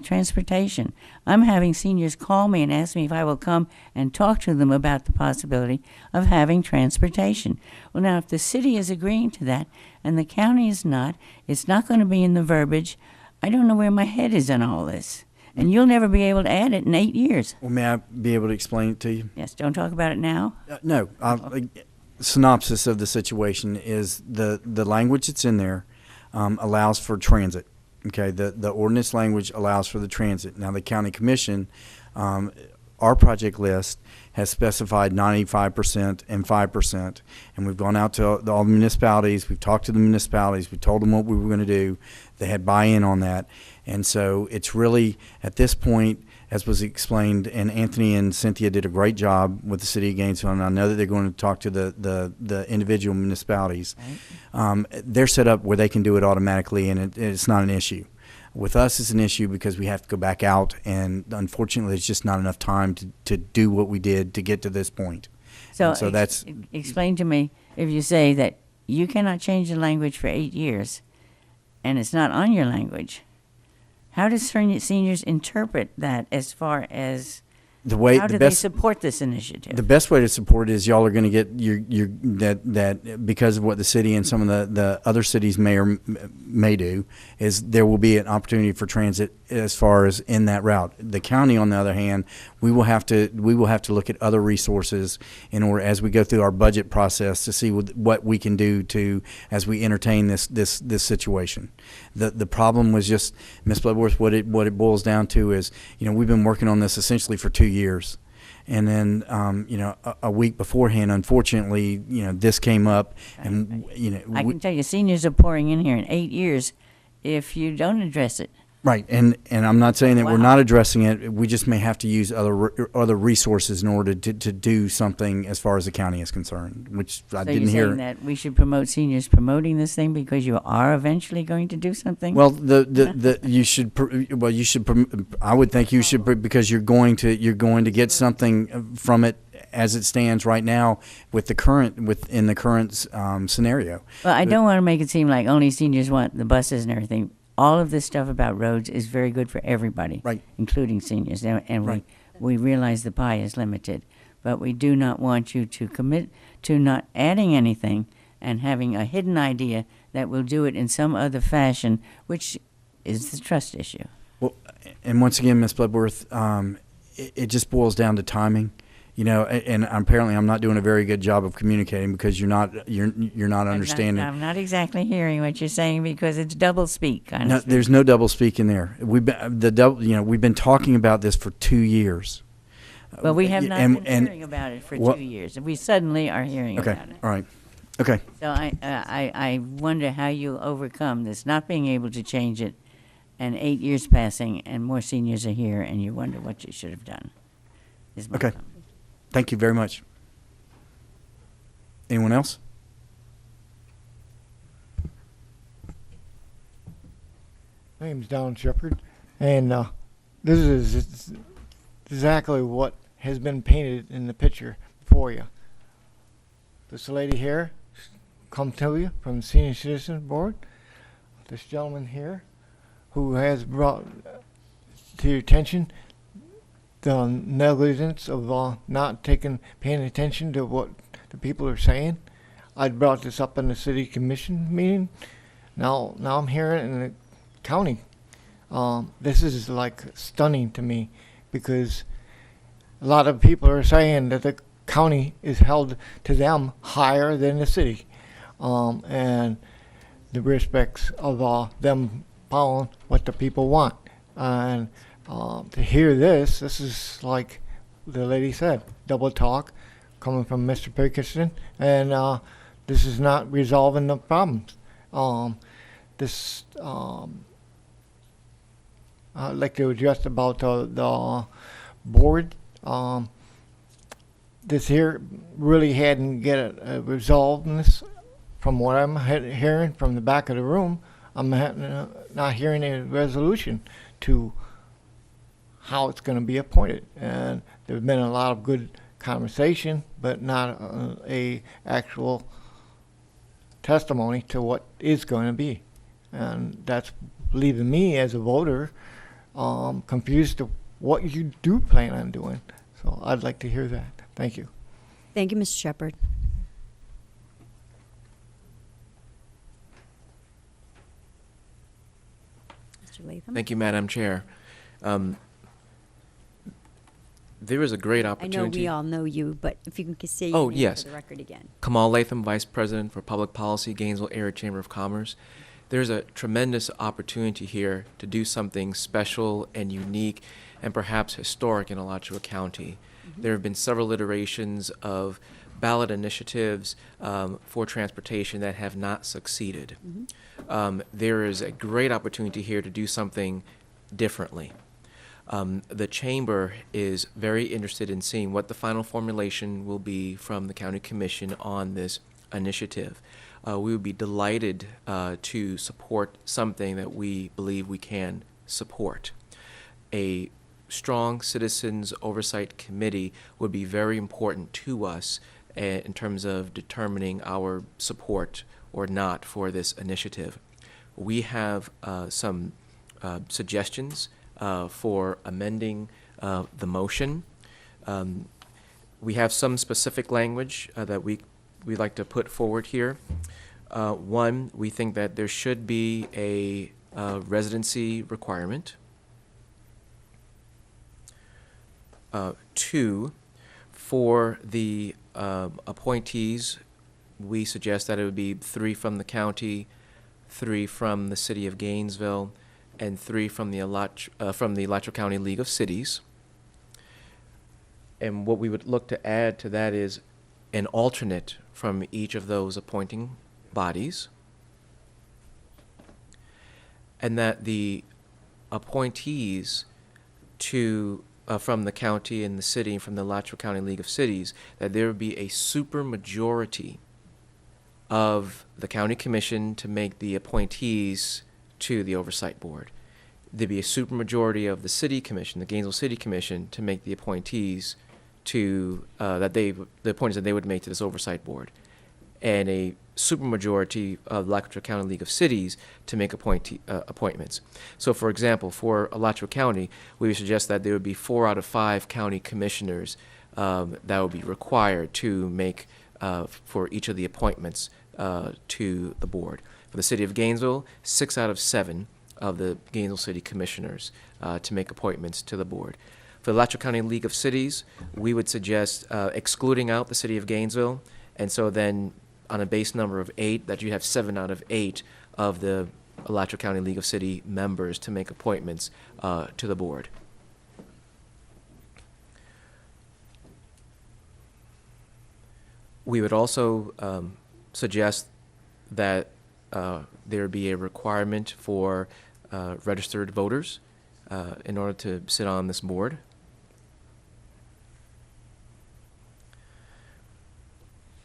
transportation. I'm having seniors call me and ask me if I will come and talk to them about the possibility of having transportation. Well, now, if the city is agreeing to that and the county is not, it's not going to be in the verbiage. I don't know where my head is on all this. And you'll never be able to add it in 8 years. Well, may I be able to explain it to you? Yes, don't talk about it now. No. Synopsis of the situation is the language that's in there allows for transit. Okay, the ordinance language allows for the transit. Now, the county commission, our project list has specified 95% and 5%, and we've gone out to all the municipalities. We've talked to the municipalities. We told them what we were going to do. They had buy-in on that, and so it's really at this point, as was explained, and Anthony and Cynthia did a great job with the city of Gainesville, and I know that they're going to talk to the individual municipalities. Right. They're set up where they can do it automatically, and it's not an issue. With us, it's an issue because we have to go back out, and unfortunately, it's just not enough time to do what we did to get to this point. So, And so that's explain to me, if you say that you cannot change the language for 8 years, and it's not on your language, how does seniors interpret that as far as the way how do they support this initiative? The best way to support it is y'all are going to get your that because of what the city and some of the other cities may do is there will be an opportunity for transit as far as in that route. The county, on the other hand, we will have to look at other resources in order as we go through our budget process to see what we can do to as we entertain this situation. The problem was just, Ms. Bloodworth, what it boils down to is, we've been working on this essentially for 2 years. And then, a week beforehand, unfortunately, this came up, and I can tell you, seniors are pouring in here in 8 years if you don't address it. Right, and I'm not saying that we're Wow. not addressing it. We just may have to use other resources in order to do something as far as the county is concerned, which I So didn't you're hear. saying that we should promote seniors promoting this thing because you are eventually going to do something? Well, you should. I would think you should because you're going to get something from it as it stands right now with in the current scenario. Well, I don't want to make it seem like only seniors want the buses and everything. All of this stuff about roads is very good for everybody, Right. including seniors. And Right. we realize the pie is limited, but we do not want you to commit to not adding anything and having a hidden idea that we'll do it in some other fashion, which is the trust issue. Well, and once again, Ms. Bloodworth, it just boils down to timing. And apparently I'm not doing a very good job of communicating because you're not understanding. I'm not exactly hearing what you're saying because it's double speak. No, there's no double speak in there. We've been talking about this for 2 years. Well, we have not And- been hearing about it for well- 2 years, and we suddenly are hearing Okay, about it. all right, okay. So I wonder how you'll overcome this, not being able to change it, and 8 years passing, and more seniors are here, and you wonder what you should have done. Is my Okay. comment. Thank you very much. Anyone else? My name's Don Shepard, and this is exactly what has been painted in the picture for you. This lady here come to you from the Senior Citizens Board. This gentleman here who has brought to your attention the negligence of not paying attention to what the people are saying. I brought this up in the city commission meeting. Now I'm hearing it in the county. This is like stunning to me, because a lot of people are saying that the county is held to them higher than the city, and the respects of them following what the people want. And to hear this is like the lady said, double talk coming from Mr. Pickerson, and this is not resolving the problems. I'd like to address about the board. This here really hadn't get it resolved in this. From what I'm hearing from the back of the room, I'm not hearing a resolution to how it's going to be appointed. And there's been a lot of good conversation, but not a actual testimony to what is going to be. And that's leaving me as a voter confused to what you do plan on doing. So I'd like to hear that. Thank you. Thank you, Mr. Shepherd. Mr. Latham? Thank you, Madam Chair. There is a great I opportunity. know we all know you, but if you can say Oh, your name yes. for the record again. Kamal Latham, Vice President for Public Policy, Gainesville Area Chamber of Commerce. There's a tremendous opportunity here to do something special and unique and perhaps historic in Alachua County. There have been several iterations of ballot initiatives for transportation that have not succeeded. There is a great opportunity here to do something differently. The Chamber is very interested in seeing what the final formulation will be from the County Commission on this initiative. We would be delighted to support something that we believe we can support. A strong citizens oversight committee would be very important to us in terms of determining our support or not for this initiative. We have some suggestions for amending the motion. We have some specific language that we'd like to put forward here. One, we think that there should be a residency requirement. Two, for the appointees, we suggest that it would be 3 from the county, 3 from the city of Gainesville, and 3 from the Alachua County League of Cities. And what we would look to add to that is an alternate from each of those appointing bodies, and that the appointees to from the county and the city and from the Alachua County League of Cities, that there would be a supermajority of the county commission to make the appointees to the oversight board. There'd be a supermajority of the city commission, the Gainesville City Commission, to make the appointees to the appointees that they would make to this oversight board, and a supermajority of the Alachua County League of Cities to make appointments. So, for example, for Alachua County, we would suggest that there would be 4 out of 5 county commissioners that would be required to make for each of the appointments to the board. For the city of Gainesville, 6 out of 7 of the Gainesville City Commissioners to make appointments to the board. For the Alachua County League of Cities, we would suggest excluding out the city of Gainesville, and so then on a base number of 8, that you have 7 out of 8 of the Alachua County League of City members to make appointments to the board. We would also suggest that there be a requirement for registered voters in order to sit on this board.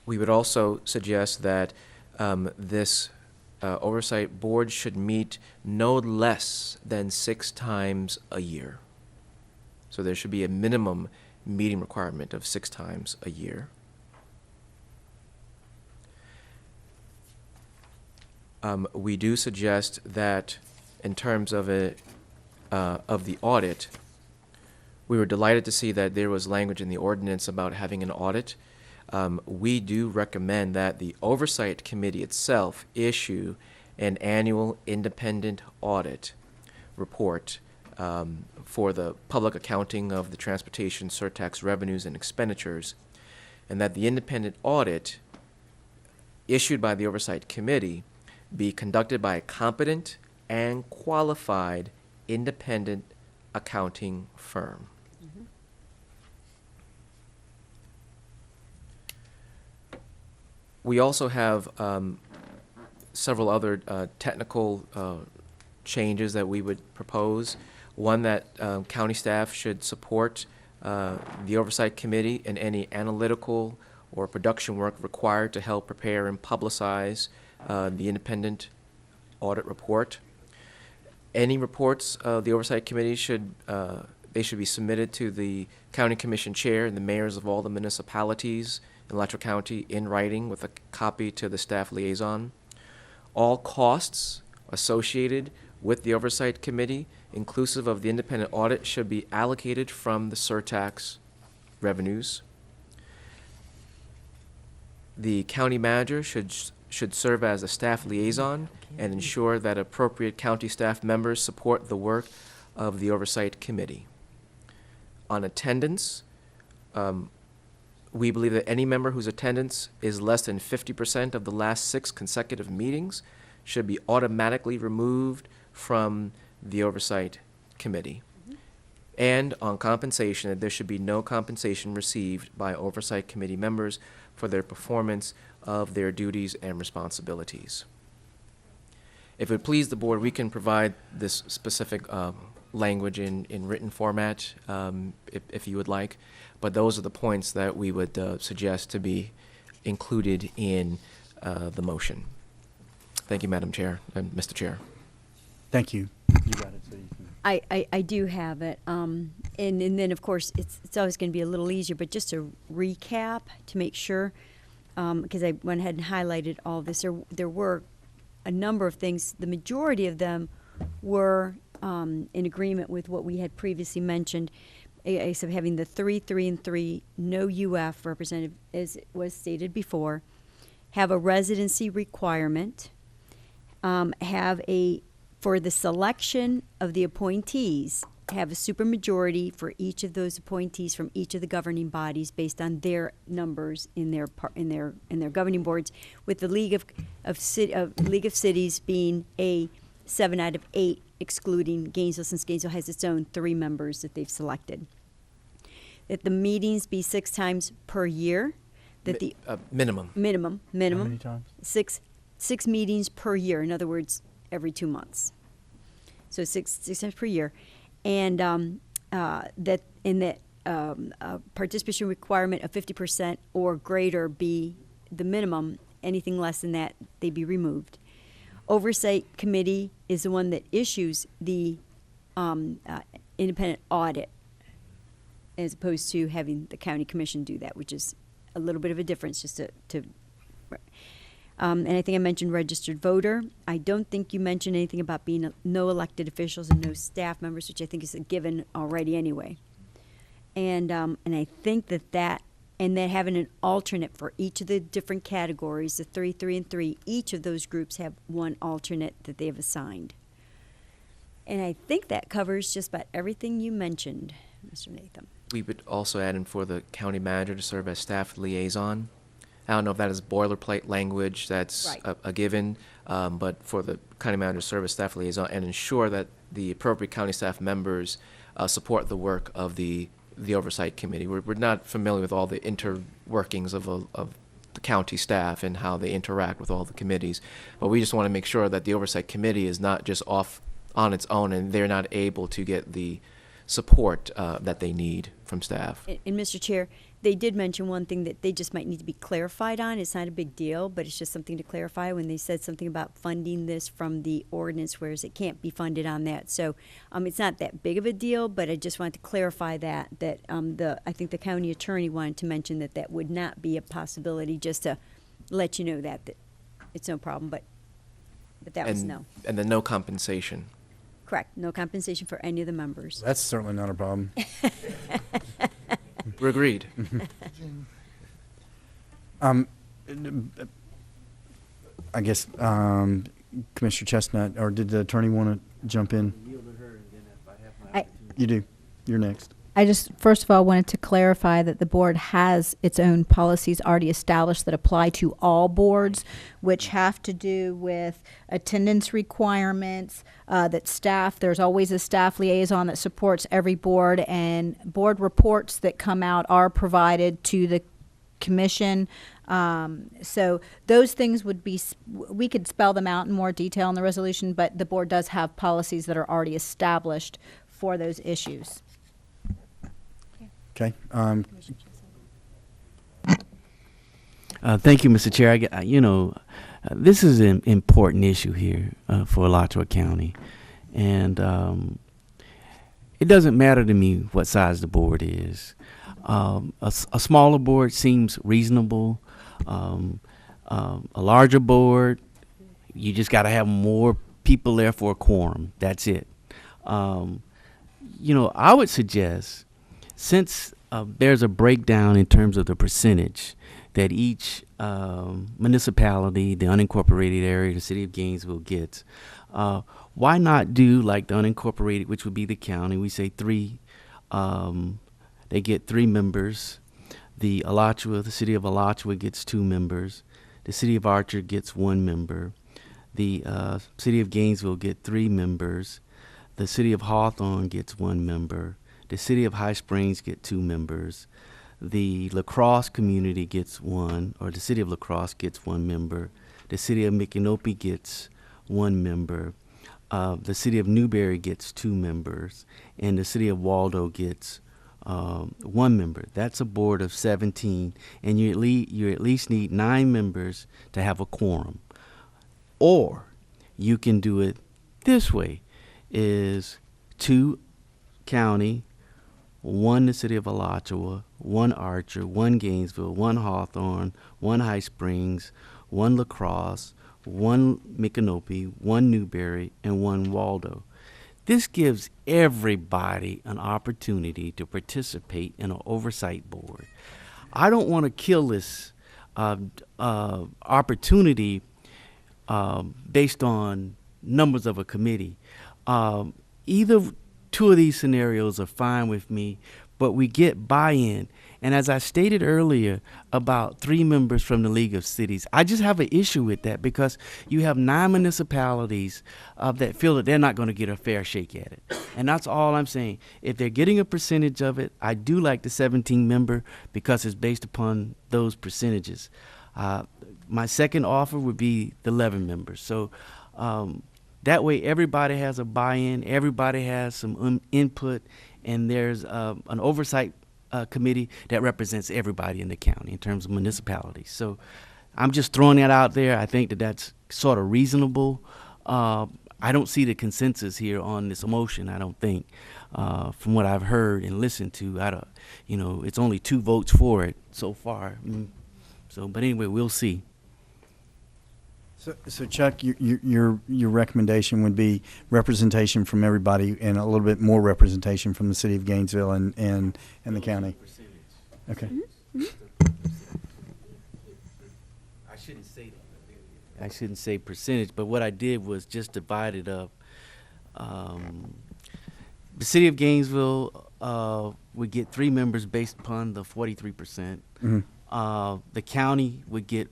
We would also suggest that this oversight board should meet no less than 6 times a year. So there should be a minimum meeting requirement of 6 times a year. We do suggest that in terms of the audit, We were delighted to see that there was language in the ordinance about having an audit. We do recommend that the Oversight Committee itself issue an annual independent audit report for the public accounting of the transportation surtax revenues and expenditures, and that the independent audit issued by the Oversight Committee be conducted by a competent and qualified independent accounting firm. We also have several other technical changes that we would propose. One, that county staff should support the Oversight Committee in any analytical or production work required to help prepare and publicize the independent audit report. Any reports of the Oversight Committee should be submitted to the County Commission Chair and the mayors of all the municipalities in Alachua County in writing with a copy to the staff liaison. All costs associated with the Oversight Committee, inclusive of the independent audit, should be allocated from the surtax revenues. The county manager should serve as a staff liaison and ensure that appropriate county staff members support the work of the Oversight Committee. On attendance, we believe that any member whose attendance is less than 50% of the last 6 consecutive meetings should be automatically removed from the Oversight Committee. And on compensation, that there should be no compensation received by Oversight Committee members for their performance of their duties and responsibilities. If it please the board, we can provide this specific language in written format if you would like, but those are the points that we would suggest to be included in the motion. Thank you, Madam Chair and Mr. Chair. Thank you. You got it, so you can. I do have it. And then, of course, it's always going to be a little easier, but just to recap to make sure, because I went ahead and highlighted all of this, there were a number of things. The majority of them were in agreement with what we had previously mentioned, except having the 3, 3, and 3, no UF represented, as it was stated before, have a residency requirement, have a, for the selection of the appointees, have a supermajority for each of those appointees from each of the governing bodies based on their numbers in their governing boards, with the League of Cities being a 7 out of 8, excluding Gainesville, since Gainesville has its own 3 members that they've selected. That the meetings be 6 times per year. That the minimum. Minimum. How many times? 6 meetings per year. In other words, every 2 months. So 6 times per year, and that participation requirement of 50% or greater be the minimum. Anything less than that, they be removed. Oversight Committee is the one that issues the independent audit, as opposed to having the county commission do that, which is a little bit of a difference. Just to and I think I mentioned registered voter. I don't think you mentioned anything about being no elected officials and no staff members, which I think is a given already anyway. And I think that having an alternate for each of the different categories, the 3, 3, and 3, each of those groups have one alternate that they have assigned. And I think that covers just about everything you mentioned, Mr. Nathan. We would also add in for the county manager to serve as staff liaison. I don't know if that is boilerplate language that's right. a given, but for the county manager to serve as staff liaison and ensure that the appropriate county staff members support the work of the Oversight Committee. We're not familiar with all the interworkings of the county staff and how they interact with all the committees, but we just want to make sure that the Oversight Committee is not just off on its own and they're not able to get the support that they need from staff. And Mr. Chair, they did mention one thing that they just might need to be clarified on. It's not a big deal, but it's just something to clarify when they said something about funding this from the ordinance, whereas it can't be funded on that. So it's not that big of a deal, but I just wanted to clarify that I think the county attorney wanted to mention that would not be a possibility, just to let you know that it's no problem, but that was no. And the no compensation. Correct. No compensation for any of the members. That's certainly not a problem. We're agreed. I guess Commissioner Chestnut, or did the attorney want to jump in? You do. You're next. I just, first of all, wanted to clarify that the board has its own policies already established that apply to all boards, which have to do with attendance requirements, that staff, there's always a staff liaison that supports every board, and board reports that come out are provided to the commission. So those things would be, we could spell them out in more detail in the resolution, but the board does have policies that are already established for those issues. Okay. Thank you, Mr. Chair. This is an important issue here for Alachua County. And it doesn't matter to me what size the board is. A smaller board seems reasonable. A larger board, you just got to have more people there for a quorum. That's it. I would suggest, since there's a breakdown in terms of the percentage that each municipality, the unincorporated area, the city of Gainesville gets, why not do like the unincorporated, which would be the county? We say three. They get 3 members. The city of Alachua gets 2 members. The city of Archer gets 1 member. The city of Gainesville get 3 members. The city of Hawthorne gets 1 member. The city of High Springs get 2 members. The La Crosse community gets 1, or the city of La Crosse gets 1 member. The city of Micanopy gets 1 member. The city of Newberry gets 2 members, and the city of Waldo gets 1 member. That's a board of 17, and you at least need 9 members to have a quorum. Or you can do it this way: is 2 county, 1 the city of Alachua, 1 Archer, 1 Gainesville, 1 Hawthorne, 1 High Springs, 1 La Crosse, 1 Micanopy, 1 Newberry, and 1 Waldo. This gives everybody an opportunity to participate in an oversight board. I don't want to kill this opportunity based on numbers of a committee. Either 2 of these scenarios are fine with me, but we get buy-in. And as I stated earlier about 3 members from the League of Cities, I just have an issue with that, because you have 9 municipalities that feel that they're not going to get a fair shake at it. And that's all I'm saying. If they're getting a percentage of it, I do like the 17 member because it's based upon those percentages. My second offer would be the 11 members. So that way everybody has a buy-in, everybody has some input, and there's an oversight committee that represents everybody in the county in terms of municipalities. So I'm just throwing that out there. I think that that's sort of reasonable. I don't see the consensus here on this motion, I don't think. From what I've heard and listened to, it's only 2 votes for it so far. But anyway, we'll see. So Chuck, your recommendation would be representation from everybody and a little bit more representation from the city of Gainesville and the county. Okay. Mm-hmm. I shouldn't say percentage, but what I did was just divide it up. The city of Gainesville would get 3 members based upon the 43%. Mm-hmm. The county would get,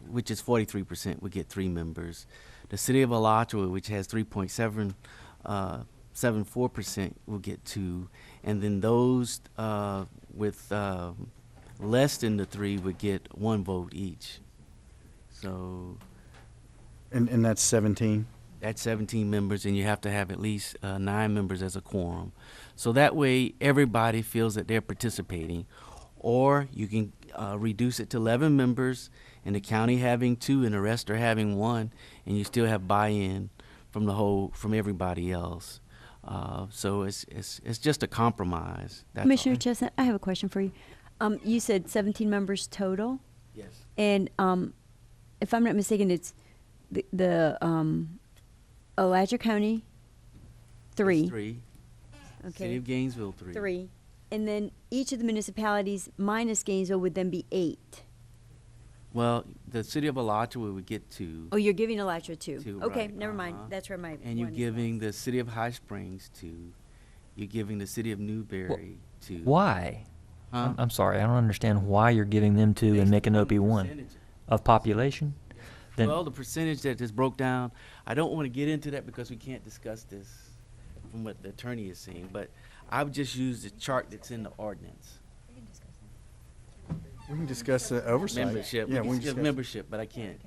which is 43%, would get 3 members. The city of Alachua, which has 3.74%, will get 2, and then those with less than the 3 would get 1 vote each. So, and that's 17. That's 17 members, and you have to have at least 9 members as a quorum. So that way, everybody feels that they're participating. Or you can reduce it to 11 members, and the county having 2, and the rest are having 1, and you still have buy-in from everybody else. So it's just a compromise. That's Commissioner all. Chestnut, I have a question for you. You said 17 members total, Yes. and if I'm not mistaken, it's the Alachua County Three. It's 3. City Okay. of Gainesville, 3. 3. And then each of the municipalities minus Gainesville would then be 8. Well, the city of Alachua would get 2. Oh, you're giving Alachua 2. 2, Okay, right, never mind. uh-huh. That's where my And you're one is giving the city of High Springs 2. You're giving the city of Newberry 2. Why? Huh? I'm sorry, I don't understand why you're giving them 2 and making OP 1 Percentage. of population. Then Well, the percentage that is broke down, I don't want to get into that because we can't discuss this from what the attorney is saying, but I would just use the chart that's in the ordinance. We can discuss the oversight. Membership, Yeah, we can discuss discuss- membership, but I can't.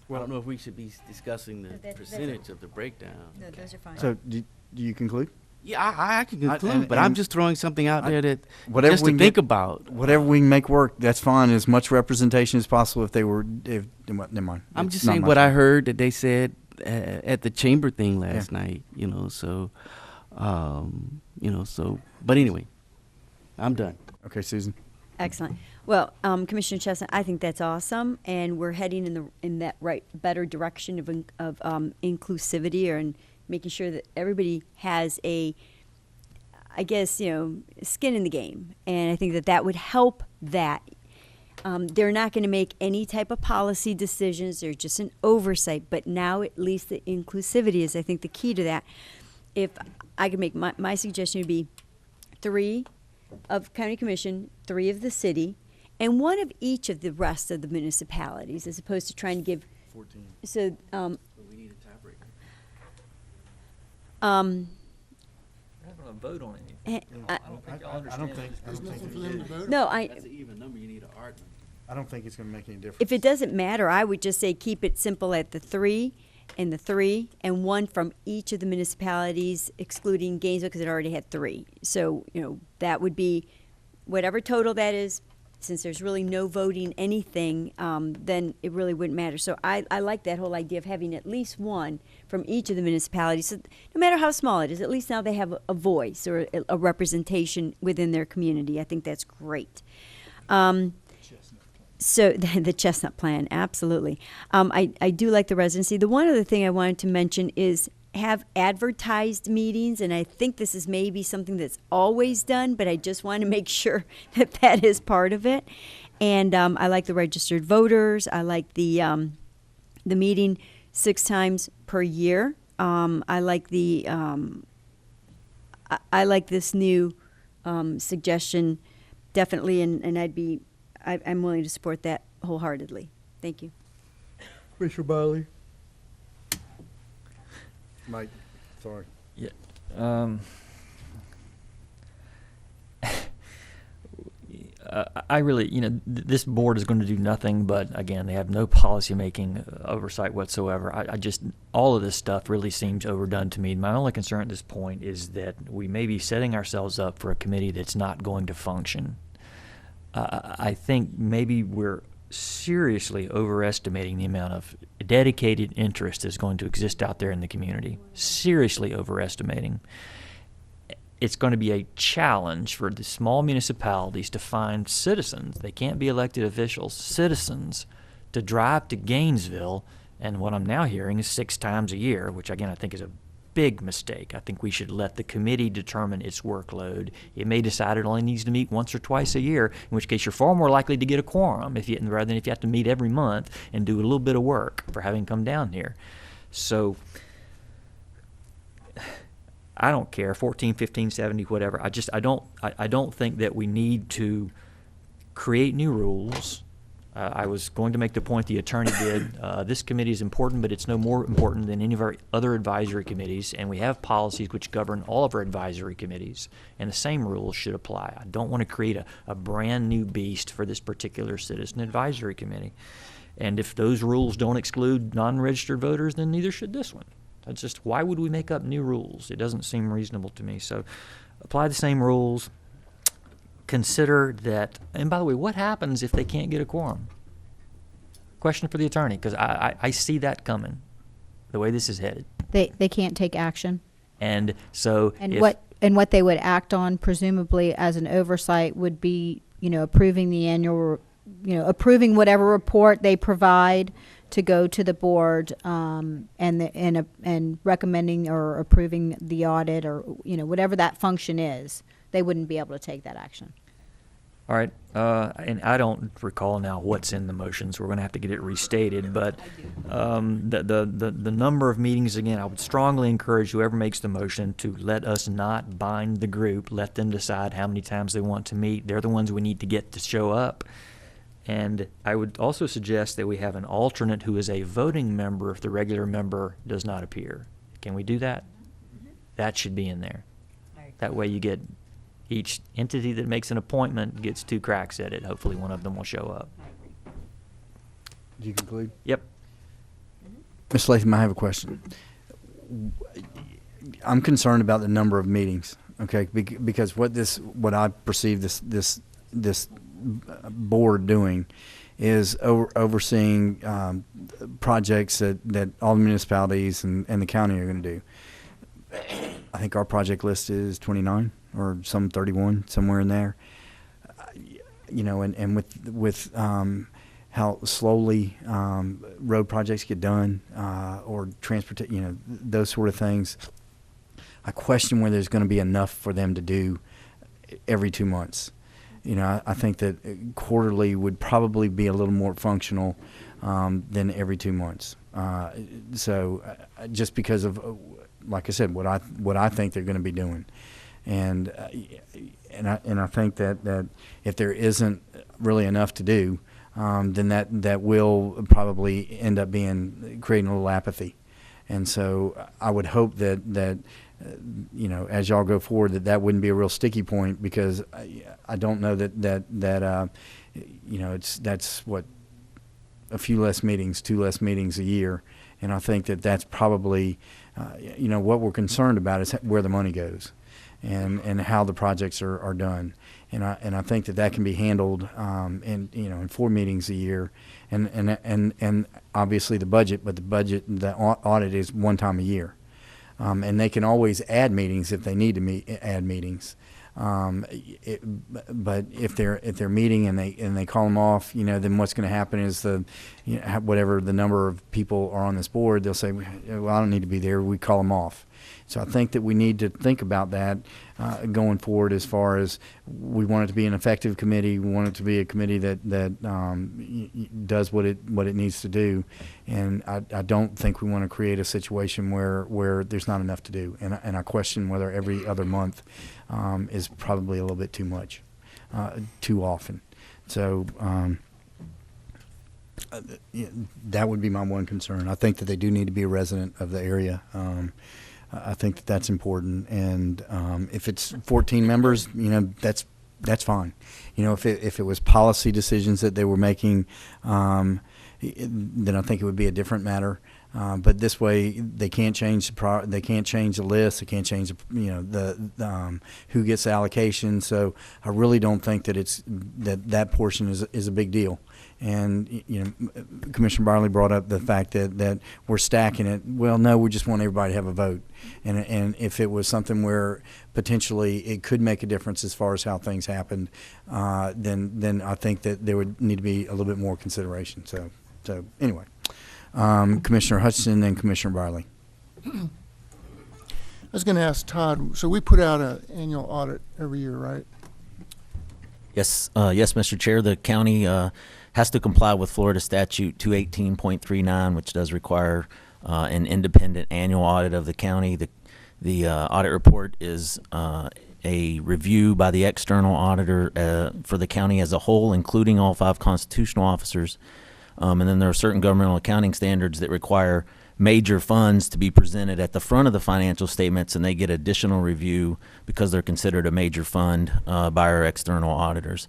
I don't know if we should be discussing the that's percentage of the breakdown. No, those are fine. So, do you conclude? Yeah, I can conclude, and- but I'm and just throwing something out there that, Whatever just we to can think get- about. Whatever we can make work, that's fine. As much representation as possible. If they were, if never mind. I'm It's just not saying my what I fault. heard that they said at the chamber thing last night, so, so, but anyway, I'm done. Okay, Susan. Excellent. Well, Commissioner Chestnut, I think that's awesome, and we're heading in that better direction of inclusivity, or in making sure that everybody has a, I guess, skin in the game, and I think that would help that. They're not going to make any type of policy decisions. They're just an oversight, but now at least the inclusivity is, I think, the key to that. If I could make my suggestion would be 3 of county commission, 3 of the city, and 1 of each of the rest of the municipalities, as opposed to trying to give. 14. So, We need a tiebreaker. we're not going to vote on anything. I I don't think. There's nothing for them to vote on. no, That's an even number, you need an odd one. I don't think it's going to make any difference. if it doesn't matter, I would just say keep it simple at the 3 and the 3, and 1 from each of the municipalities, excluding Gainesville, because it already had 3. So, that would be whatever total that is. Since there's really no voting anything, then it really wouldn't matter. So I like that whole idea of having at least 1 from each of the municipalities. So no matter how small it is, at least now they have a voice or a representation within their community. I think that's great. So the Chestnut Plan, absolutely. I do like the residency. The one other thing I wanted to mention is have advertised meetings, and I think this is maybe something that's always done, but I just want to make sure that is part of it. And I like the registered voters. I like the meeting 6 times per year. I like the I like this new suggestion definitely, and I'm willing to support that wholeheartedly. Thank you. Commissioner Biley. Mike, sorry. Yeah. I really, this board is going to do nothing but, again, they have no policy-making oversight whatsoever. I just, all of this stuff really seems overdone to me. My only concern at this point is that we may be setting ourselves up for a committee that's not going to function. I think maybe we're seriously overestimating the amount of dedicated interest that's going to exist out there in the community. Seriously overestimating. It's going to be a challenge for the small municipalities to find citizens. They can't be elected officials, citizens, to drive to Gainesville, and what I'm now hearing is 6 times a year, which again I think is a big mistake. I think we should let the committee determine its workload. It may decide it only needs to meet once or twice a year, in which case you're far more likely to get a quorum rather than if you have to meet every month and do a little bit of work for having come down here. So I don't care, 14, 15, 70, whatever. I don't think that we need to create new rules. I was going to make the point the attorney did. This committee is important, but it's no more important than any of our other advisory committees, and we have policies which govern all of our advisory committees, and the same rules should apply. I don't want to create a brand new beast for this particular citizen advisory committee. And if those rules don't exclude non-registered voters, then neither should this one. That's just, why would we make up new rules? It doesn't seem reasonable to me. So apply the same rules. Consider that, and by the way, what happens if they can't get a quorum? Question for the attorney, because I see that coming, the way this is headed. They can't take action. And so what they would act on, presumably as an oversight, would be, approving the annual, approving whatever report they provide to go to the board and recommending or approving the audit, or whatever that function is, they wouldn't be able to take that action. All right, and I don't recall now what's in the motion, so we're going to have to get it restated. But the number of meetings, again, I would strongly encourage whoever makes the motion to let us not bind the group. Let them decide how many times they want to meet. They're the ones we need to get to show up. And I would also suggest that we have an alternate who is a voting member if the regular member does not appear. Can we do that? That should be in there. That way you get each entity that makes an appointment gets 2 cracks at it. Hopefully one of them will show up. Do you conclude? Yep. Ms. Latham, I have a question. I'm concerned about the number of meetings, okay? Because what I perceive this board doing is overseeing projects that all the municipalities and the county are going to do. I think our project list is 29 or some 31, somewhere in there. And with how slowly road projects get done, or transport, those sort of things, I question whether there's going to be enough for them to do every 2 months. I think that quarterly would probably be a little more functional than every 2 months. So just because of, like I said, what I think they're going to be doing. And I think that if there isn't really enough to do, then that will probably end up creating a little apathy. And so I would hope that as y'all go forward, that wouldn't be a real sticky point, because I don't know that that's what, a few less meetings, 2 less meetings a year. And I think that's probably, what we're concerned about is where the money goes. And how the projects are done, and I think that can be handled in 4 meetings a year, and obviously the budget, but the audit is 1 time a year, and they can always add meetings if they need to add meetings, but if they're meeting and they call them off, then what's going to happen is whatever the number of people are on this board, they'll say, well, I don't need to be there, we call them off. So I think that we need to think about that going forward, as far as we want it to be an effective committee. We want it to be a committee that does what it needs to do, and I don't think we want to create a situation where there's not enough to do. And I question whether every other month is probably a little bit too much, too often. So that would be my one concern. I think that they do need to be a resident of the area. I think that's important, and if it's 14 members, that's fine. If it was policy decisions that they were making, then I think it would be a different matter. But this way, they can't change they can't change the list. They can't change the who gets the allocation. So I really don't think that that portion is a big deal. And Commissioner Barley brought up the fact that we're stacking it. Well, no, we just want everybody to have a vote. And if it was something where potentially it could make a difference as far as how things happened, then I think that there would need to be a little bit more consideration. So anyway, Commissioner Hutchinson and Commissioner Barley. I was going to ask Todd, so we put out an annual audit every year, right? Yes, Mr. Chair. The county has to comply with Florida Statute 218.39, which does require an independent annual audit of the county. The audit report is a review by the external auditor for the county as a whole, including all 5 constitutional officers. And then there are certain governmental accounting standards that require major funds to be presented at the front of the financial statements, and they get additional review because they're considered a major fund by our external auditors.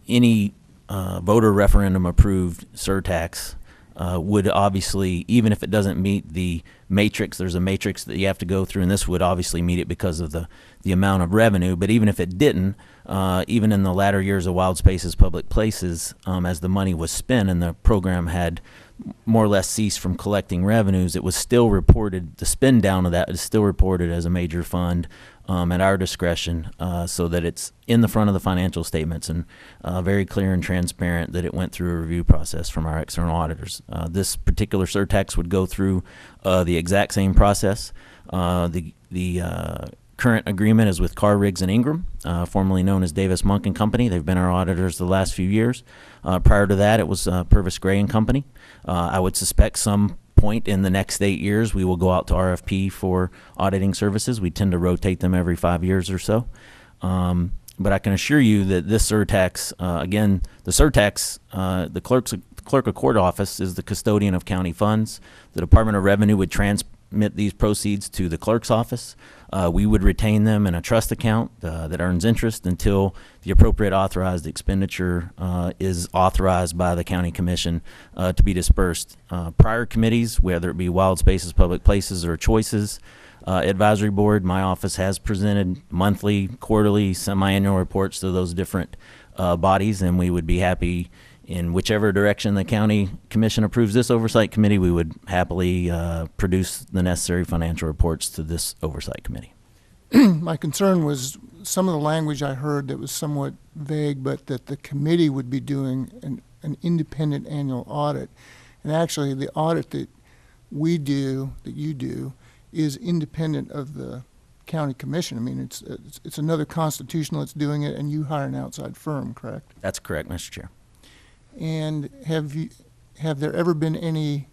Any voter referendum approved surtax would obviously, even if it doesn't meet the matrix, there's a matrix that you have to go through, and this would obviously meet it because of the amount of revenue. But even if it didn't, even in the latter years of Wild Spaces Public Places, as the money was spent and the program had more or less ceased from collecting revenues, it was still reported, the spend down of that is still reported as a major fund at our discretion, so that it's in the front of the financial statements and very clear and transparent that it went through a review process from our external auditors. This particular surtax would go through the exact same process. The current agreement is with Carr, Riggs & Ingram, formerly known as Davis, Monk & Company. They've been our auditors the last few years. Prior to that, it was Purvis, Gray & Company. I would suspect some point in the next 8 years we will go out to RFP for auditing services. We tend to rotate them every 5 years or so. But I can assure you that this surtax, again, the surtax, the clerk of court office is the custodian of county funds. The Department of Revenue would transmit these proceeds to the clerk's office. We would retain them in a trust account that earns interest until the appropriate authorized expenditure is authorized by the county commission to be dispersed. Prior committees, whether it be Wild Spaces, Public Places, or Choices Advisory Board, my office has presented monthly, quarterly, semi-annual reports to those different bodies, and we would be happy in whichever direction the county commission approves this oversight committee, we would happily produce the necessary financial reports to this oversight committee. My concern was some of the language I heard that was somewhat vague, but that the committee would be doing an independent annual audit. And actually, the audit that we do, that you do, is independent of the county commission. I mean, it's another constitutional that's doing it, and you hire an outside firm, correct? That's correct, Mr. Chair. And have there ever been any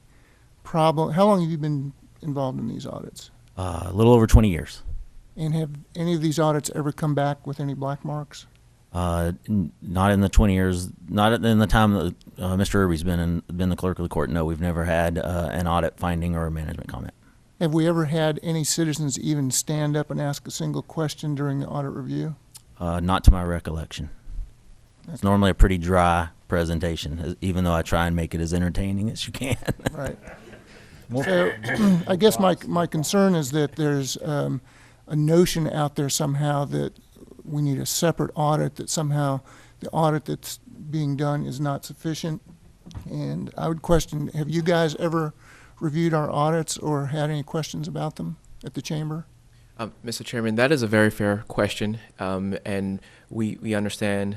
problem? How long have you been involved in these audits? A little over 20 years. And have any of these audits ever come back with any black marks? Not in the 20 years, not in the time that Mr. Irby's been the clerk of the court. No, we've never had an audit finding or a management comment. Have we ever had any citizens even stand up and ask a single question during the audit review? Not to my recollection. It's normally a pretty dry presentation, even though I try and make it as entertaining as you can. Right. So I guess my concern is that there's a notion out there somehow that we need a separate audit, that somehow the audit that's being done is not sufficient. And I would question, have you guys ever reviewed our audits or had any questions about them at the chamber? Mr. Chairman, that is a very fair question, and we understand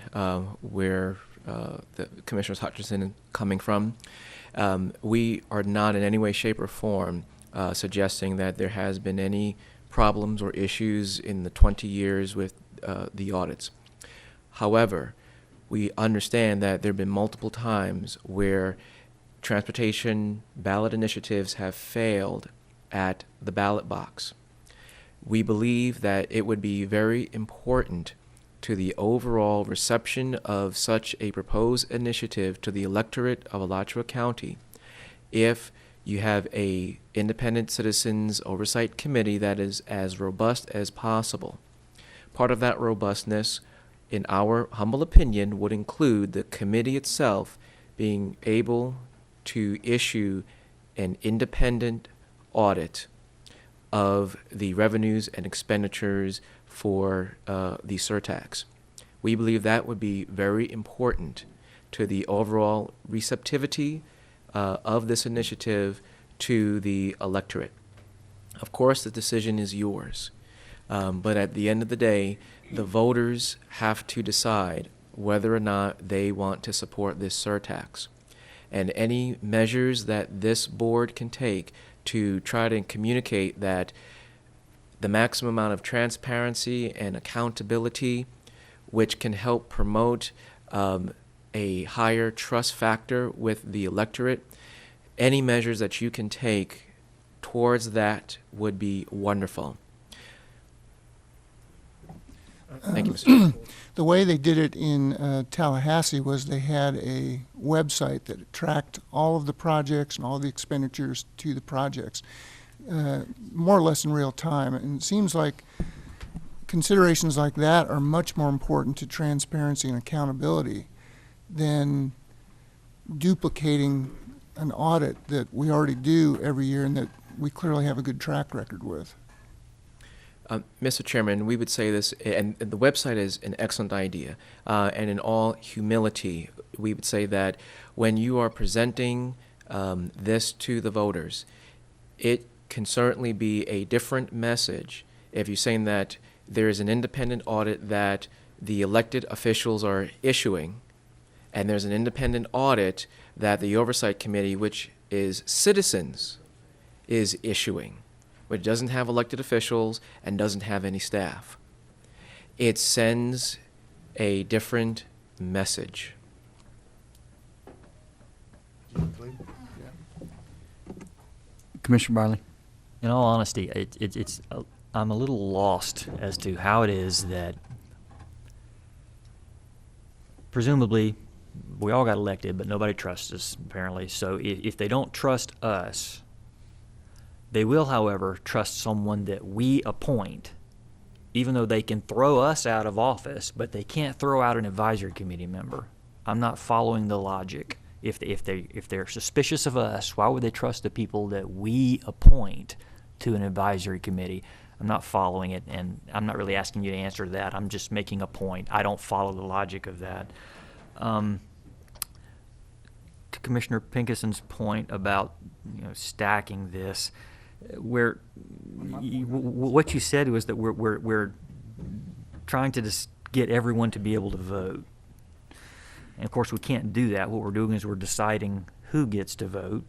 where the Commissioner Hutchinson is coming from. We are not in any way, shape, or form suggesting that there has been any problems or issues in the 20 years with the audits. However, we understand that there have been multiple times where transportation ballot initiatives have failed at the ballot box. We believe that it would be very important to the overall reception of such a proposed initiative to the electorate of Alachua County if you have a independent citizens oversight committee that is as robust as possible. Part of that robustness, in our humble opinion, would include the committee itself being able to issue an independent audit of the revenues and expenditures for the surtax. We believe that would be very important to the overall receptivity of this initiative to the electorate. Of course, the decision is yours, but at the end of the day, the voters have to decide whether or not they want to support this surtax. And any measures that this board can take to try to communicate that the maximum amount of transparency and accountability, which can help promote a higher trust factor with the electorate, any measures that you can take towards that would be wonderful. Thank you, Mr. Chairman. The way they did it in Tallahassee was they had a website that tracked all of the projects and all the expenditures to the projects, more or less in real time. And it seems like considerations like that are much more important to transparency and accountability than duplicating an audit that we already do every year and that we clearly have a good track record with. Mr. Chairman, we would say this, and the website is an excellent idea. And in all humility, we would say that when you are presenting this to the voters, it can certainly be a different message if you're saying that there is an independent audit that the elected officials are issuing, and there's an independent audit that the Oversight Committee, which is citizens, is issuing, which doesn't have elected officials and doesn't have any staff. It sends a different message. Commissioner Barley? In all honesty, I'm a little lost as to how it is that presumably we all got elected, but nobody trusts us, apparently. So if they don't trust us, they will, however, trust someone that we appoint, even though they can throw us out of office, but they can't throw out an advisory committee member. I'm not following the logic. If they're suspicious of us, why would they trust the people that we appoint to an advisory committee? I'm not following it, and I'm not really asking you to answer that. I'm just making a point. I don't follow the logic of that. To Commissioner Pinkison's point about stacking this, what you said was that we're trying to just get everyone to be able to vote. And of course we can't do that. What we're doing is we're deciding who gets to vote.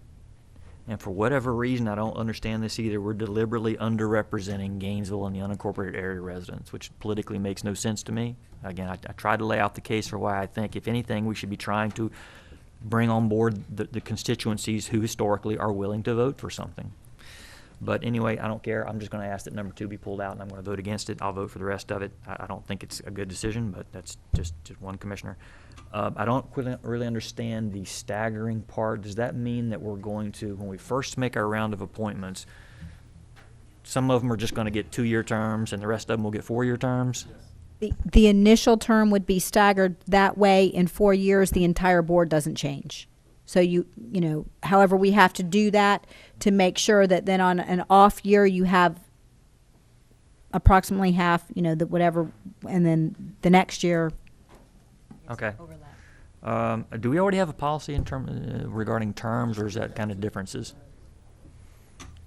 And for whatever reason, I don't understand this either, we're deliberately underrepresenting Gainesville and the unincorporated area residents, which politically makes no sense to me. Again, I tried to lay out the case for why I think, if anything, we should be trying to bring on board the constituencies who historically are willing to vote for something. But anyway, I don't care. I'm just going to ask that number 2 be pulled out, and I'm going to vote against it. I'll vote for the rest of it. I don't think it's a good decision, but that's just one commissioner. I don't really understand the staggering part. Does that mean that we're going to, when we first make our round of appointments, some of them are just going to get 2-year terms and the rest of them will get 4-year terms? The initial term would be staggered. That way, in 4 years, the entire board doesn't change. So however, we have to do that to make sure that then on an off year you have approximately half, the whatever, and then the next year. Okay. Do we already have a policy in regarding terms, or is that kind of differences?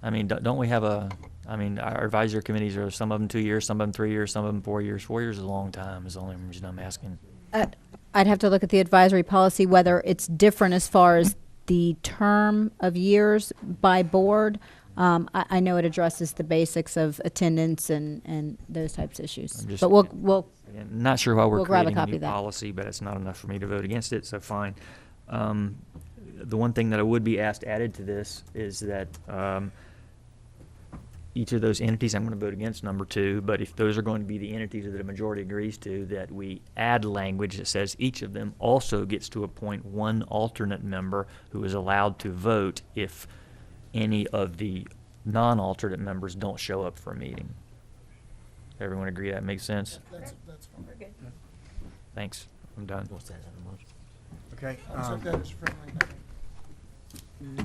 I mean, don't we have our advisory committees are some of them 2 years, some of them 3 years, some of them 4 years. 4 years is a long time. Is the only reason I'm asking. I'd have to look at the advisory policy, whether it's different as far as the term of years by board. I know it addresses the basics of attendance and those types of issues. But we'll not sure why we're grab a creating copy a new of that. policy, but it's not enough for me to vote against it, so fine. The one thing that I would be asked added to this is that each of those entities, I'm going to vote against number 2, but if those are going to be the entities that a majority agrees to, that we add language that says each of them also gets to appoint one alternate member who is allowed to vote if any of the non-alternate members don't show up for a meeting. Everyone agree that makes sense? That's fine. We're good. Thanks. I'm done. Okay. Accept that as friendly.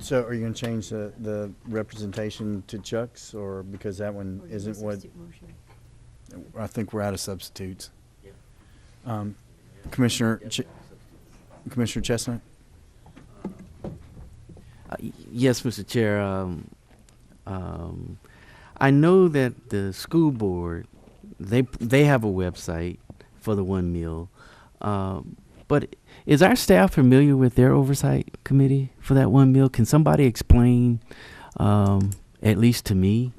So are you going to change the representation to Chuck's, or because that one isn't what? I think we're out of substitutes. Commissioner Chestnut? Yes, Mr. Chair. I know that the school board, they have a website for the 1 meal, but is our staff familiar with their oversight committee for that 1 meal? Can somebody explain, at least to me,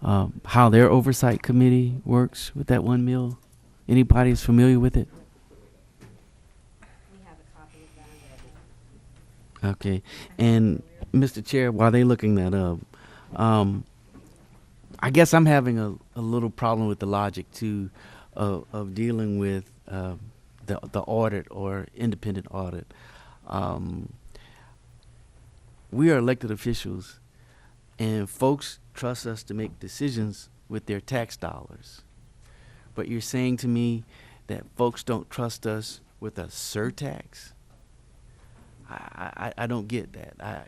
how their oversight committee works with that 1 meal? Anybody is familiar with it? We have a copy of that. Okay. And Mr. Chair, while they're looking that up, I guess I'm having a little problem with the logic too of dealing with the audit or independent audit. We are elected officials, and folks trust us to make decisions with their tax dollars. But you're saying to me that folks don't trust us with a surtax? I don't get that.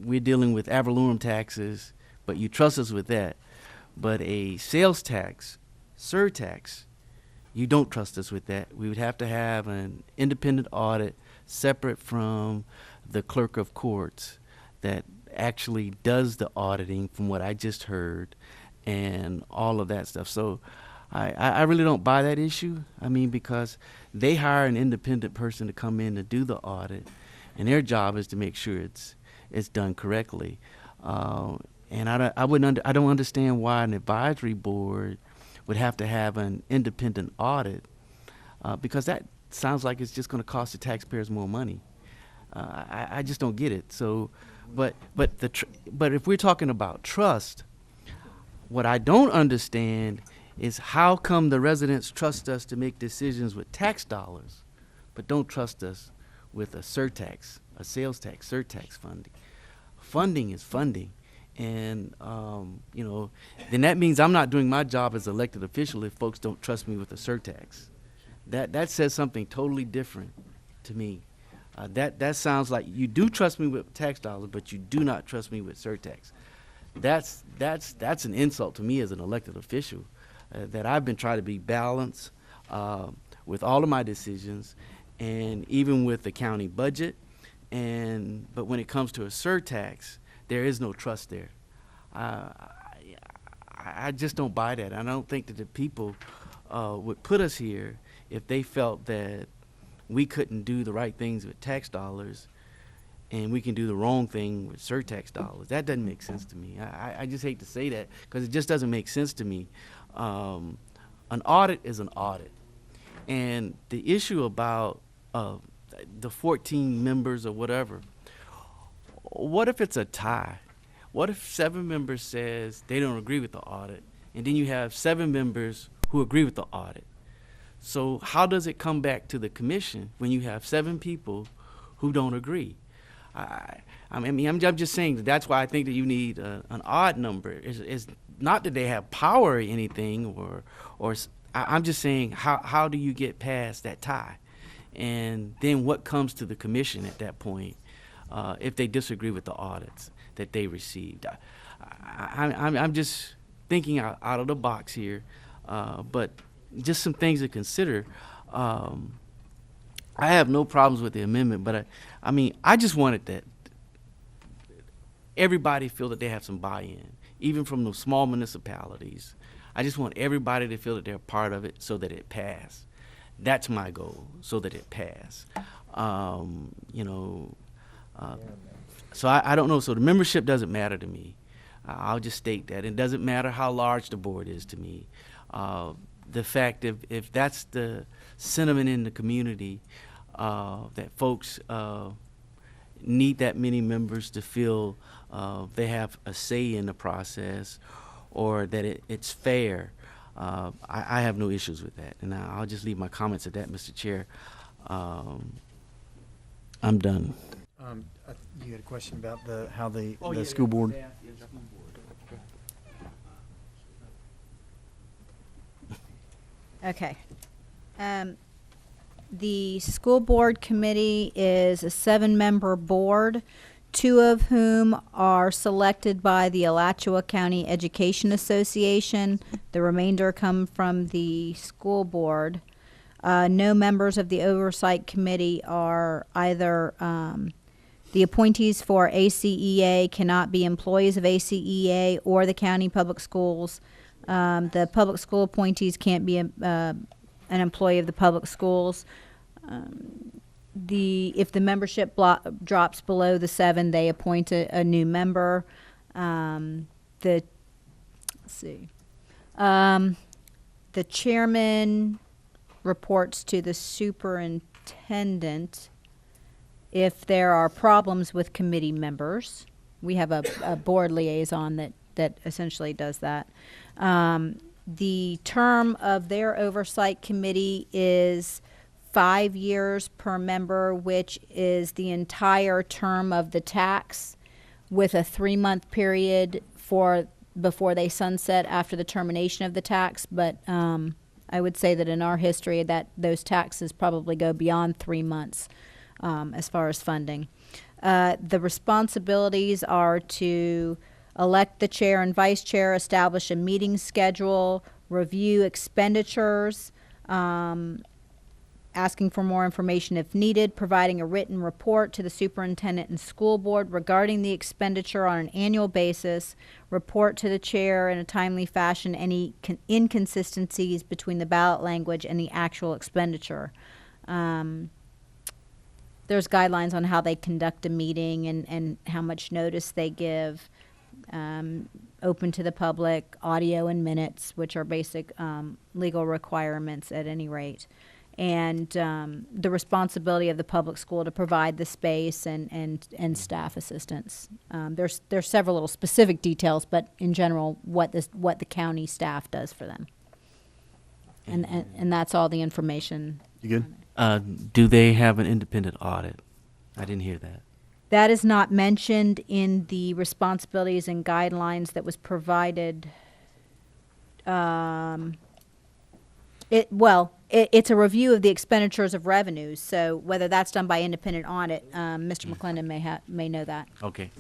We're dealing with ad valorem taxes, but you trust us with that. But a sales tax, surtax, you don't trust us with that. We would have to have an independent audit separate from the clerk of courts that actually does the auditing, from what I just heard, and all of that stuff. So I really don't buy that issue. I mean, because they hire an independent person to come in to do the audit, and their job is to make sure it's done correctly. And I don't understand why an advisory board would have to have an independent audit, because that sounds like it's just going to cost the taxpayers more money. I just don't get it. So, but if we're talking about trust, what I don't understand is how come the residents trust us to make decisions with tax dollars, but don't trust us with a surtax, a sales tax, surtax funding. Funding is funding. And, then that means I'm not doing my job as elected official if folks don't trust me with a surtax. That says something totally different to me. That sounds like you do trust me with tax dollars, but you do not trust me with surtax. That's an insult to me as an elected official, that I've been trying to be balanced with all of my decisions, and even with the county budget. But when it comes to a surtax, there is no trust there. I just don't buy that. I don't think that the people would put us here if they felt that we couldn't do the right things with tax dollars and we can do the wrong thing with surtax dollars. That doesn't make sense to me. I just hate to say that, because it just doesn't make sense to me. An audit is an audit. And the issue about the 14 members or whatever, what if it's a tie? What if 7 members says they don't agree with the audit, and then you have 7 members who agree with the audit? So how does it come back to the commission when you have 7 people who don't agree? I'm just saying that's why I think that you need an odd number. It's not that they have power or anything, or I'm just saying how do you get past that tie? And then what comes to the commission at that point if they disagree with the audits that they received? I'm just thinking out of the box here, but just some things to consider. I have no problems with the amendment, but I just wanted that everybody feel that they have some buy-in, even from those small municipalities. I just want everybody to feel that they're part of it so that it pass. That's my goal, so that it pass. So I don't know. So the membership doesn't matter to me. I'll just state that. It doesn't matter how large the board is to me. The fact if that's the sentiment in the community, that folks need that many members to feel they have a say in the process, or that it's fair, I have no issues with that. And I'll just leave my comments at that, Mr. Chair. I'm done. You had a question about how the school board. Okay. The school board committee is a 7-member board, 2 of whom are selected by the Alachua County Education Association. The remainder come from the school board. No members of the oversight committee are either the appointees for ACEA cannot be employees of ACEA or the county public schools. The public school appointees can't be an employee of the public schools. If the membership drops below the 7, they appoint a new member. The chairman reports to the superintendent if there are problems with committee members. We have a board liaison that essentially does that. The term of their oversight committee is 5 years per member, which is the entire term of the tax, with a 3-month period before they sunset after the termination of the tax. But I would say that in our history, that those taxes probably go beyond 3 months as far as funding. The responsibilities are to elect the chair and vice chair, establish a meeting schedule, review expenditures, asking for more information if needed, providing a written report to the superintendent and school board regarding the expenditure on an annual basis, report to the chair in a timely fashion any inconsistencies between the ballot language and the actual expenditure. There's guidelines on how they conduct a meeting and how much notice they give, open to the public, audio and minutes, which are basic legal requirements at any rate. And the responsibility of the public school to provide the space and staff assistance. There's several little specific details, but in general, what the county staff does for them. And that's all the information. You good? Do they have an independent audit? I didn't hear that. That is not mentioned in the responsibilities and guidelines that was provided. It's a review of the expenditures of revenues. So whether that's done by independent audit, Mr. McClendon may know that. Okay.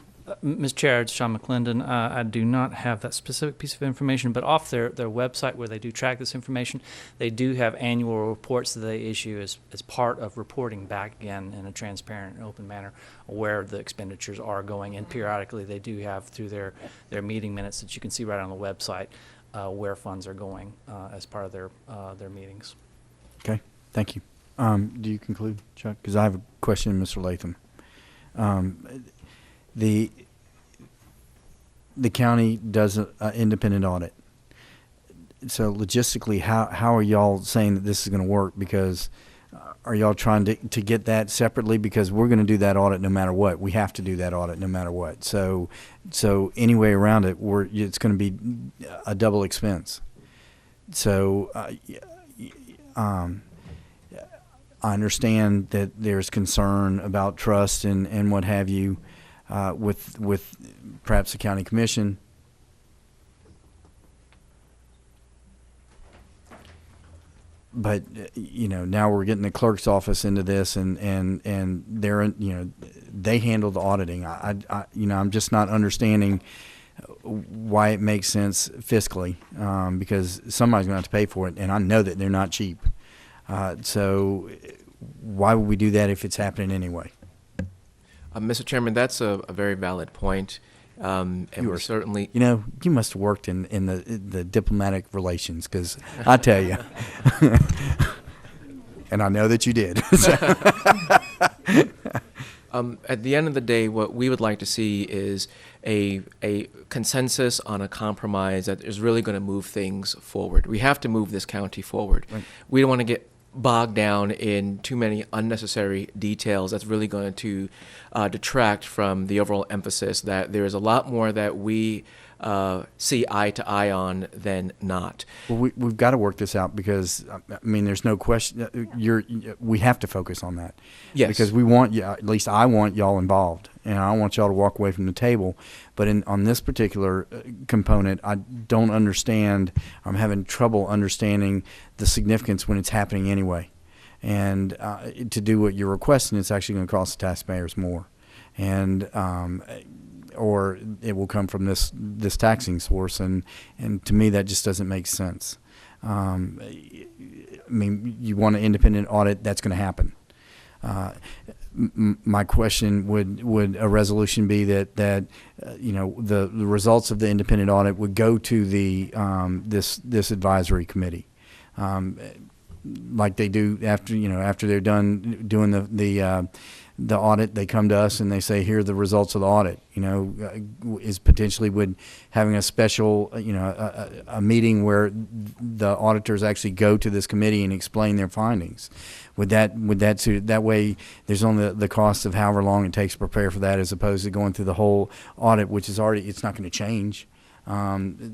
Mr. Chair, it's Sean McClendon. I do not have that specific piece of information, but off their website where they do track this information, they do have annual reports that they issue as part of reporting back again in a transparent and open manner where the expenditures are going. And periodically they do have through their meeting minutes that you can see right on the website where funds are going as part of their meetings. Okay, thank you. Do you conclude, Chuck? Because I have a question, Mr. Latham. The county does an independent audit. So logistically, how are y'all saying that this is going to work? Because are y'all trying to get that separately? Because we're going to do that audit no matter what. We have to do that audit no matter what. So any way around it, it's going to be a double expense. So I understand that there's concern about trust and what have you with perhaps the county commission. But now we're getting the clerk's office into this, and they're they handle the auditing. I'm just not understanding why it makes sense fiscally, because somebody's going to have to pay for it, and I know that they're not cheap. So why would we do that if it's happening anyway? Mr. Chairman, that's a very valid point. And You we are certainly. you must have worked in the diplomatic relations, because I tell you, and I know that you did. At the end of the day, what we would like to see is a consensus on a compromise that is really going to move things forward. We have to move this county forward. Right. We don't want to get bogged down in too many unnecessary details that's really going to detract from the overall emphasis that there is a lot more that we see eye to eye on than not. Well, we've got to work this out, because there's no question. We have to focus on that. Yes. Because we want you. At least I want y'all involved, and I don't want y'all to walk away from the table. But on this particular component, I don't understand. I'm having trouble understanding the significance when it's happening anyway. And to do what you're requesting, it's actually going to cost the taxpayers more, and or it will come from this taxing source, and to me that just doesn't make sense. You want an independent audit, that's going to happen. My question would a resolution be that the results of the independent audit would go to the this advisory committee, like they do after they're done doing the audit. They come to us and they say, here are the results of the audit. Is potentially would having a special a meeting where the auditors actually go to this committee and explain their findings. Would that suit? That way there's only the cost of however long it takes to prepare for that, as opposed to going through the whole audit, which is already, it's not going to change.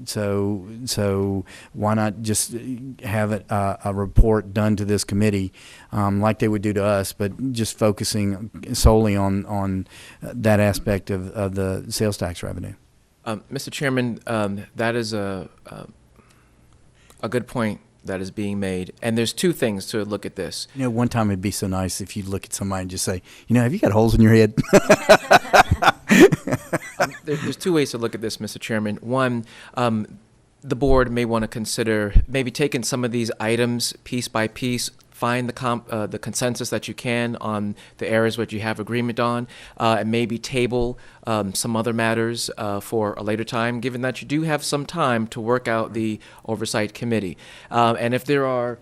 So why not just have a report done to this committee, like they would do to us, but just focusing solely on that aspect of the sales tax revenue? Mr. Chairman, that is a good point that is being made. And there's two things to look at this. One time it'd be so nice if you'd look at somebody and just say, have you got holes in your head? There's two ways to look at this, Mr. Chairman. One, the board may want to consider maybe taking some of these items piece by piece, find the consensus that you can on the areas which you have agreement on, and maybe table some other matters for a later time, given that you do have some time to work out the oversight committee. And if there are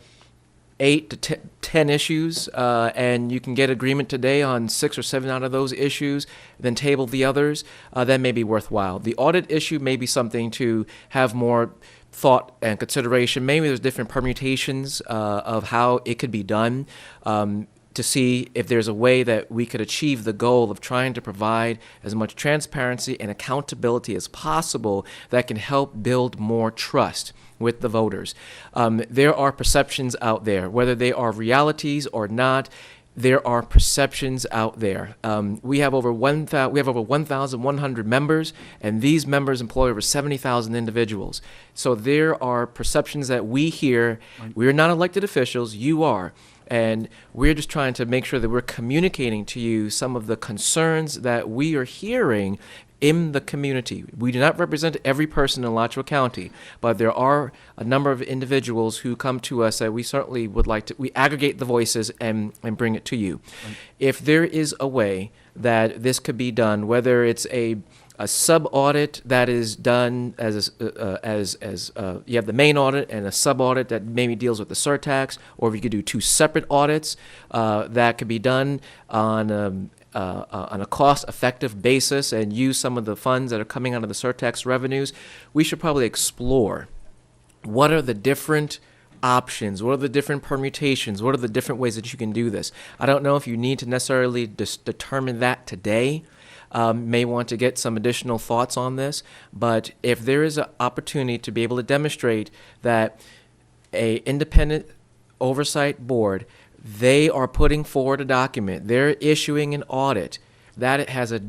8 to 10 issues, and you can get agreement today on 6 or 7 out of those issues, then table the others, that may be worthwhile. The audit issue may be something to have more thought and consideration. Maybe there's different permutations of how it could be done, to see if there's a way that we could achieve the goal of trying to provide as much transparency and accountability as possible that can help build more trust with the voters. There are perceptions out there, whether they are realities or not. There are perceptions out there. We have over 1,100 members, and these members employ over 70,000 individuals. So there are perceptions that we hear. We're not elected officials. You are. And we're just trying to make sure that we're communicating to you some of the concerns that we are hearing in the community. We do not represent every person in Alachua County, but there are a number of individuals who come to us that we certainly would like to, we aggregate the voices and bring it to you. If there is a way that this could be done, whether it's a sub-audit that is done as you have the main audit and a sub-audit that maybe deals with the surtax, or if you could do 2 separate audits that could be done on a cost-effective basis and use some of the funds that are coming out of the surtax revenues, we should probably explore what are the different options, what are the different permutations, what are the different ways that you can do this. I don't know if you need to necessarily determine that today. May want to get some additional thoughts on this, but if there is an opportunity to be able to demonstrate that a independent oversight board, they are putting forward a document, they're issuing an audit, that it has a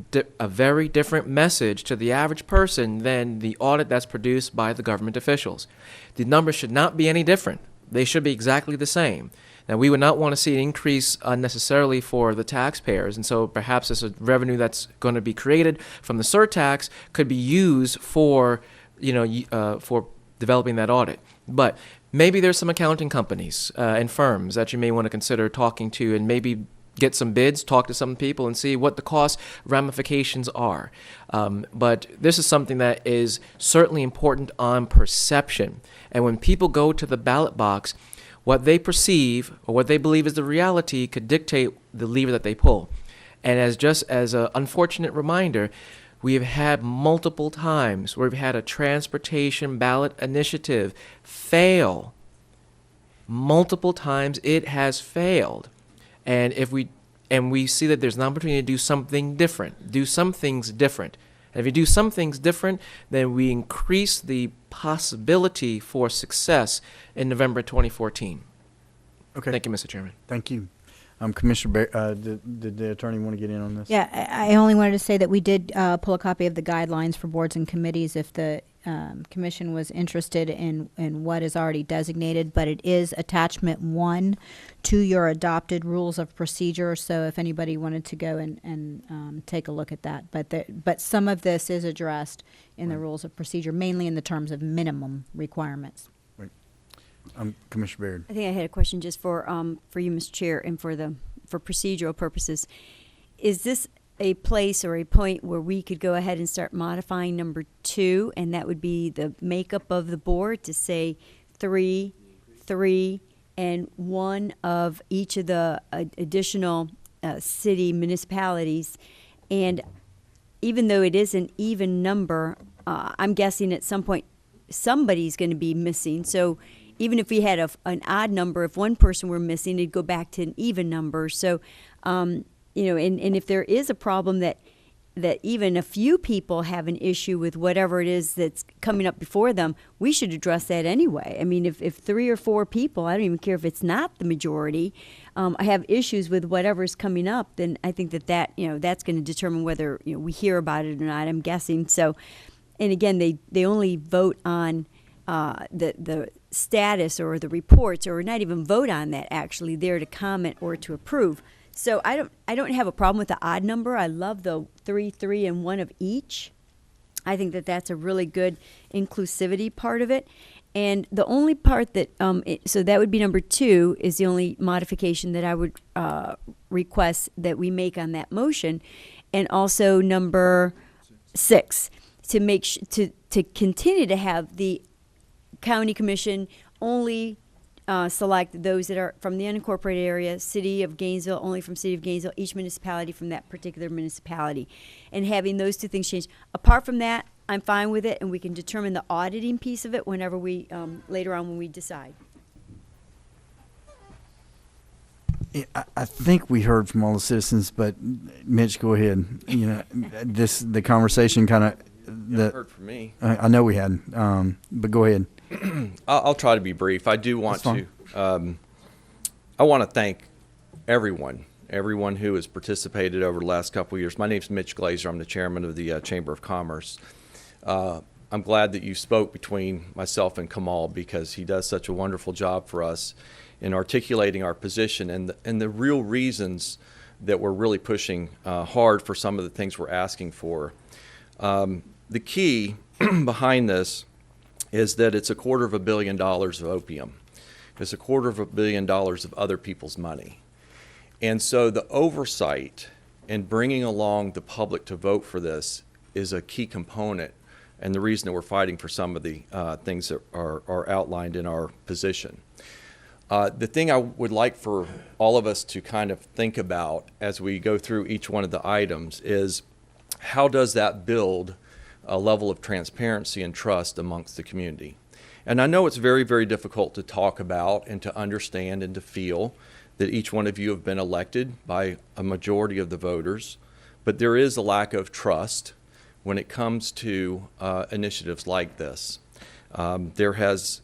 very different message to the average person than the audit that's produced by the government officials. The numbers should not be any different. They should be exactly the same. Now, we would not want to see an increase unnecessarily for the taxpayers, and so perhaps this revenue that's going to be created from the surtax could be used for, for developing that audit. But maybe there's some accounting companies and firms that you may want to consider talking to, and maybe get some bids, talk to some people, and see what the cost ramifications are. But this is something that is certainly important on perception. And when people go to the ballot box, what they perceive or what they believe is the reality could dictate the lever that they pull. And as an unfortunate reminder, we have had multiple times where we've had a transportation ballot initiative fail. Multiple times it has failed. And we see that there's an opportunity to do something different, do some things different. And if you do some things different, then we increase the possibility for success in November 2014. Okay. Thank you, Mr. Chairman. Thank you. Commissioner did the attorney want to get in on this? Yeah, I only wanted to say that we did pull a copy of the guidelines for boards and committees if the commission was interested in what is already designated, but it is attachment 1 to your adopted rules of procedure. So if anybody wanted to go and take a look at that, but some of this is addressed in the rules of procedure, mainly in the terms of minimum requirements. Right. Commissioner Baird. I think I had a question just for you, Mr. Chair, and for procedural purposes. Is this a place or a point where we could go ahead and start modifying number 2, and that would be the makeup of the board to say 3, and 1 of each of the additional city municipalities? And even though it is an even number, I'm guessing at some point somebody's going to be missing. So even if we had an odd number, if one person were missing, it'd go back to an even number. So, and if there is a problem that even a few people have an issue with whatever it is that's coming up before them, we should address that anyway. I mean, if 3 or 4 people, I don't even care if it's not the majority, have issues with whatever's coming up, then I think that that's going to determine whether we hear about it or not, I'm guessing. So, and again, they only vote on the status or the reports, or not even vote on that, actually. They're to comment or to approve. So I don't have a problem with the odd number. I love the 3, and 1 of each. I think that that's a really good inclusivity part of it. And the only part that, so that would be number 2, is the only modification that I would request that we make on that motion. And also number 6, to make to continue to have the county commission only select those that are from the unincorporated area, city of Gainesville, only from city of Gainesville, each municipality from that particular municipality. And having those 2 things changed. Apart from that, I'm fine with it, and we can determine the auditing piece of it whenever we, later on when we decide. Yeah, I think we heard from all the citizens, but Mitch, go ahead. You know, the conversation kind of. You haven't heard from me. I know we had, but go ahead. I'll try to be brief. I do want to. I want to thank everyone who has participated over the last couple of years. My name's Mitch Glazer. I'm the chairman of the Chamber of Commerce. I'm glad that you spoke between myself and Kamal, because he does such a wonderful job for us in articulating our position and the real reasons that we're really pushing hard for some of the things we're asking for. The key behind this is that it's $250 million of opium. It's $250 million of other people's money. And so the oversight and bringing along the public to vote for this is a key component, and the reason that we're fighting for some of the things that are outlined in our position. The thing I would like for all of us to kind of think about as we go through each one of the items is, how does that build a level of transparency and trust amongst the community? And I know it's very, very difficult to talk about and to understand and to feel that each one of you have been elected by a majority of the voters, but there is a lack of trust when it comes to initiatives like this. There has,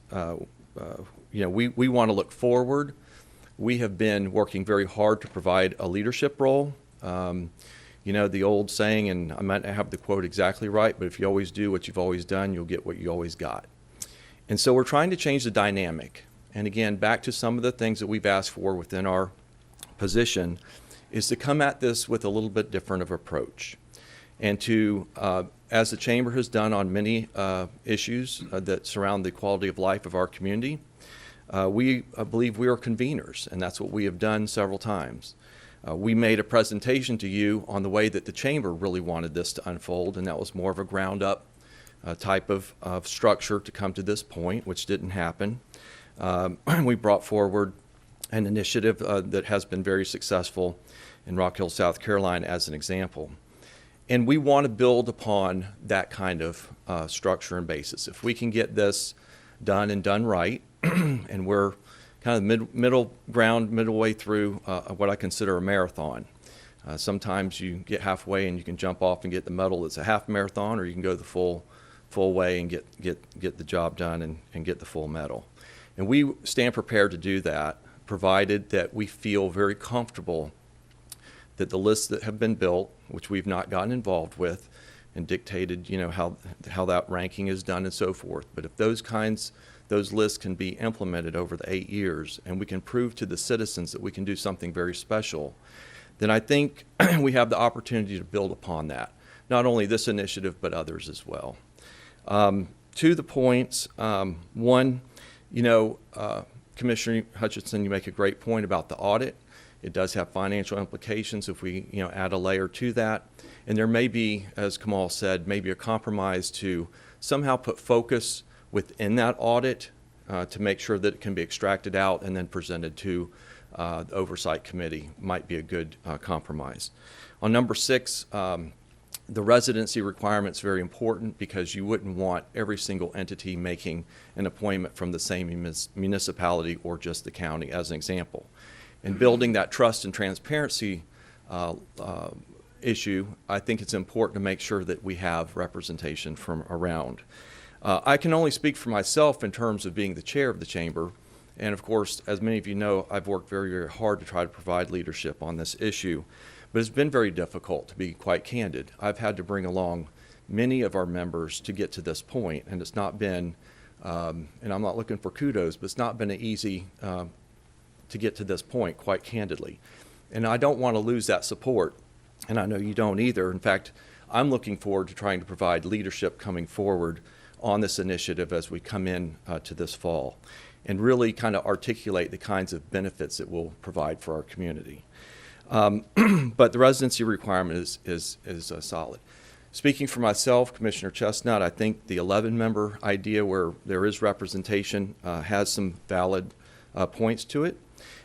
we want to look forward. We have been working very hard to provide a leadership role. The old saying, and I might not have the quote exactly right, but if you always do what you've always done, you'll get what you always got. And so we're trying to change the dynamic. And again, back to some of the things that we've asked for within our position, is to come at this with a little bit different of approach. And to, as the Chamber has done on many issues that surround the quality of life of our community, we believe we are conveners, and that's what we have done several times. We made a presentation to you on the way that the Chamber really wanted this to unfold, and that was more of a ground-up type of structure to come to this point, which didn't happen. We brought forward an initiative that has been very successful in Rock Hill, South Carolina, as an example. And we want to build upon that kind of structure and basis. If we can get this done and done right, and we're kind of middle ground, middle way through what I consider a marathon. Sometimes you get halfway and you can jump off and get the medal that's a half marathon, or you can go the full way and get the job done and get the full medal. And we stand prepared to do that, provided that we feel very comfortable that the lists that have been built, which we've not gotten involved with, and dictated, how that ranking is done and so forth. But if those lists can be implemented over the 8 years, and we can prove to the citizens that we can do something very special, then I think we have the opportunity to build upon that. Not only this initiative, but others as well. To the points, one, Commissioner Hutchinson, you make a great point about the audit. It does have financial implications if we, add a layer to that. And there may be, as Kamal said, maybe a compromise to somehow put focus within that audit to make sure that it can be extracted out and then presented to the Oversight Committee. Might be a good compromise. On number 6, the residency requirement is very important, because you wouldn't want every single entity making an appointment from the same municipality or just the county, as an example. And building that trust and transparency issue, I think it's important to make sure that we have representation from around. I can only speak for myself in terms of being the chair of the Chamber. And of course, as many of you know, I've worked very, very hard to try to provide leadership on this issue. But it's been very difficult, to be quite candid. I've had to bring along many of our members to get to this point, and it's not been, and I'm not looking for kudos, but it's not been easy to get to this point, quite candidly. And I don't want to lose that support. and I know you don't either. In fact, I'm looking forward to trying to provide leadership coming forward on this initiative as we come in to this fall, and really kind of articulate the kinds of benefits it will provide for our community. But the residency requirement is solid. Speaking for myself, Commissioner Chestnut, I think the 11-member idea where there is representation has some valid points to it.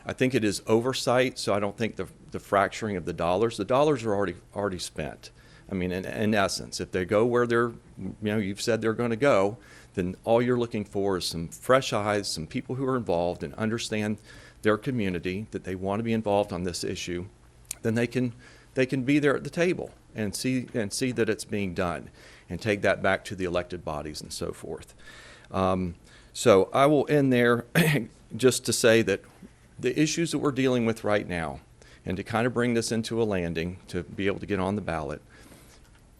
I think it is oversight, so I don't think the fracturing of the dollars are already spent. I mean, in essence, if they go where they're, you've said they're going to go, then all you're looking for is some fresh eyes, some people who are involved and understand their community, that they want to be involved on this issue. Then they can be there at the table and see that it's being done, and take that back to the elected bodies and so forth. So I will end there just to say that the issues that we're dealing with right now, and to kind of bring this into a landing to be able to get on the ballot,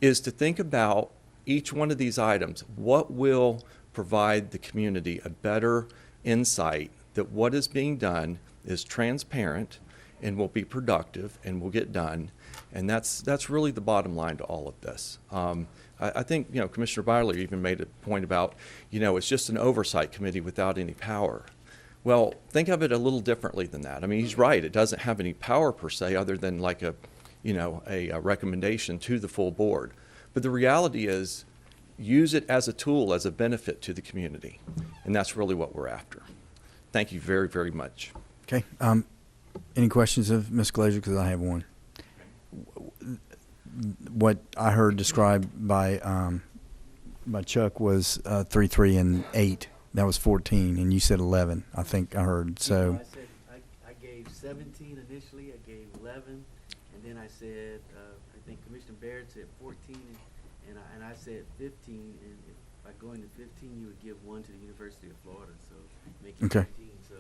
is to think about each one of these items. What will provide the community a better insight that what is being done is transparent and will be productive and will get done? And that's really the bottom line to all of this. I think, Commissioner Byler even made a point about, it's just an oversight committee without any power. Well, think of it a little differently than that. I mean, he's right. It doesn't have any power per se, other than like a recommendation to the full board. But the reality is, use it as a tool, as a benefit to the community. And that's really what we're after. Thank you very, very much. Okay. Any questions of Ms. Glazer? Because I have one. What I heard described by Chuck was 3, 3, and 8. That was 14, and you said 11. I think I heard. So I said I gave 17 initially. I gave 11, and then I said I think Commissioner Baird said 14, and I said 15. And if by going to 15, you would give one to the University of Florida, so make it okay. 15. So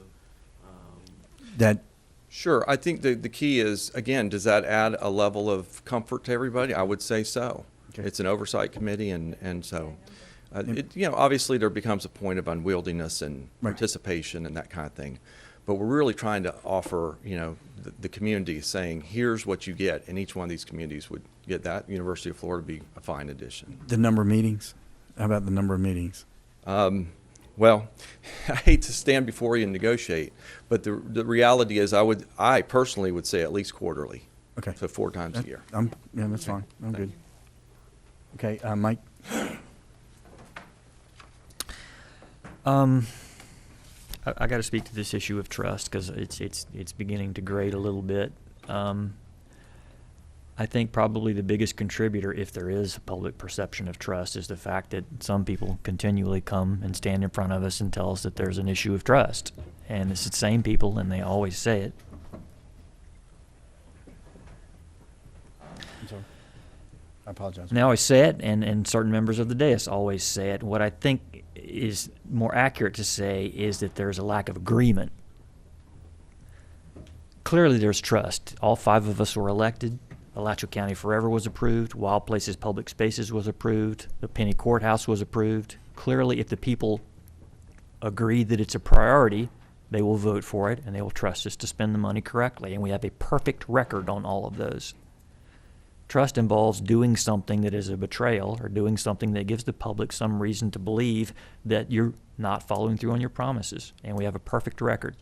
that. Sure. I think the key is, again, does that add a level of comfort to everybody? I would say so. Okay. It's an oversight committee, and so, obviously there becomes a point of unwieldiness and participation and that kind of thing. But we're really trying to offer, the community saying, here's what you get, and each one of these communities would get that. University of Florida would be a fine addition. The number of meetings? How about the number of meetings? Well, I hate to stand before you and negotiate, but the reality is I personally would say at least quarterly. Okay. So 4 times a year. That's fine. I'm good. Okay, Mike? I got to speak to this issue of trust because it's beginning to grade a little bit. I think probably the biggest contributor, if there is a public perception of trust, is the fact that some people continually come and stand in front of us and tell us that there's an issue of trust. And it's the same people, and they always say it. I'm sorry. I apologize. And they always say it, and certain members of the dais always say it. What I think is more accurate to say is that there's a lack of agreement. Clearly there's trust. All 5 of us were elected. Alachua County Forever was approved. Wild Places Public Spaces was approved. The Penny Courthouse was approved. Clearly, if the people agree that it's a priority, they will vote for it, and they will trust us to spend the money correctly. And we have a perfect record on all of those. Trust involves doing something that is a betrayal or doing something that gives the public some reason to believe that you're not following through on your promises. And we have a perfect record.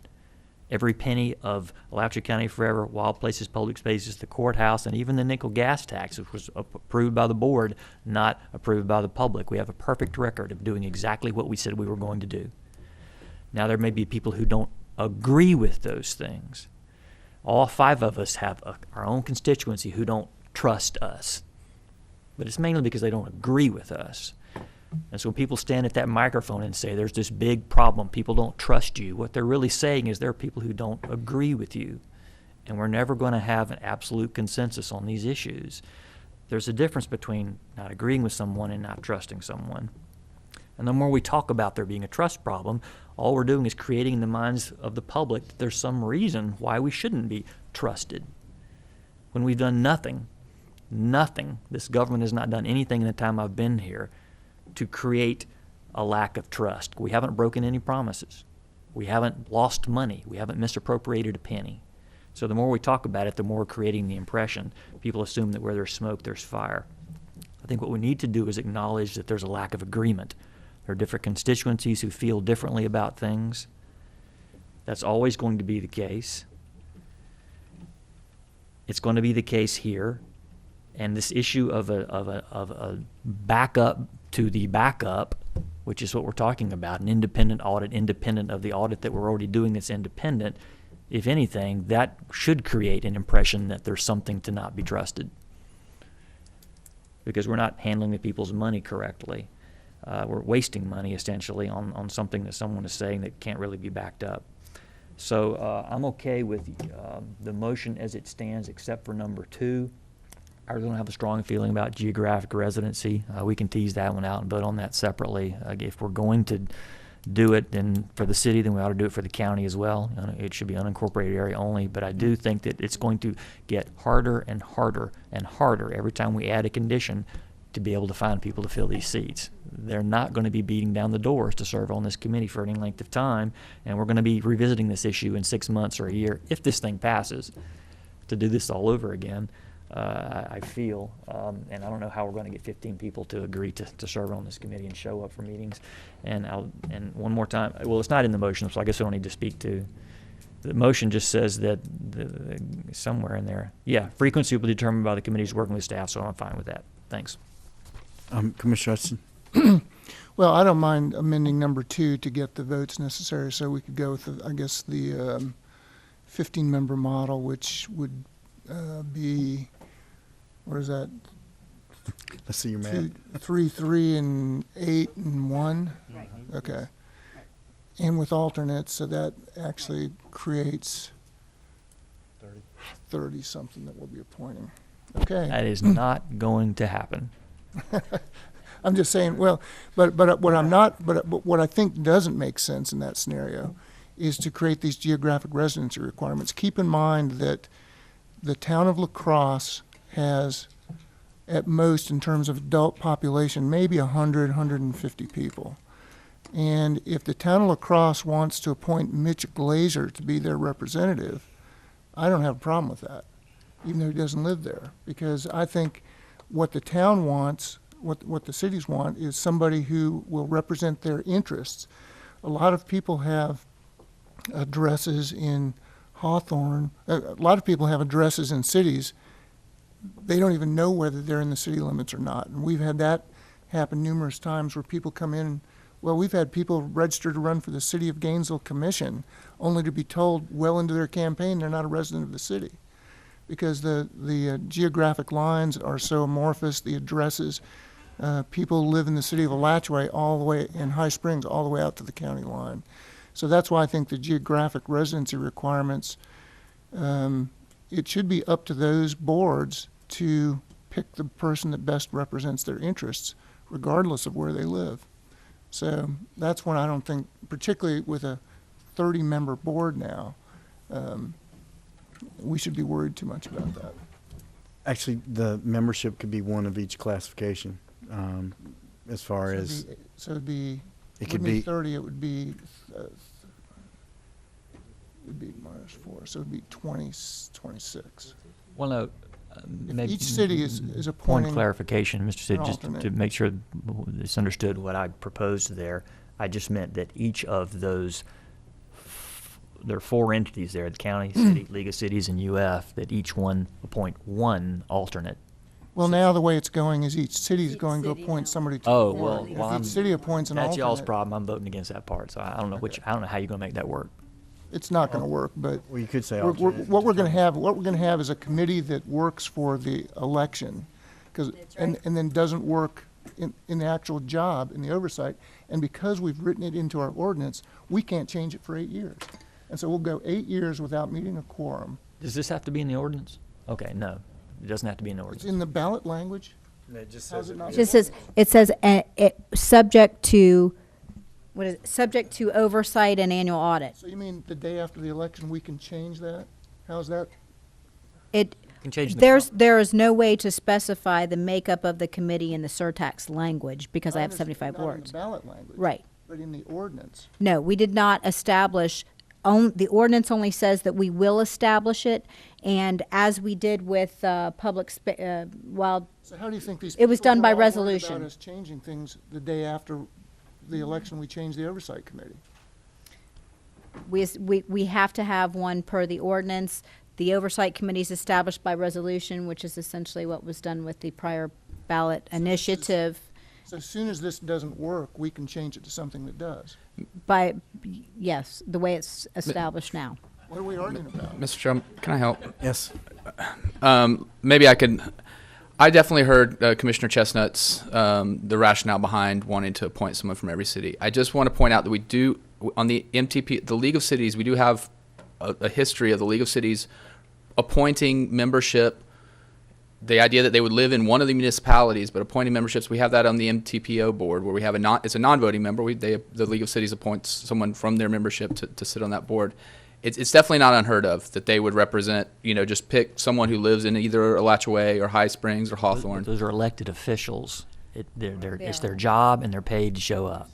Every penny of Alachua County Forever, Wild Places Public Spaces, the courthouse, and even the nickel gas tax, which was approved by the board, not approved by the public. We have a perfect record of doing exactly what we said we were going to do. Now, there may be people who don't agree with those things. All 5 of us have our own constituency who don't trust us. But it's mainly because they don't agree with us. And so when people stand at that microphone and say there's this big problem, people don't trust you, what they're really saying is there are people who don't agree with you. And we're never going to have an absolute consensus on these issues. There's a difference between not agreeing with someone and not trusting someone. And the more we talk about there being a trust problem, all we're doing is creating in the minds of the public that there's some reason why we shouldn't be trusted. When we've done nothing, this government has not done anything in the time I've been here to create a lack of trust. We haven't broken any promises. We haven't lost money. We haven't misappropriated a penny. So the more we talk about it, the more we're creating the impression. People assume that where there's smoke, there's fire. I think what we need to do is acknowledge that there's a lack of agreement. There are different constituencies who feel differently about things. That's always going to be the case. It's going to be the case here. And this issue of a backup to the backup, which is what we're talking about, an independent audit, independent of the audit that we're already doing that's independent, if anything, that should create an impression that there's something to not be trusted. Because we're not handling the people's money correctly. We're wasting money, essentially, on something that someone is saying that can't really be backed up. So I'm okay with the motion as it stands, except for number 2. I really don't have a strong feeling about geographic residency. We can tease that one out and vote on that separately. If we're going to do it then for the city, then we ought to do it for the county as well. It should be unincorporated area only, but I do think that it's going to get harder and harder and harder every time we add a condition to be able to find people to fill these seats. They're not going to be beating down the doors to serve on this committee for any length of time, and we're going to be revisiting this issue in 6 months or a year, if this thing passes, to do this all over again. I feel, and I don't know how we're going to get 15 people to agree to serve on this committee and show up for meetings. And one more time, well, it's not in the motion, so I guess I don't need to speak to. The motion just says that somewhere in there, yeah, frequency will be determined by the committees working with staff, so I'm fine with that. Thanks. Commissioner Hudson. Well, I don't mind amending number 2 to get the votes necessary, so we could go with, I guess, the 15-member model, which would be, what is that? Let's see your math. 3, 3, and 8, and 1? Right. Okay. And with alternates, so that actually creates 30 something that we'll be appointing. Okay. That is not going to happen. I'm just saying, well, but what I think doesn't make sense in that scenario is to create these geographic residency requirements. Keep in mind that the town of La Crosse has, at most, in terms of adult population, maybe 100, 150 people. And if the town of La Crosse wants to appoint Mitch Glazer to be their representative, I don't have a problem with that, even though he doesn't live there. Because I think what the town wants, what the cities want, is somebody who will represent their interests. A lot of people have addresses in Hawthorne. A lot of people have addresses in cities. They don't even know whether they're in the city limits or not. And we've had that happen numerous times where people come in. Well, we've had people register to run for the City of Gainesville Commission only to be told well into their campaign they're not a resident of the city, because the geographic lines are so amorphous, the addresses. People live in the city of Alachua all the way, in High Springs, all the way out to the county line. So that's why I think the geographic residency requirements, it should be up to those boards to pick the person that best represents their interests, regardless of where they live. So that's when I don't think, particularly with a 30-member board now, we should be worried too much about that. Actually, the membership could be one of each classification, as far as. So it'd be. It could be 30. It would be. Would be minus 4, so it'd be 26. Well, no. If each city is appointing. Point clarification, Mr. Sid, just to make sure it's understood what I proposed there. I just meant that each of those, there are 4 entities there: the county, city, League of Cities, and UF. That each one appoint one alternate. Well, now the way it's going is each city is going to appoint somebody to the board. If each city appoints an alternate. That's y'all's problem. I'm voting against that part, so I don't know I don't know how you're going to make that work. It's not going to work, but well, you could say what we're going to have is a committee that works for the election, and then doesn't work in the actual job, in the oversight. And because we've written it into our ordinance, we can't change it for 8 years. And so we'll go 8 years without meeting a quorum. Does this have to be in the ordinance? Okay, no, it doesn't have to be in the ordinance. It's in the ballot language. It just says it says subject to. What is it? Subject to oversight and annual audit. So you mean the day after the election we can change that? How's that? There is no way to specify the makeup of the committee in the surtax language because I have 75 words. Not in the ballot language. Right. But in the ordinance. No, we did not establish the ordinance only says that we will establish it, and as we did with public, well, So how do you think these? It was people done who by are all worried resolution. About us changing things the day after the election, we changed the oversight committee. we have to have one per the ordinance. The oversight committee is established by resolution, which is essentially what was done with the prior ballot initiative. So as soon as this doesn't work, we can change it to something that does. Yes, the way it's established now. What are we arguing about? Mr. Chairman, can I help? Yes. Maybe I could. I definitely heard Commissioner Chestnut's the rationale behind wanting to appoint someone from every city. I just want to point out that we do on the MTP, the League of Cities, we do have a history of the League of Cities appointing membership. The idea that they would live in one of the municipalities, but appointing memberships, we have that on the MTPO board where we have it's a non-voting member. The League of Cities appoints someone from their membership to sit on that board. It's definitely not unheard of that they would represent, just pick someone who lives in either Alachua or High Springs or Hawthorne. Those are elected officials. It's their job, and they're paid to show up.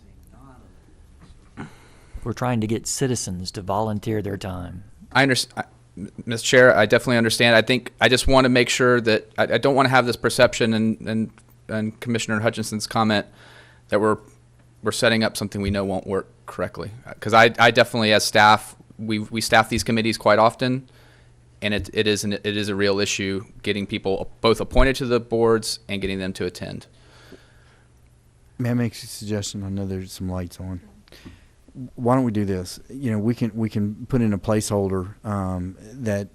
We're trying to get citizens to volunteer their time. I understand, Mr. Chair. I definitely understand. I just want to make sure that I don't want to have this perception and Commissioner Hutchinson's comment that we're setting up something we know won't work correctly. Because I definitely, as staff, we staff these committees quite often, and it is a real issue getting people both appointed to the boards and getting them to attend. May I make a suggestion? I know there's some lights on. Why don't we do this? We can put in a placeholder that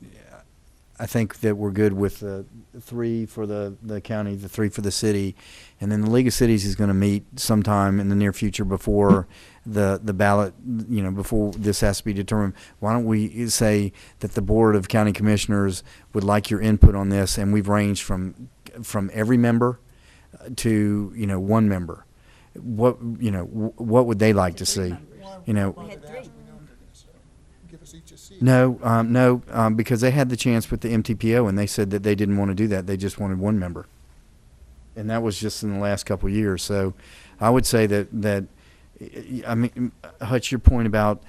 I think that we're good with the 3 for the county, the 3 for the city, and then the League of Cities is going to meet sometime in the near future before the ballot, before this has to be determined. Why don't we say that the Board of County Commissioners would like your input on this, and we've ranged from every member to 1 member. What would they like to see? No, because they had the chance with the MTPO, and they said that they didn't want to do that. They just wanted 1 member, and that was just in the last couple of years. So, I would say that I mean, Hutch, your point about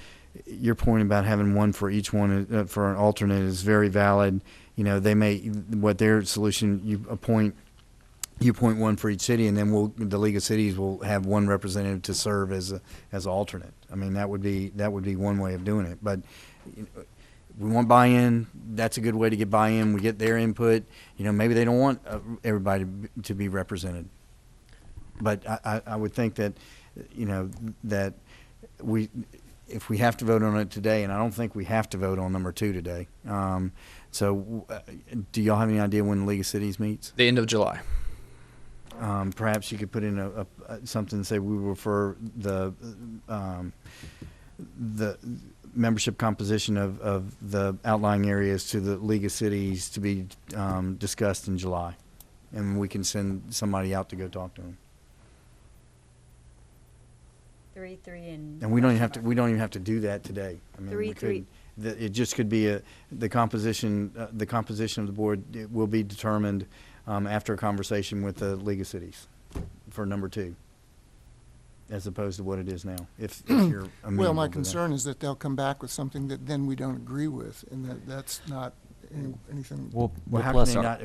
having 1 for each one for an alternate is very valid. They may their solution you appoint 1 for each city, and then the League of Cities will have 1 representative to serve as alternate. I mean, that would be one way of doing it. But we want buy-in. That's a good way to get buy-in. We get their input. Maybe they don't want everybody to be represented. But I would think that that if we have to vote on it today, and I don't think we have to vote on number 2 today. So, do y'all have any idea when the League of Cities meets? The end of July. Perhaps you could put in a something and say we refer the membership composition of the outlying areas to the League of Cities to be discussed in July, and we can send somebody out to go talk to them. 3 and. And we don't even have to do that today. I mean, 3. It just could be the composition of the board will be determined after a conversation with the League of Cities for number 2, as opposed to what it is now. If you're well, my concern is that they'll come back with something that then we don't agree with, and that's not anything. Well, how plus can they not?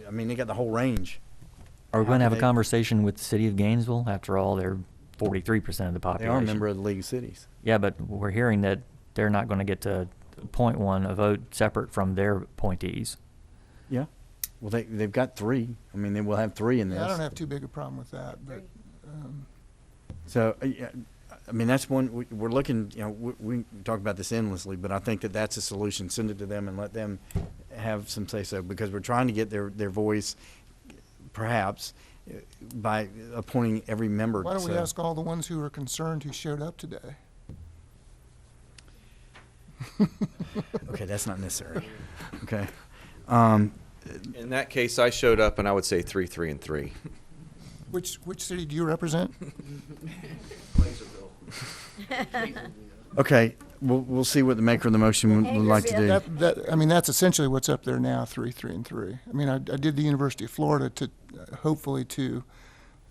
I mean, they got the whole range. Are we going to have a conversation with the city of Gainesville? After all, they're 43% of the population. They are a member of the League of Cities. Yeah, but we're hearing that they're not going to get to appoint 1, a vote separate from their appointees. Yeah. Well, they've got 3. I mean, they will have 3 in this. I don't have too big a problem with that, but. So, I mean, that's one we're looking. We talk about this endlessly, but I think that's a solution. Send it to them and let them have some say so, because we're trying to get their voice, perhaps, by appointing every member. Why don't we ask all the ones who are concerned who showed up today? Okay, that's not necessary. Okay. In that case, I showed up, and I would say 3, 3, and 3. Which city do you represent? Okay, we'll see what the maker of the motion would like to do. I mean, that's essentially what's up there now, 3, 3, and 3. I mean, I did the University of Florida to hopefully to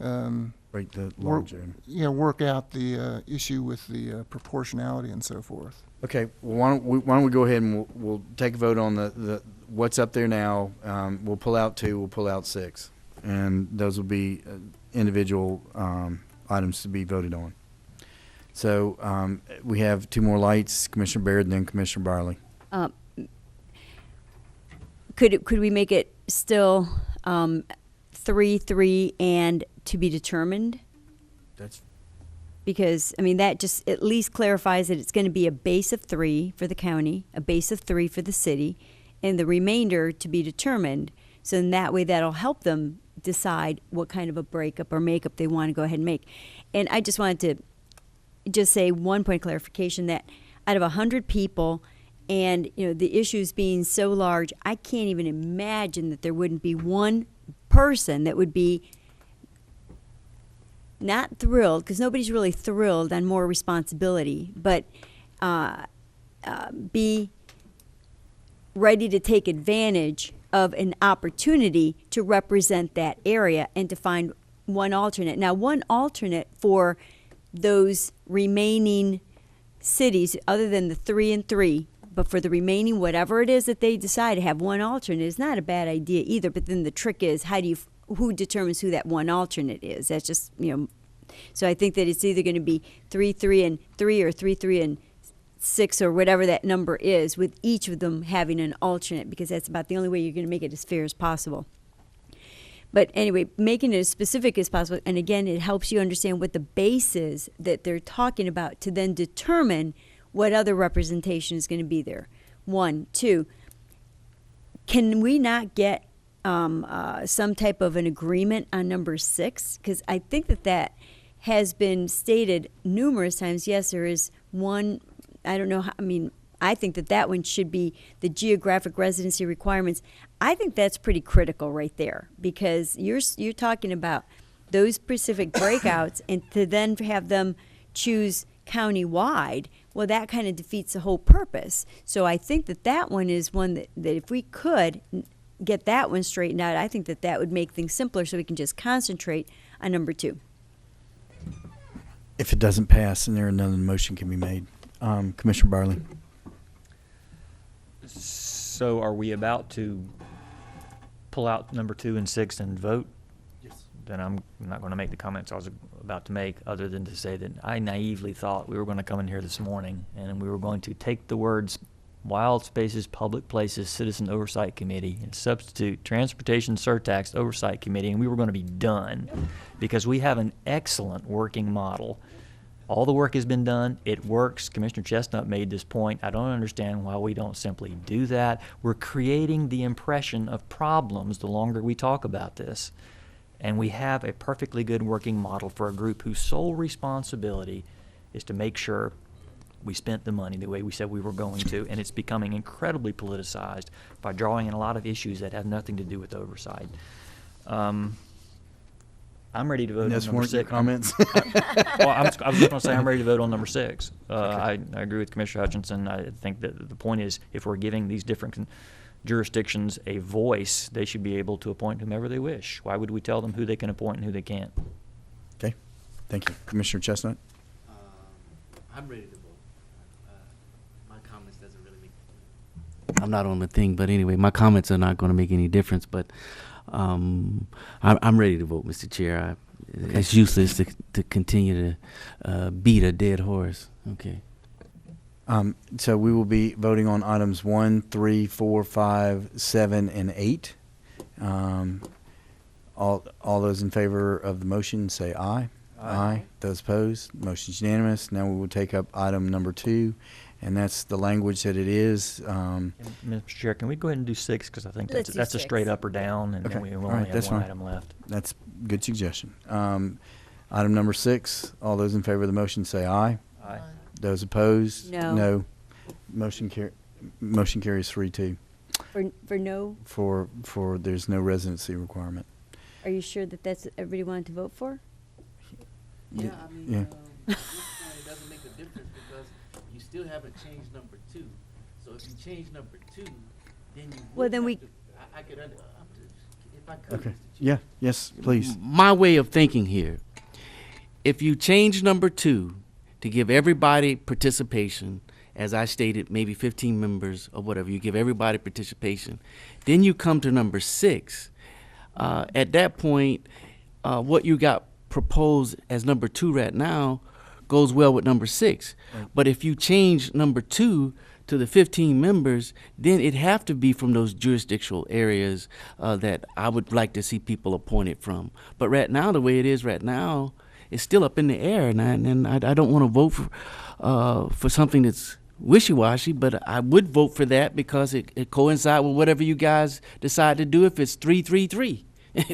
break the law, June. Work out the issue with the proportionality and so forth. Okay, well, why don't we go ahead and we'll take a vote on the what's up there now. We'll pull out 2, we'll pull out 6. And those will be individual items to be voted on. So we have 2 more lights, Commissioner Baird and then Commissioner Barley. Could we make it still 3, 3, and to be determined? That's Because, I mean, that just at least clarifies that it's going to be a base of 3 for the county, a base of 3 for the city, and the remainder to be determined. So in that way, that'll help them decide what kind of a breakup or makeup they want to go ahead and make. And I just wanted to just say one point of clarification that out of 100 people, and the issues being so large, I can't even imagine that there wouldn't be one person that would be not thrilled, because nobody's really thrilled on more responsibility, but be ready to take advantage of an opportunity to represent that area and to find one alternate. Now, one alternate for those remaining cities, other than the 3 and 3, but for the remaining, whatever it is that they decide to have one alternate, is not a bad idea either. But then the trick is, who determines who that one alternate is? That's just, so I think that it's either going to be 3, 3, and 3, or 3, 3, and 6, or whatever that number is, with each of them having an alternate, because that's about the only way you're going to make it as fair as possible. But anyway, making it as specific as possible, and again, it helps you understand what the base is that they're talking about to then determine what other representation is going to be there. 1, 2, can we not get some type of an agreement on number 6? Because I think that has been stated numerous times. Yes, there is one. I don't know how, I think that one should be the geographic residency requirements. I think that's pretty critical right there, because you're talking about those specific breakouts, and to then have them choose county-wide, well, that kind of defeats the whole purpose. So I think that one is one that if we could get that one straightened out, I think that would make things simpler, so we can just concentrate on number 2. If it doesn't pass, then another motion can be made. Commissioner Barley. So are we about to pull out number 2 and 6 and vote? Yes. Then I'm not going to make the comments I was about to make, other than to say that I naively thought we were going to come in here this morning and we were going to take the words Wild Spaces, Public Places, Citizen Oversight Committee and substitute Transportation Surtax Oversight Committee, and we were going to be done, because we have an excellent working model. All the work has been done. It works. Commissioner Chestnut made this point. I don't understand why we don't simply do that. We're creating the impression of problems the longer we talk about this. And we have a perfectly good working model for a group whose sole responsibility is to make sure we spent the money the way we said we were going to, and it's becoming incredibly politicized by drawing in a lot of issues that have nothing to do with oversight. I'm ready to vote on number 6. Comments. Well, I was just going to say I'm ready to vote on number 6. Okay. I agree with Commissioner Hutchinson. I think that the point is, if we're giving these different jurisdictions a voice, they should be able to appoint whomever they wish. Why would we tell them who they can appoint and who they can't? Okay. Thank you. Commissioner Chestnut. I'm ready to vote. My comments doesn't really make. I'm not on the thing, but anyway, my comments are not going to make any difference. But I'm ready to vote, Mr. Chair. Okay. It's useless to continue to beat a dead horse. Okay. So we will be voting on items 1, 3, 4, 5, 7, and 8. All those in favor of the motion say aye. Aye. Those opposed, motion's unanimous. Now we will take up item number 2, and that's the language that it is. Mr. Chair, can we go ahead and do 6? Because I think Let's do that's a 6. straight up or down, and Okay. then we All only right, have that's one fine. item left. That's a good suggestion. Item number 6, all those in favor of the motion say aye. Aye. Those opposed? No. No. Motion carries 3-2. For no, For there's no residency requirement. are you sure that that's what everybody wanted to vote for? Yeah, I mean, Yeah. this point, it doesn't make a difference, because you still haven't changed number 2. So if you change number 2, then you. Well, then we- I could. If I could. Okay. Mr. Chair. Yeah. Yes, please. My way of thinking here, if you change number 2 to give everybody participation as I stated, maybe 15 members or whatever. You give everybody participation. Then you come to number 6. At that point, what you got proposed as number 2 right now goes well with number 6. Right. But if you change number 2 to the 15 members, then it have to be from those jurisdictional areas that I would like to see people appointed from. But right now, the way it is right now, it's still up in the air, and I don't want to vote for something that's wishy-washy, but I would vote for that because it coincides with whatever you guys decide to do if it's 3-3-3.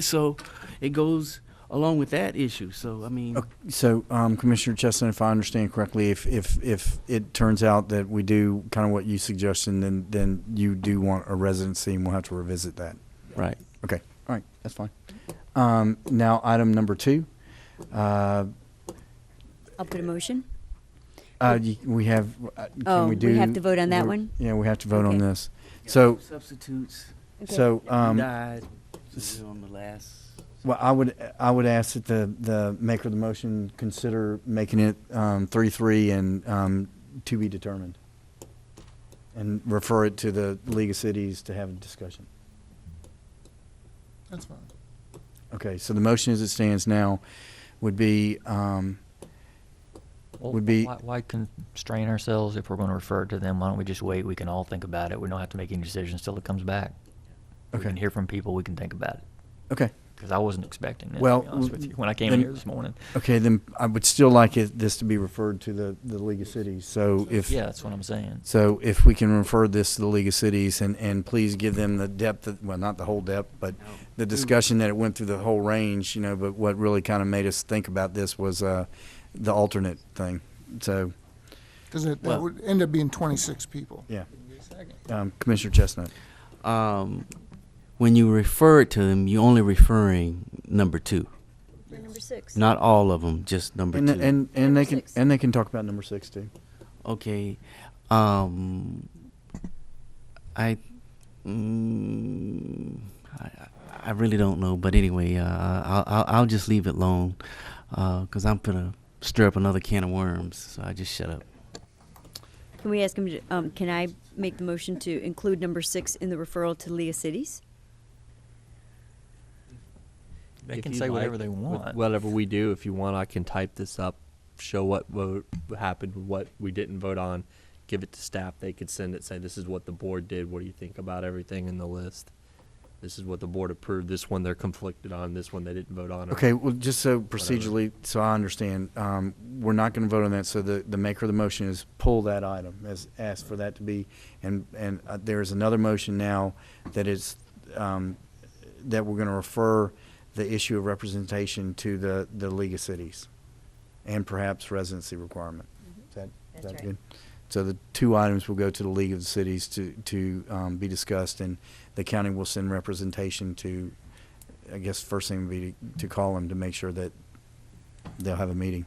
So it goes along with that issue. So, I mean. Okay, so, Commissioner Chestnut, if I understand correctly, if it turns out that we do kind of what you suggested, then you do want a residency, and we'll have to revisit that. Right. Okay, all right, that's fine. Now, item number 2. I'll put a motion. We have, can we do? We have to vote on that one? Yeah, we have to vote on Okay. this. So, Substitutes. so, Died. So we're on the last. well, I would ask that the maker of the motion consider making it 3-3 and to be determined, and refer it to the League of Cities to have a discussion. That's fine. Okay, so the motion as it stands now would be Well, would be- why constrain ourselves if we're going to refer it to them? Why don't we just wait? We can all think about it. We don't have to make any decisions till it comes back. We Okay. can hear from people. We can think about it. okay. Because I wasn't expecting this, Well, to be honest with you, when I came then- here this morning. Okay, then I would still like this to be referred to the League of Cities. So if Yeah, that's what I'm saying. So if we can refer this to the League of Cities and please give them the depth, well, not the whole depth, but the discussion that it went through the whole range, but what really kind of made us think about this was the alternate thing. So, Because that Well- would end up being 26 people. yeah. Commissioner Chestnut. When you refer it to them, you're only referring number 2. Number 6. Not all of them, just number 2. And Number they can 6. and they can talk about number 6 too. Okay. I really don't know, but anyway, I'll just leave it alone because I'm gonna stir up another can of worms. So I just shut up. Can we ask him to, can I make the motion to include number 6 in the referral to League of Cities? They If can you'd say whatever like, they with want. Whatever we do, if you want, I can type this up, show what vote happened, what we didn't vote on, give it to staff. They could send it, say, this is what the board did. What do you think about everything in the list? This is what the board approved. This one they're conflicted on. This one they didn't vote on. or Okay, well, just so whatever. procedurally, so I understand, we're not going to vote on that. So the maker of the motion is pull that item, as asked for that to be, and there is another motion now that is that we're going to refer the issue of representation to the League of Cities, and perhaps residency requirement. Is that That's right. good? So the 2 items will go to the League of the Cities to be discussed, and the county will send representation to, I guess, first thing would be to call them to make sure that they'll have a meeting.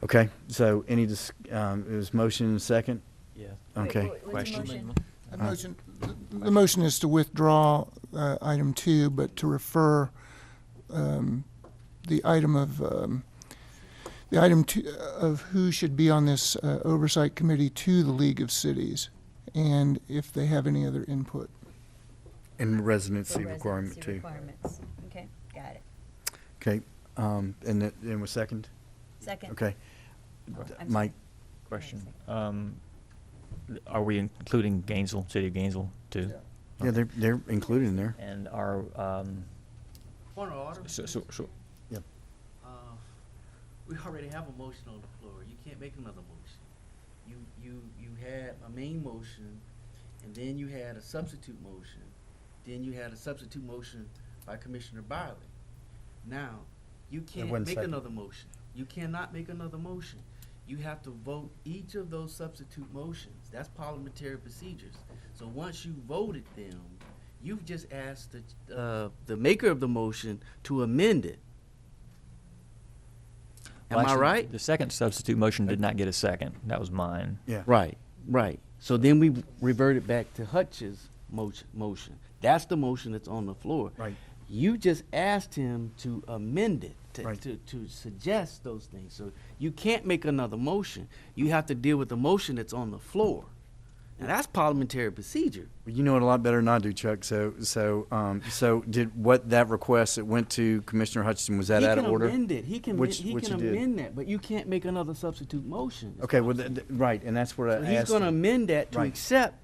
Okay, so it was motion and second? Yeah. Okay. Question. The motion is to withdraw item 2, but to refer the item of who should be on this oversight committee to the League of Cities, and if they have any other input. And residency requirement too. Requirements. Okay, got it. Okay, and was second? Second. Okay. I'm Mike? Question. Are we including Gainesville, City of Gainesville, too? Yeah, they're included in there. And our, Point of order. so, Yep. We already have a motion on the floor. You can't make another motion. You had a main motion, and then you had a substitute motion. Then you had a substitute motion by Commissioner Biley. Now, you can't wasn't make second. another motion. You cannot make another motion. You have to vote each of those substitute motions. That's parliamentary procedures. So once you voted them, you've just asked the maker of the motion to amend it. Am well, I actually, right? The second substitute motion did not get a second. That was mine. Yeah. Right. So then we reverted back to Hutch's motion. That's the motion that's on the floor. Right. You just asked him to amend it. Right. to suggest those things. So you can't make another motion. You have to deal with the motion that's on the floor. Now that's parliamentary procedure. You know it a lot better than I do, Chuck. So did what that request that went to Commissioner Hutchinson, was that He out can of order? amend it. He can Which he you can did. amend that, but you can't make another substitute motion. is Okay, what well, I'm saying. right, and that's what So I he's asked going to him. amend that to Right. accept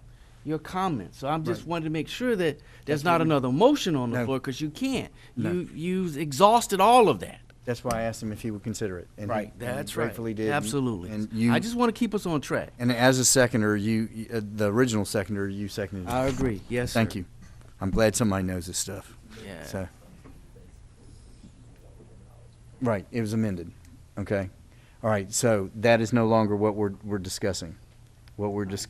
your comments. So I'm just Right. wanted to make sure that there's That's not what we- another motion on the No. floor, because you can't. No. You've exhausted all of that. That's why I asked him if he would consider it. And he That's right. gratefully did. Absolutely. And you, I just want to keep us on track. and as a seconder, the original seconder, you seconded it. I agree. Yes, Thank sir. you. I'm glad somebody knows this stuff. Yeah. So. Right, it was amended. Okay. All right, so that is no longer what we're discussing. What we're just,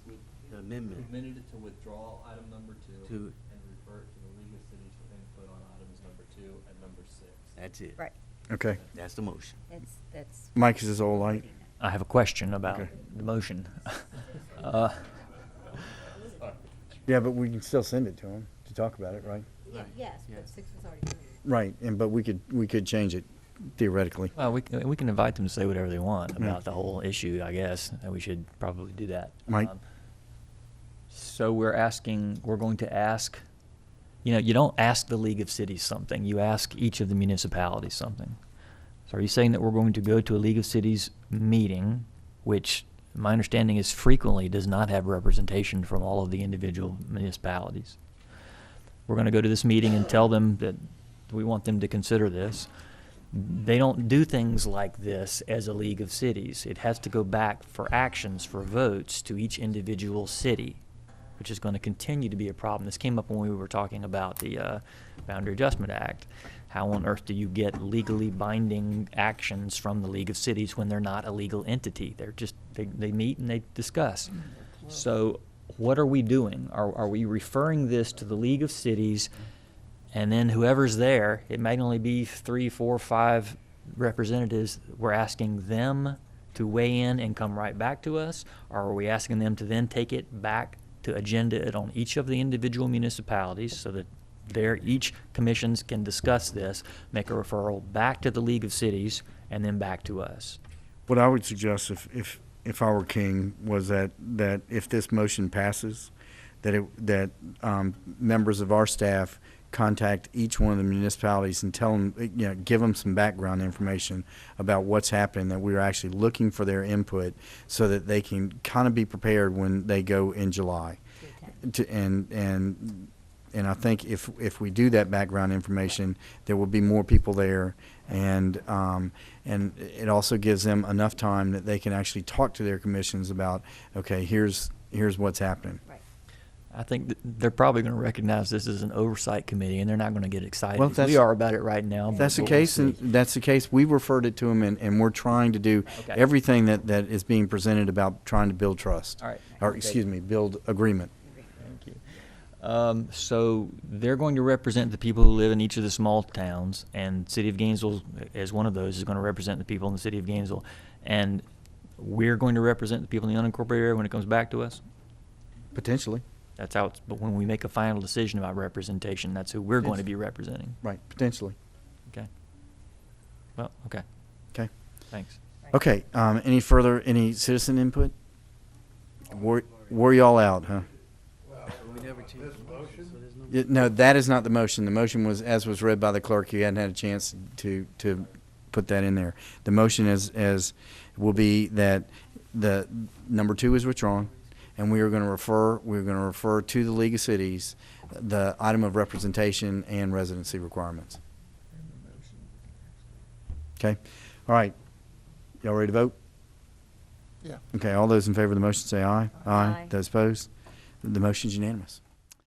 The amendment. Amended it to withdraw item number 2 To- and refer it to the League of Cities for input on items number 2 and number 6. That's it. Right. okay. That's the motion. That's. Mike, is this all right? I have a question about Okay. the motion. Yeah, but we can still send it to him to talk about it, right? Yes, but 6 was already. Right, but we could change it theoretically. Well, we can invite them to say whatever they want about the whole issue, I guess, and we should probably do that. Mike? So we're going to ask, you don't ask the League of Cities something, you ask each of the municipalities something. So are you saying that we're going to go to a League of Cities meeting, which my understanding is frequently does not have representation from all of the individual municipalities? We're going to go to this meeting and tell them that we want them to consider this. They don't do things like this as a League of Cities. It has to go back for actions, for votes to each individual city, which is going to continue to be a problem. This came up when we were talking about the Boundary Adjustment Act. How on earth do you get legally binding actions from the League of Cities when they're not a legal entity? They're just, they meet and they discuss. So what are we doing? Are we referring this to the League of Cities, and then whoever's there, it might only be 3, 4, 5 representatives, we're asking them to weigh in and come right back to us? Or are we asking them to then take it back to agenda it on each of the individual municipalities so that each commissions can discuss this, make a referral back to the League of Cities, and then back to us? What I would suggest if I were king was that if this motion passes, that members of our staff contact each one of the municipalities and tell them, give them some background information about what's happening, that we're actually looking for their input so that they can kind of be prepared when they go in July. And I think if we do that background information, there will be more people there, and it also gives them enough time that they can actually talk to their commissions about, okay, here's what's happening. Right. I think they're probably going to recognize this as an oversight committee, and they're not going to get excited. Well, if we are about it right now. If that's the case, and that's the case, we referred it to them, and we're trying to do Okay. everything that is being presented about trying to build trust. All right. Or, Okay. excuse me, build agreement. Thank you. So they're going to represent the people who live in each of the small towns, and City of Gainesville, as one of those, is going to represent the people in the City of Gainesville, and we're going to represent the people in the unincorporated area when it comes back to us. Potentially. That's how it's, but when we make a final decision about representation, that's who we're going to be representing. Right, potentially. Okay. Well, okay. Okay. Thanks. Okay, any citizen input? Wore y'all out, huh? No, that is not the motion. The motion was, as was read by the clerk, you hadn't had a chance to put that in there. The motion will be that the number 2 is withdrawn, and we're going to refer to the League of Cities the item of representation and residency requirements. Okay, all right. Y'all ready to vote? Yeah. Okay, all those in favor of the motion say aye. Aye. Those opposed? The motion's unanimous.